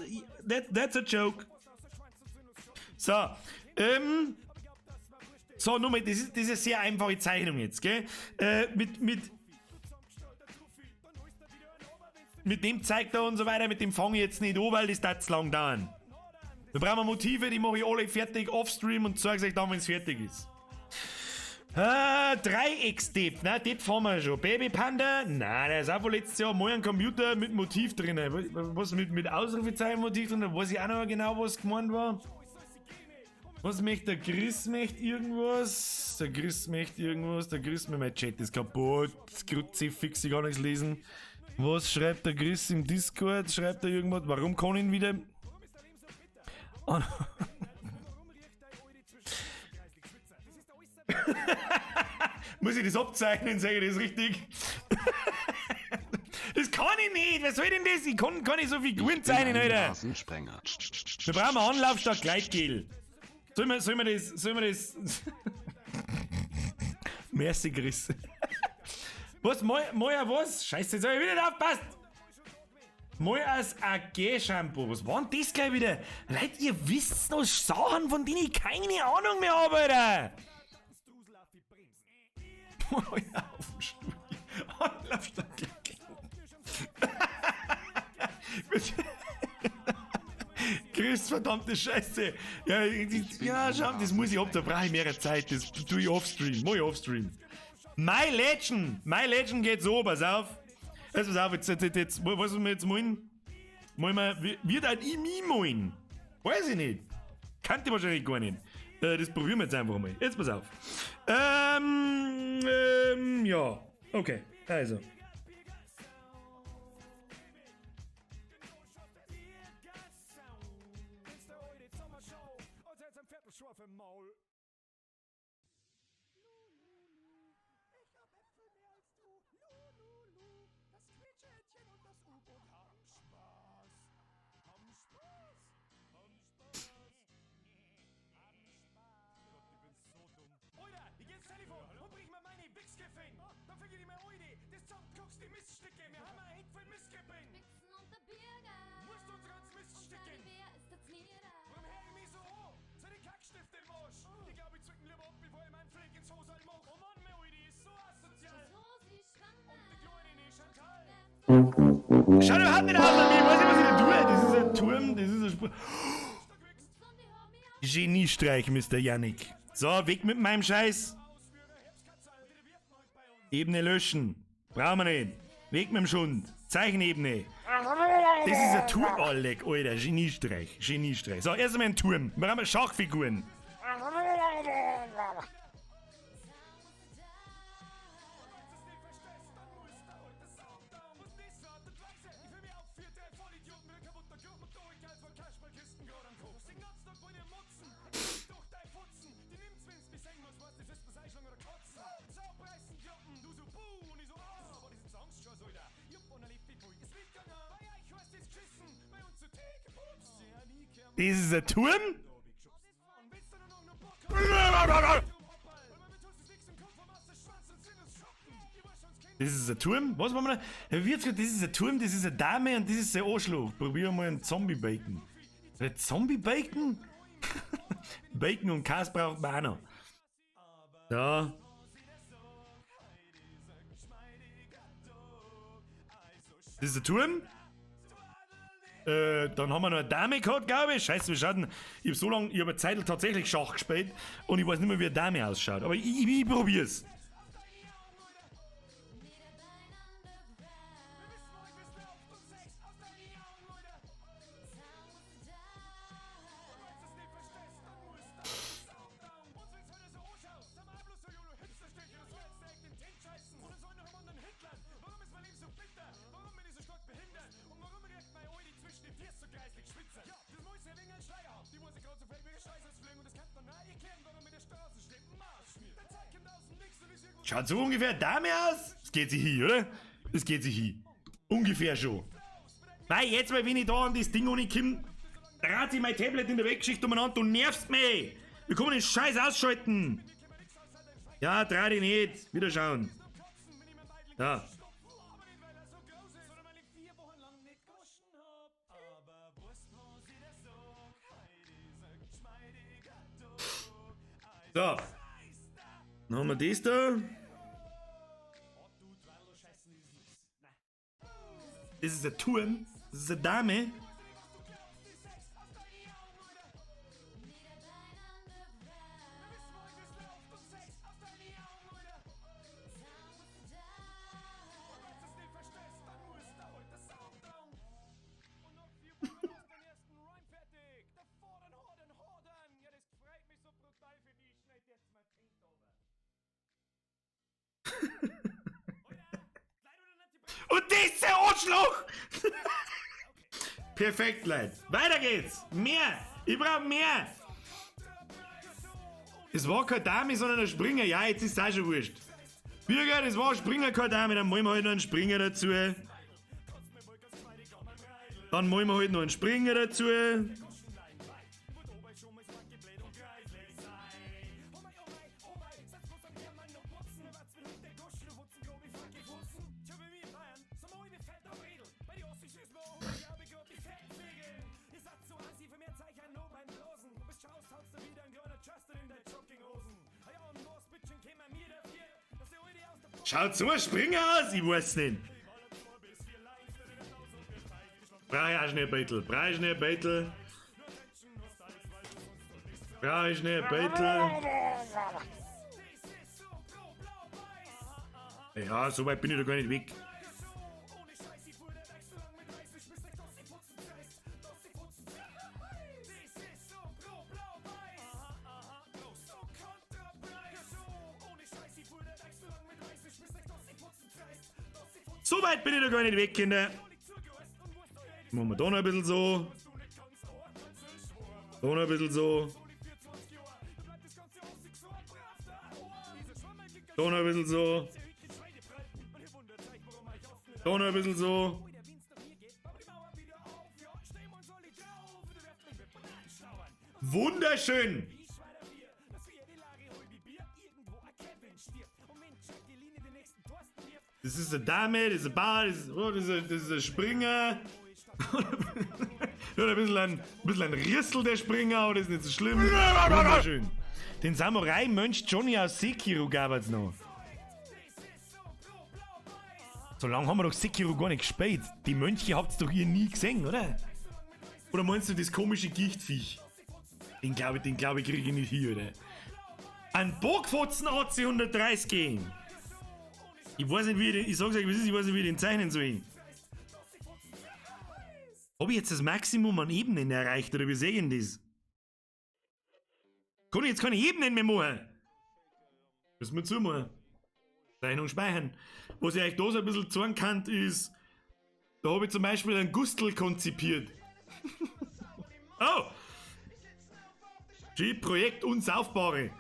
a joke. So, so, nur mit, das ist eine sehr einfache Zeichnung jetzt, gell? Mit dem zeigt er und so weiter, mit dem fange ich jetzt nicht an, weil das dauert zu lang dauern. Da brauchen wir Motive, die mache ich alle fertig offstream und zeige euch dann, wenn es fertig ist. Dreiecks-Dip, ne, Dip fahren wir schon. Baby Panda, nein, der ist auch von letztes Jahr mal ein Computer mit Motiv drin. Was mit Ausrufezeichen Motiv drin, da weiß ich auch noch genau, was gemeint war. Was möchte der Chris? Irgendwas? Der Chris, mein Chat ist kaputt. Fix, ich kann nichts lesen. Was schreibt der Chris im Discord? Schreibt er irgendwas? Warum kann ich ihn wieder... Oh. Muss ich das abzeichnen? Sage ich das richtig? Das kann ich nicht! Was soll denn das? Ich kann nicht so viel Grün zeichnen, Alter! Wir brauchen Anlauf statt Gleitgel. Sollen wir das... Merci, Chris. Was? Was? Scheiße, jetzt hab ich wieder nicht aufgepasst! Mal als AG-Shampoo. Was war denn das gleich wieder? Leute, ihr wisst noch Sachen, von denen ich keine Ahnung mehr habe, Alter! Anlauf statt Chris, verdammte Scheiße. Ja, schau, das muss ich ab, da brauche ich mehr Zeit. Das tue ich offstream. My Legend geht so, pass auf. Pass auf, jetzt, was müssen wir jetzt malen? Wird ein Imi malen? Weiß ich nicht. Kannte wahrscheinlich gar nicht. Das probieren wir jetzt einfach mal. Jetzt pass auf. Ja. Okay, also. Schau doch nicht aus an mir, ich weiß nicht, was ich da tue. Das ist ein Turm, das ist ein Spur. Geniestreich, Mr. Yannick. So, weg mit meinem Scheiß. Ebene löschen. Brauchen wir nicht. Weg mit dem Schund. Zeichenebene. Das ist ein Turm, Alter, Geniestreich. So, erstmal ein Turm. Wir haben Schachfiguren. Das ist ein Turm? Das ist ein Turm? Was war man da? Das ist ein Turm, das ist eine Dame und das ist ein Anschlag. Probieren wir mal einen Zombie-Bacon. Ein Zombie-Bacon? Bacon und Käse braucht man auch noch. Da. Das ist ein Turm? Dann haben wir noch eine Dame gehabt, glaube ich. Scheiße, wir schauen. Ich habe eine Zeit tatsächlich Schach gespielt und ich weiß nicht mehr, wie eine Dame ausschaut. Aber ich probier's. Schaut so ungefähr Dame aus? Das geht sich hin, oder? Das geht sich hin. Ungefähr schon. Weil jetzt mal, wenn ich da an das Ding ohne komme, dreht sich mein Tablet in der Weggeschichte umeinander, du nervst mich! Wir können den Scheiß ausschalten! Ja, dreh dich nicht. Wieder schauen. Ja. So. Dann haben wir das da. Das ist ein Turm. Das ist eine Dame. Und dieser Arschloch! Perfekt, Leute. Weiter geht's. Mehr. Ich brauch mehr. Es war keine Dame, sondern ein Springer. Ja, jetzt ist es auch schon wurscht. Bürger, das war ein Springer, keine Dame. Dann malen wir halt noch einen Springer dazu. Dann malen wir halt noch einen Springer dazu. Schaut so ein Springer aus, ich weiß nicht. Brauch ich auch schnell ein Beitel. Brauch ich schnell ein Beitel. Brauch ich schnell ein Beitel. Ja, so weit bin ich da gar nicht weg. So weit bin ich da gar nicht weg, Kinder. Machen wir da noch ein bisschen so. Da noch ein bisschen so. Da noch ein bisschen so. Da noch ein bisschen so. Wunderschön! Das ist eine Dame, das ist ein Bar, das ist ein Springer. Ja, ein bisschen ein Rissel der Springer, aber das ist nicht so schlimm. Wunderschön. Den Samurai-Mönch Johnny aus Sekiro gab es noch. So lange haben wir doch Sekiro gar nicht gespielt. Die Mönche habt ihr doch hier nie gesehen, oder? Oder meinst du das komische Gichtviech? Den glaube ich kriege ich nicht hier, oder? Ein Burgfotzen AC 130 gehen. Ich weiß nicht, ich sag's euch, was ist, ich weiß nicht, wie ich den zeichnen soll. Habe ich jetzt das Maximum an Ebenen erreicht, oder wie sehe ich das? Kann ich jetzt keine Ebenen mehr machen? Müssen wir zumachen. Zeichnung speichern. Was ich euch da so ein bisschen zeigen kann, ist, da habe ich zum Beispiel einen Gustl konzipiert. Oh! Projekt Unsaufbare.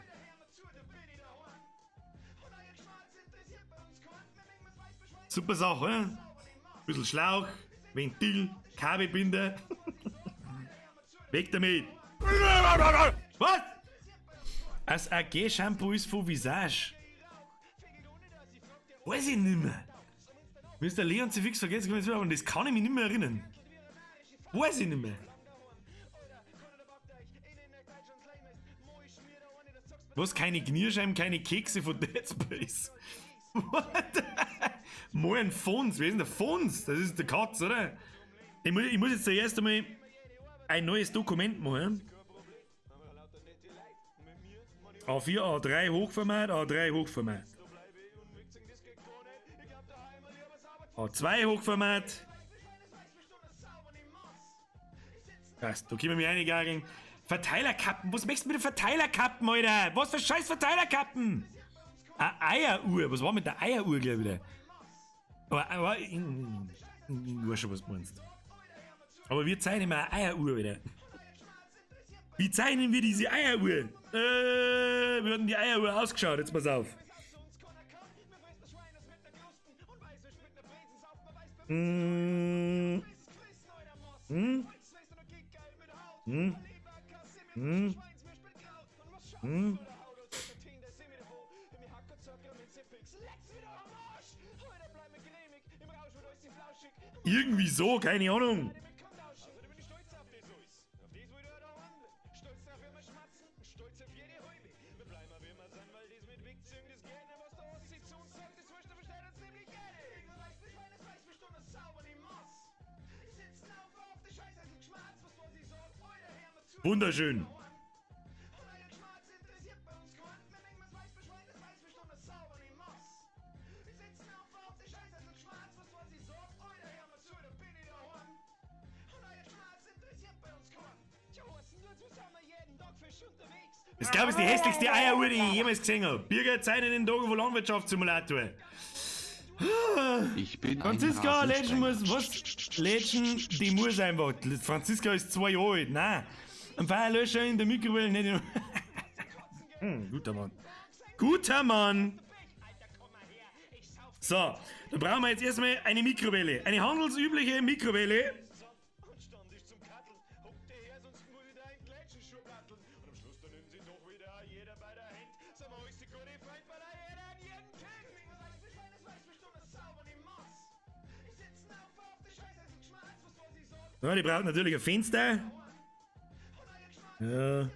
Super Sache, oder? Bisschen Schlauch, Ventil, Kabelbinder. Weg damit! Was? Das AG-Shampoo ist von Visage. Weiß ich nicht mehr. Wenn es der Leon zu fix vergessen kann, aber das kann ich mich nicht mehr erinnern. Weiß ich nicht mehr. Was? Keine Knierscheiben, keine Kekse von Dead Space? What? Mal ein Fons. Wer ist denn der Fons? Das ist der Katz, oder? Ich muss jetzt zuerst einmal ein neues Dokument machen. A4, A3 Hochformat, A3 Hochformat. A2 Hochformat. Passt, da können wir mich einigen. Verteilerkappen, was möchtest du mit den Verteilerkappen, Alter? Was für scheiß Verteilerkappen? Eine Eieruhr, was war mit der Eieruhr gleich wieder? Aber ich weiß schon, was du meinst. Aber wir zeigen immer eine Eieruhr wieder. Wie zeichnen wir diese Eieruhr? Wie hat denn die Eieruhr ausgeschaut? Jetzt pass auf. Irgendwie so, keine Ahnung. Wunderschön. Das glaube ich ist die hässlichste Eieruhr, die ich jemals gesehen habe. Birger zeichnet den Tagen von Landwirtschaftssimulator. Ich bin Franziska, Lädchen muss, was? Lädchen, die muss einfach. Franziska ist 2 Jahre alt, nein. Ein Feuerlöscher in der Mikrowelle, nicht in... Guter Mann. Guter Mann! So, da brauchen wir jetzt erstmal eine Mikrowelle. Eine handelsübliche Mikrowelle. Ja, die braucht natürlich ein Fenster. Ja.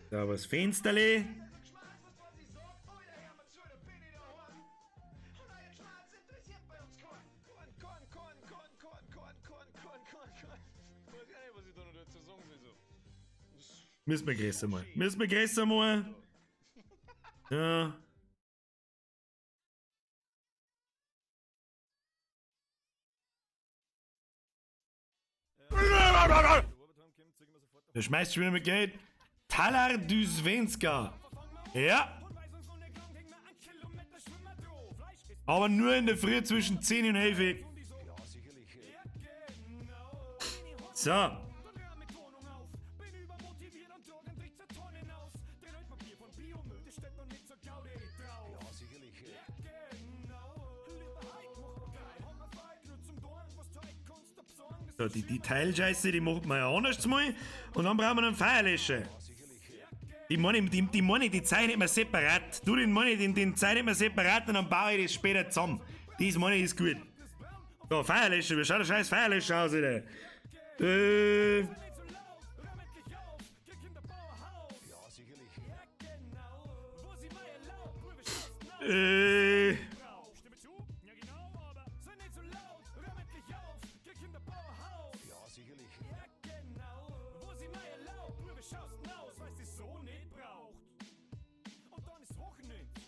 Da was Fensterle. Müssen wir größer mal. Müssen wir größer mal. Ja. Du schmeißt schon wieder mit Geld. Talar du Svenska. Ja. Aber nur in der Früh zwischen 10 und 11. So. So, die Teilscheiße, die macht man ja anders mal. Und dann brauchen wir einen Feuerlöscher. Die zeichnet man separat. Du, den zeichnet man separat und dann baue ich das später zusammen. Das meine ich ist gut. So, Feuerlöscher, wie schaut der scheiß Feuerlöscher aus, Alter?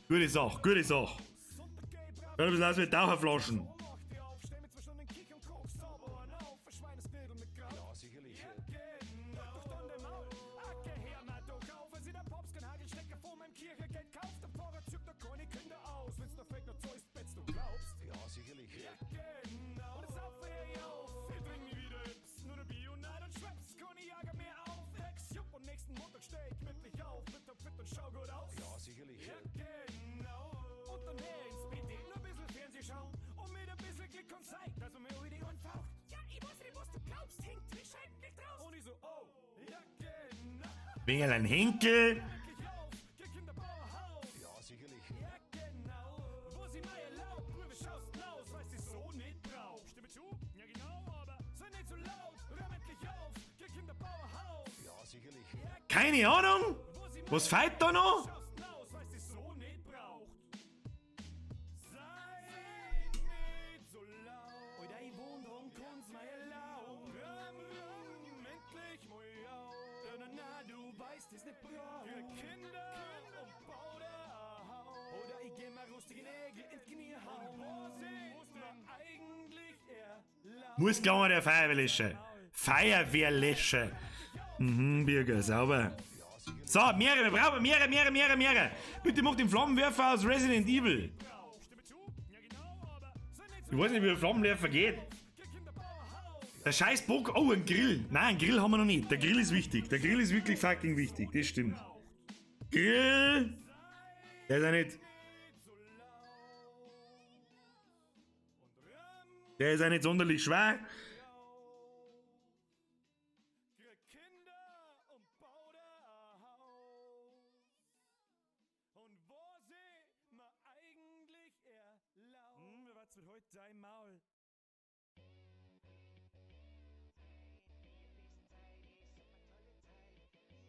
Gute Sache, gute Sache. Hör ein bisschen aus mit Taucherflaschen. Wegen ein Henkel. Keine Ahnung. Was fehlt da noch? Muss klar mal der Feuerwehrlöscher. Feuerwehrlöscher. Bürger, sauber. So, mehrere, wir brauchen mehrere. Bitte mach den Flammenwerfer aus Resident Evil. Ich weiß nicht, wie der Flammenwerfer geht. Der scheiß Bock. Oh, ein Grill. Nein, ein Grill haben wir noch nicht. Der Grill ist wichtig. Der Grill ist wirklich fucking wichtig. Das stimmt. Grill. Der ist ja nicht. Der ist ja nicht sonderlich schwer.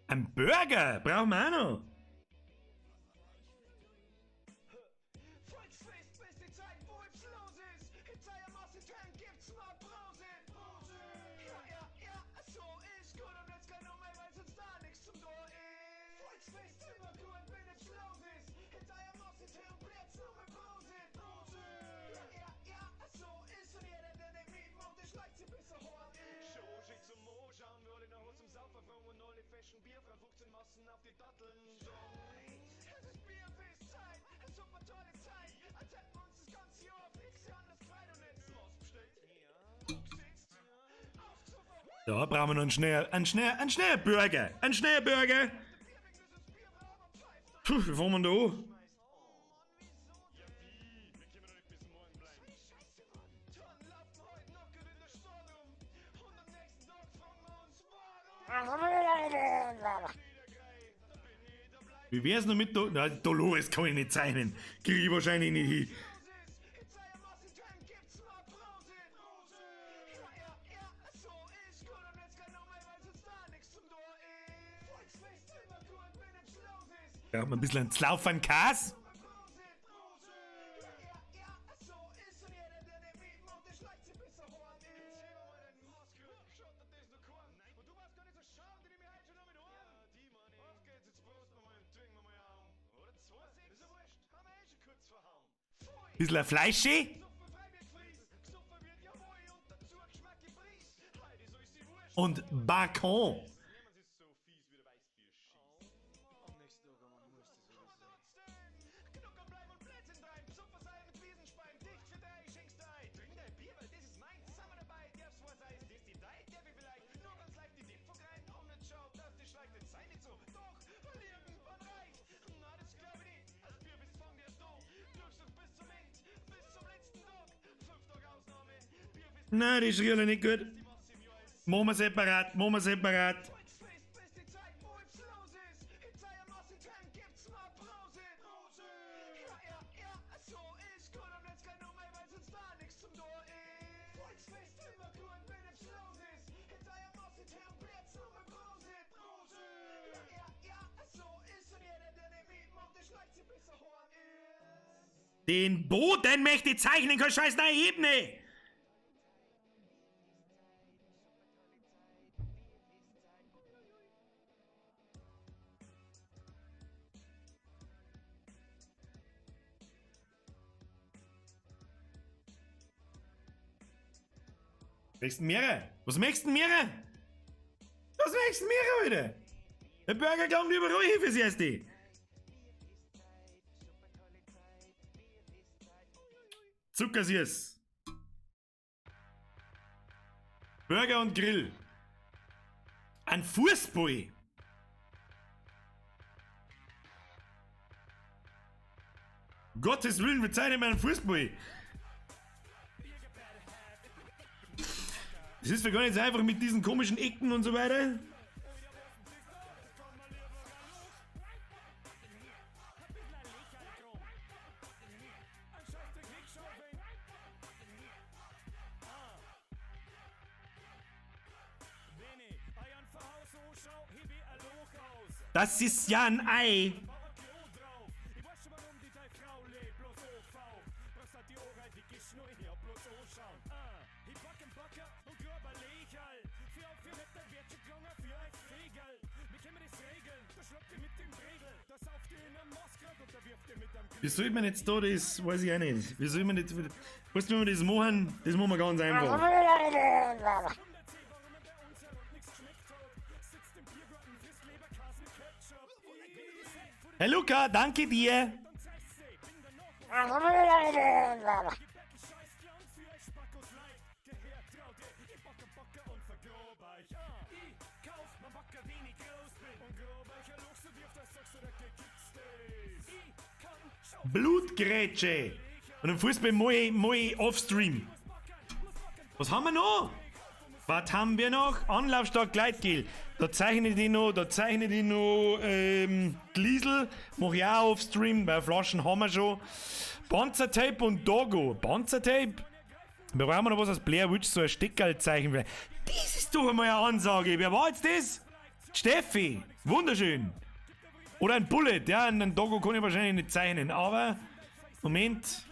Ein Burger brauchen wir auch noch. Da brauchen wir noch einen schnellen Burger. Einen schnellen Burger. Puh, wie fahren wir da an? Wie wär's noch mit da? Na, Dolores kann ich nicht zeichnen. Krieg ich wahrscheinlich nicht hin. Brauchen wir ein bisschen einen Zlauf an Kas? Bisschen ein Fleischi? Und Bacon. Nein, die ist really nicht gut. Machen wir separat, machen wir separat. Den Boden möchte ich zeichnen, kein scheiß neue Ebene. Was möchtest du mir? Was möchtest du mir heute? Der Burger kommt überall hin fürs Erste. Zuckersüß. Burger und Grill. Ein Fußball. Gottes Willen, wir zeigen mir einen Fußball. Das ist doch gar nicht so einfach mit diesen komischen Ecken und so weiter. Das ist ja ein Ei. Wie soll man jetzt da das, weiß ich auch nicht. Wie soll man jetzt, weißt du, wenn wir das machen wir ganz einfach. Hey Luca, danke dir. Blutgrätsche. Und im Fußball mal offstream. Was haben wir noch? Was haben wir noch? Anlaufstark Gleitgel. Da zeichne ich noch Gliesel. Mach ich auch offstream, weil Flaschen haben wir schon. Panzertape und Dogo. Panzertape? Wir brauchen noch was aus Blair Witch, so ein Steckerlzeichen. Das ist doch einmal eine Ansage. Wer war jetzt das? Steffi. Wunderschön. Oder ein Bullet. Ja, einen Dogo kann ich wahrscheinlich nicht zeichnen. Aber, Moment.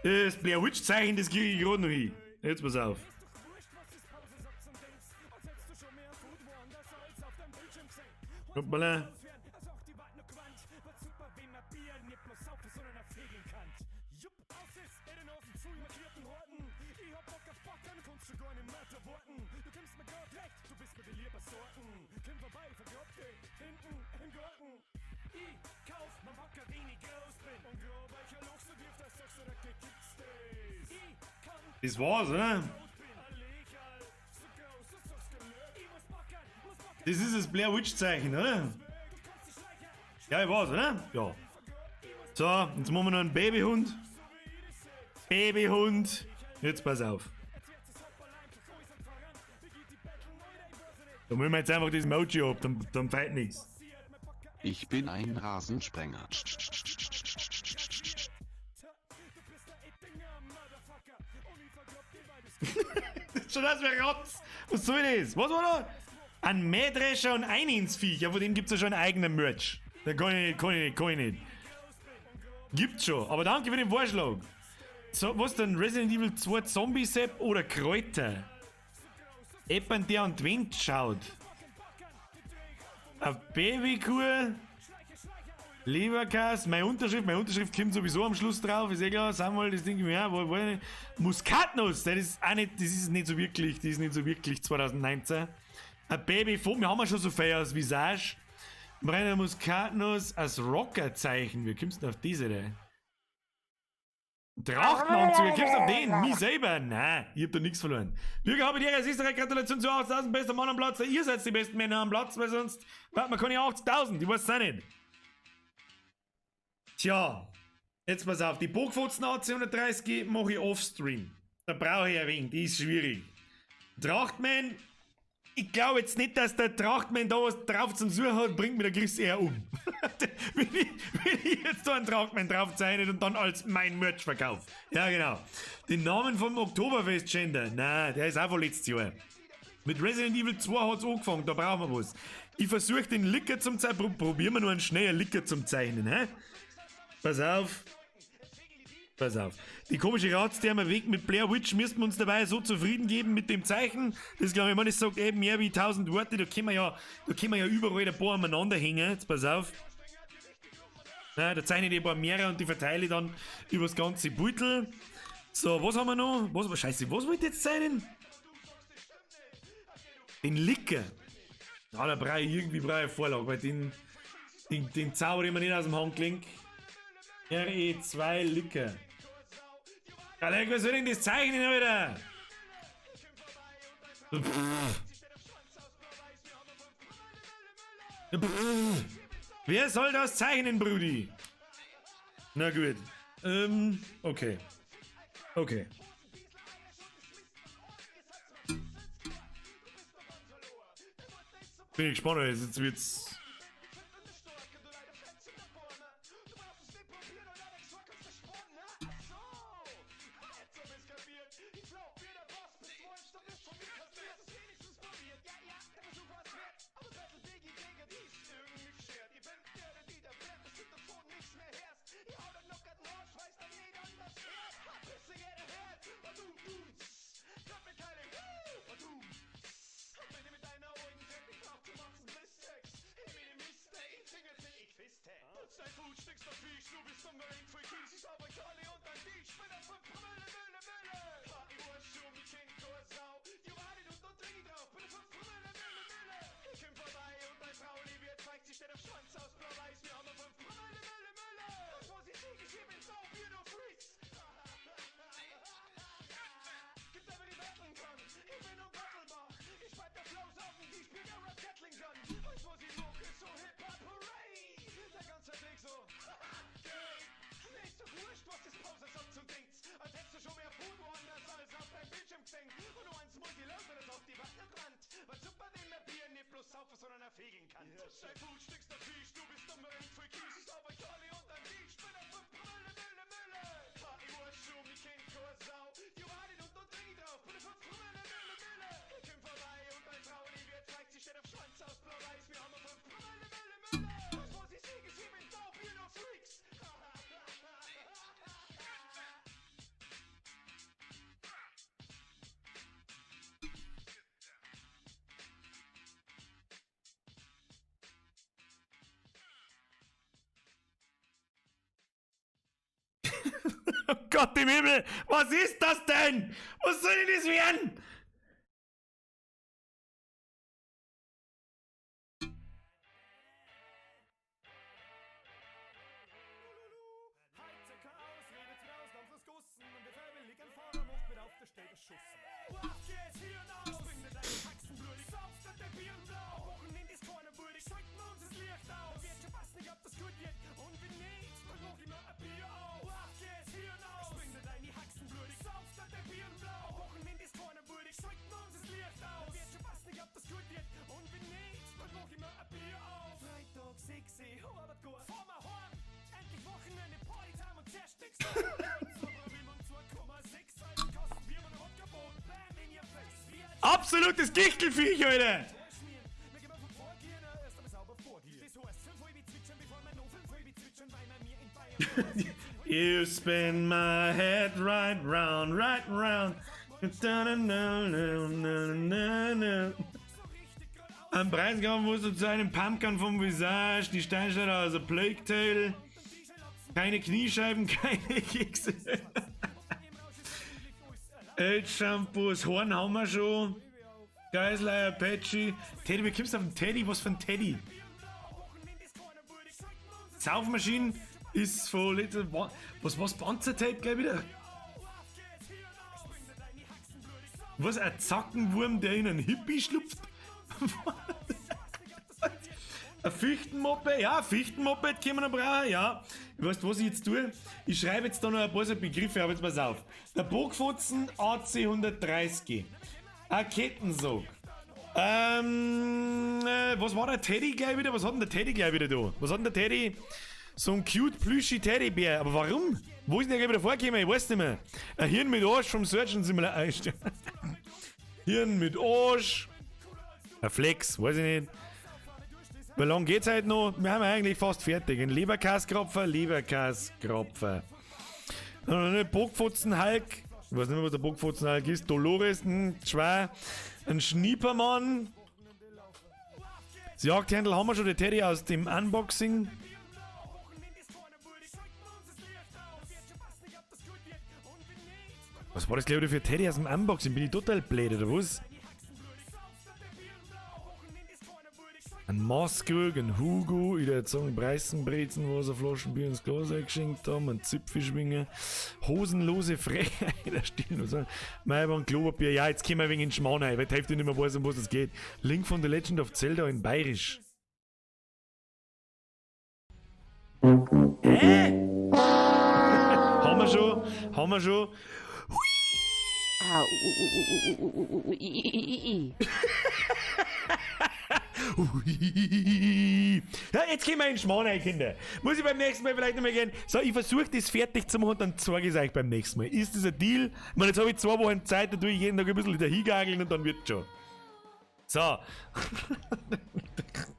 Das Blair Witch Zeichen, das kriege ich gerade noch hin. Jetzt pass auf. Hoppala. Das war's, oder? Das ist das Blair Witch Zeichen, oder? Ja, ich weiß, oder? Ja. So, jetzt machen wir noch einen Babyhund. Babyhund. Jetzt pass auf. Da müssen wir jetzt einfach das Emoji ab, dann fällt nichts. Ich bin ein Rasensprenger. Schon das wäre Rotz. Was soll das? Was war da? Ein Mähdrescher und ein Viech. Ja, von dem gibt's ja schon einen eigenen Merch. Da kann ich nicht. Gibt's schon. Aber danke für den Vorschlag. So, was denn? Resident Evil 2 Zombie-Sepp oder Kräuter? Jemand, der an die Wand schaut. Eine Babykuh. Leberkas, meine Unterschrift kommt sowieso am Schluss drauf, ist eh klar, sagen wir mal, das Ding, ja, Muskatnuss, das ist nicht so wirklich 2019. Ein Babyphone, wir haben ja schon so Feier als Visage. Brenner Muskatnuss als Rockerzeichen, wie kommst du denn auf diese da? Drachenanzug, wie kommst du auf den? Mich selber? Nein, ich hab da nichts verloren. Bürger, habe die Ehre, Österreich, Gratulation zu 80.000, bester Mann am Platz, ihr seid die besten Männer am Platz, weil sonst, warte, man kann ja 80.000, ich weiß es auch nicht. Tja, jetzt pass auf, die Burgfotzen AC130 mache ich offstream. Da brauche ich ein wenig, die ist schwierig. Trachtmann, ich glaube jetzt nicht, dass der Trachtmann da was drauf zum Suchen hat, bringt mir der Chris eher um. wenn ich jetzt da einen Trachtmann drauf zeichne und dann als mein Merch verkaufe. Ja, genau. Den Namen vom Oktoberfest-Gender, nein, der ist auch von letztes Jahr. Mit Resident Evil 2 hat es angefangen, da brauchen wir was. Ich versuche den Licker zum Zeichnen, probieren wir nur einen schnellen Licker zum Zeichnen, hä? Pass auf. Die komische Ratstherme weg mit Blair Witch müssten wir uns dabei so zufrieden geben mit dem Zeichen. Das glaube ich, man sagt eben mehr wie 1000 Worte, da können wir ja überall ein paar aneinander hängen. Jetzt pass auf. Ja, da zeichne ich ein paar mehrere und die verteile ich dann übers ganze Beutel. So, was haben wir noch? Was wollte ich jetzt zeichnen? Den Licker. Ja, da brauche ich eine Vorlage, weil den zauber ich mir nicht aus dem Handgelenk. RE2 Licker. Alter, was soll denn das zeichnen, Alter? Wer soll das zeichnen, Brudi? Na gut. Okay. Bin ich gespannt, jetzt wird's. Gott im Himmel, was ist das denn? Was soll denn das werden? Absolutes Gichtelviech, Alter! You spin my head right round, right round. Am Preisgaben musst du zu einem Pumpkin vom Visage, die Steinschneider, also Plague Tale, keine Kniescheiben, keine Kekse. Shampoos, Horn haben wir schon. Geisler, Apache. Teddy, wie kommst du auf den Teddy? Was für ein Teddy? Saufmaschine ist von Little... Was Panzertape gleich wieder? Was, ein Zackenwurm, der in einen Hippie schlüpft? Ein Fichtenmoped? Ja, ein Fichtenmoped können wir noch brauchen, ja. Weißt du, was ich jetzt tue? Ich schreibe jetzt da noch ein paar so Begriffe, aber jetzt pass auf. Der Bogfotzen AC 130. Ein Kettensog. Was war der Teddy gleich wieder? Was hat denn der Teddy gleich wieder da? Was hat denn der Teddy? So ein cute, plüschi Teddybär. Aber warum? Wo ist denn der gleich wieder vorgekommen? Ich weiß nicht mehr. Ein Hirn mit Arsch vom Surgeon Simulator. Hirn mit Arsch. Ein Flex, weiß ich nicht. Wie lange geht's heute noch? Wir haben eigentlich fast fertig. Ein Leberkaskropfer. Bockfotzen-Hulk. Ich weiß nicht mehr, was der Bockfotzen-Hulk ist. Dolores, ein Schwein. Ein Schniepermann. Das Jagdhändel haben wir schon, der Teddy aus dem Unboxing. Was war das, glaube ich, für Teddy aus dem Unboxing? Bin ich total blöd, oder was? Ein Maßkrug, ein Hugo, ich würde sagen Preisenbrezen, wo sie Flaschenbier ins Glas eingeschenkt haben, ein Zipfischwinger, hosenlose Frechheit, der Stil, Maiban, Klopapier, ja, jetzt kommen wir wegen in den Schmarrn rein, weil die Hälfte nicht mehr weiß, um was es geht. Link von The Legend of Zelda in Bayerisch. Hä? Haben wir schon. Ja, jetzt gehen wir in den Schmarrn rein, Kinder. Muss ich beim nächsten Mal vielleicht nochmal gehen. So, ich versuche das fertig zu machen und dann zeige ich es euch beim nächsten Mal. Ist das ein Deal? Ich meine, jetzt habe ich 2 Wochen Zeit, da tue ich jeden Tag ein bisschen dahingageln und dann wird es schon. So.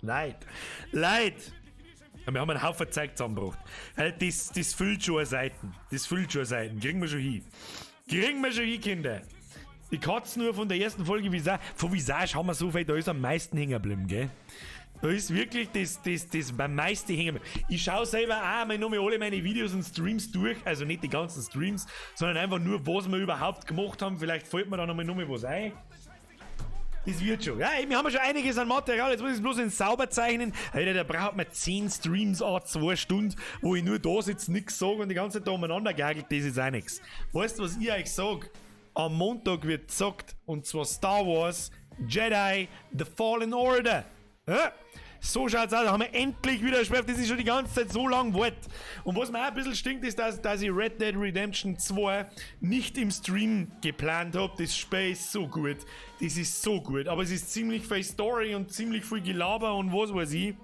Leid. Wir haben einen Haufen Zeug zusammengebracht. Das füllt schon Seiten. Kriegen wir schon hin, Kinder. Die Katzen nur von der ersten Folge Visage. Von Visage haben wir so viel, da ist am meisten hängen geblieben, gell? Da ist wirklich das beim meisten hängen geblieben. Ich schaue selber auch mal noch mal alle meine Videos und Streams durch. Also nicht die ganzen Streams, sondern einfach nur, was wir überhaupt gemacht haben. Vielleicht fällt mir da noch mal was ein. Das wird schon. Ja, wir haben schon einiges an Material. Jetzt muss ich es bloß in sauber zeichnen. Alter, da braucht man 10 Streams an 2 Stunden, wo ich nur da sitze, nichts sage und die ganze Zeit da umeinander gagelt. Das ist auch nichts. Weißt du, was ich euch sage? Am Montag wird gezockt, und zwar Star Wars Jedi The Fallen Order. Ja? So schaut's aus, da haben wir endlich wieder geschafft. Das ist schon die ganze Zeit so lang geworden. Und was mir auch ein bisschen stinkt, ist, dass ich Red Dead Redemption 2 nicht im Stream geplant habe. Das Spiel ist so gut. Das ist so gut. Aber es ist ziemlich viel Story und ziemlich viel Gelaber und was weiß ich.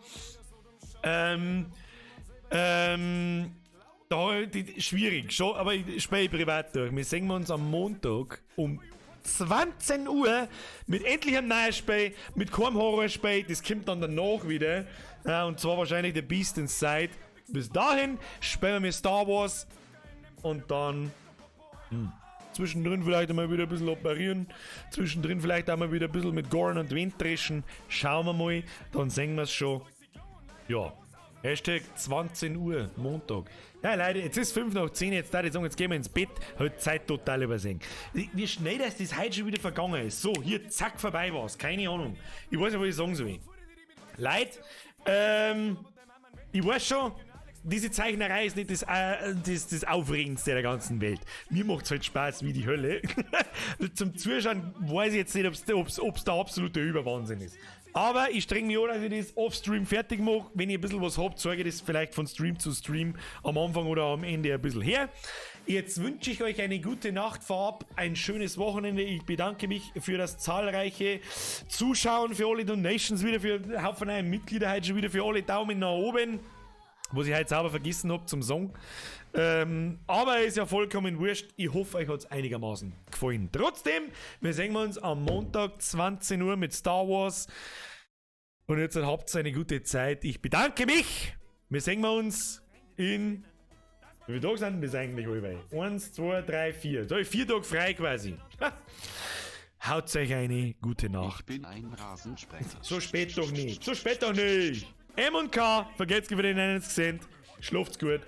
Schwierig, schon, aber ich spiele privat durch. Wir sehen uns am Montag um 20 Uhr mit endlich einem neuen Spiel, mit keinem Horrorspiel. Das kommt dann danach wieder. Und zwar wahrscheinlich The Beast Inside. Bis dahin spielen wir Star Wars und dann zwischendrin vielleicht einmal wieder ein bisschen operieren. Zwischendrin vielleicht einmal wieder ein bisschen mit Gorn und Wind dreschen. Schauen wir mal, dann sehen wir es schon. Ja. Hashtag 20 Uhr, Montag. Ja, Leute, jetzt ist 5 nach 10, jetzt darf ich sagen, jetzt gehen wir ins Bett. Halt Zeit total übersehen. Wie schnell das heute schon wieder vergangen ist. So, hier, zack, vorbei war's. Keine Ahnung. Ich weiß nicht, was ich sagen soll. Leute, ich weiß schon, diese Zeichnerei ist nicht das Aufregendste der ganzen Welt. Mir macht's halt Spaß wie die Hölle. Zum Zuschauen weiß ich jetzt nicht, ob's der absolute Überwahnsinn ist. Aber ich streng mich an, dass ich das off-Stream fertig mache. Wenn ihr ein bisschen was habt, zeige ich das vielleicht von Stream zu Stream am Anfang oder am Ende ein bisschen her. Jetzt wünsche ich euch eine gute Nacht vorab, ein schönes Wochenende. Ich bedanke mich für das zahlreiche Zuschauen, für alle Donations wieder, für einen Haufen neue Mitglieder heute schon wieder, für alle Daumen nach oben. Was ich heute sauber vergessen habe zum Song. Aber ist ja vollkommen wurscht. Ich hoffe, euch hat es einigermaßen gefallen. Trotzdem, wir sehen uns am Montag 20 Uhr mit Star Wars. Und jetzt habt ihr eine gute Zeit. Ich bedanke mich. Wir sehen uns in... Wie viele Tage sind das eigentlich alle? 1, 2, 3, 4. Da habe ich 4 Tage frei quasi. Haut euch eine gute Nacht. Ich bin ein Rasensprenger. So spät doch nicht. So spät doch nicht. M und K, vergesst über den einen gesehen. Schlaft's gut.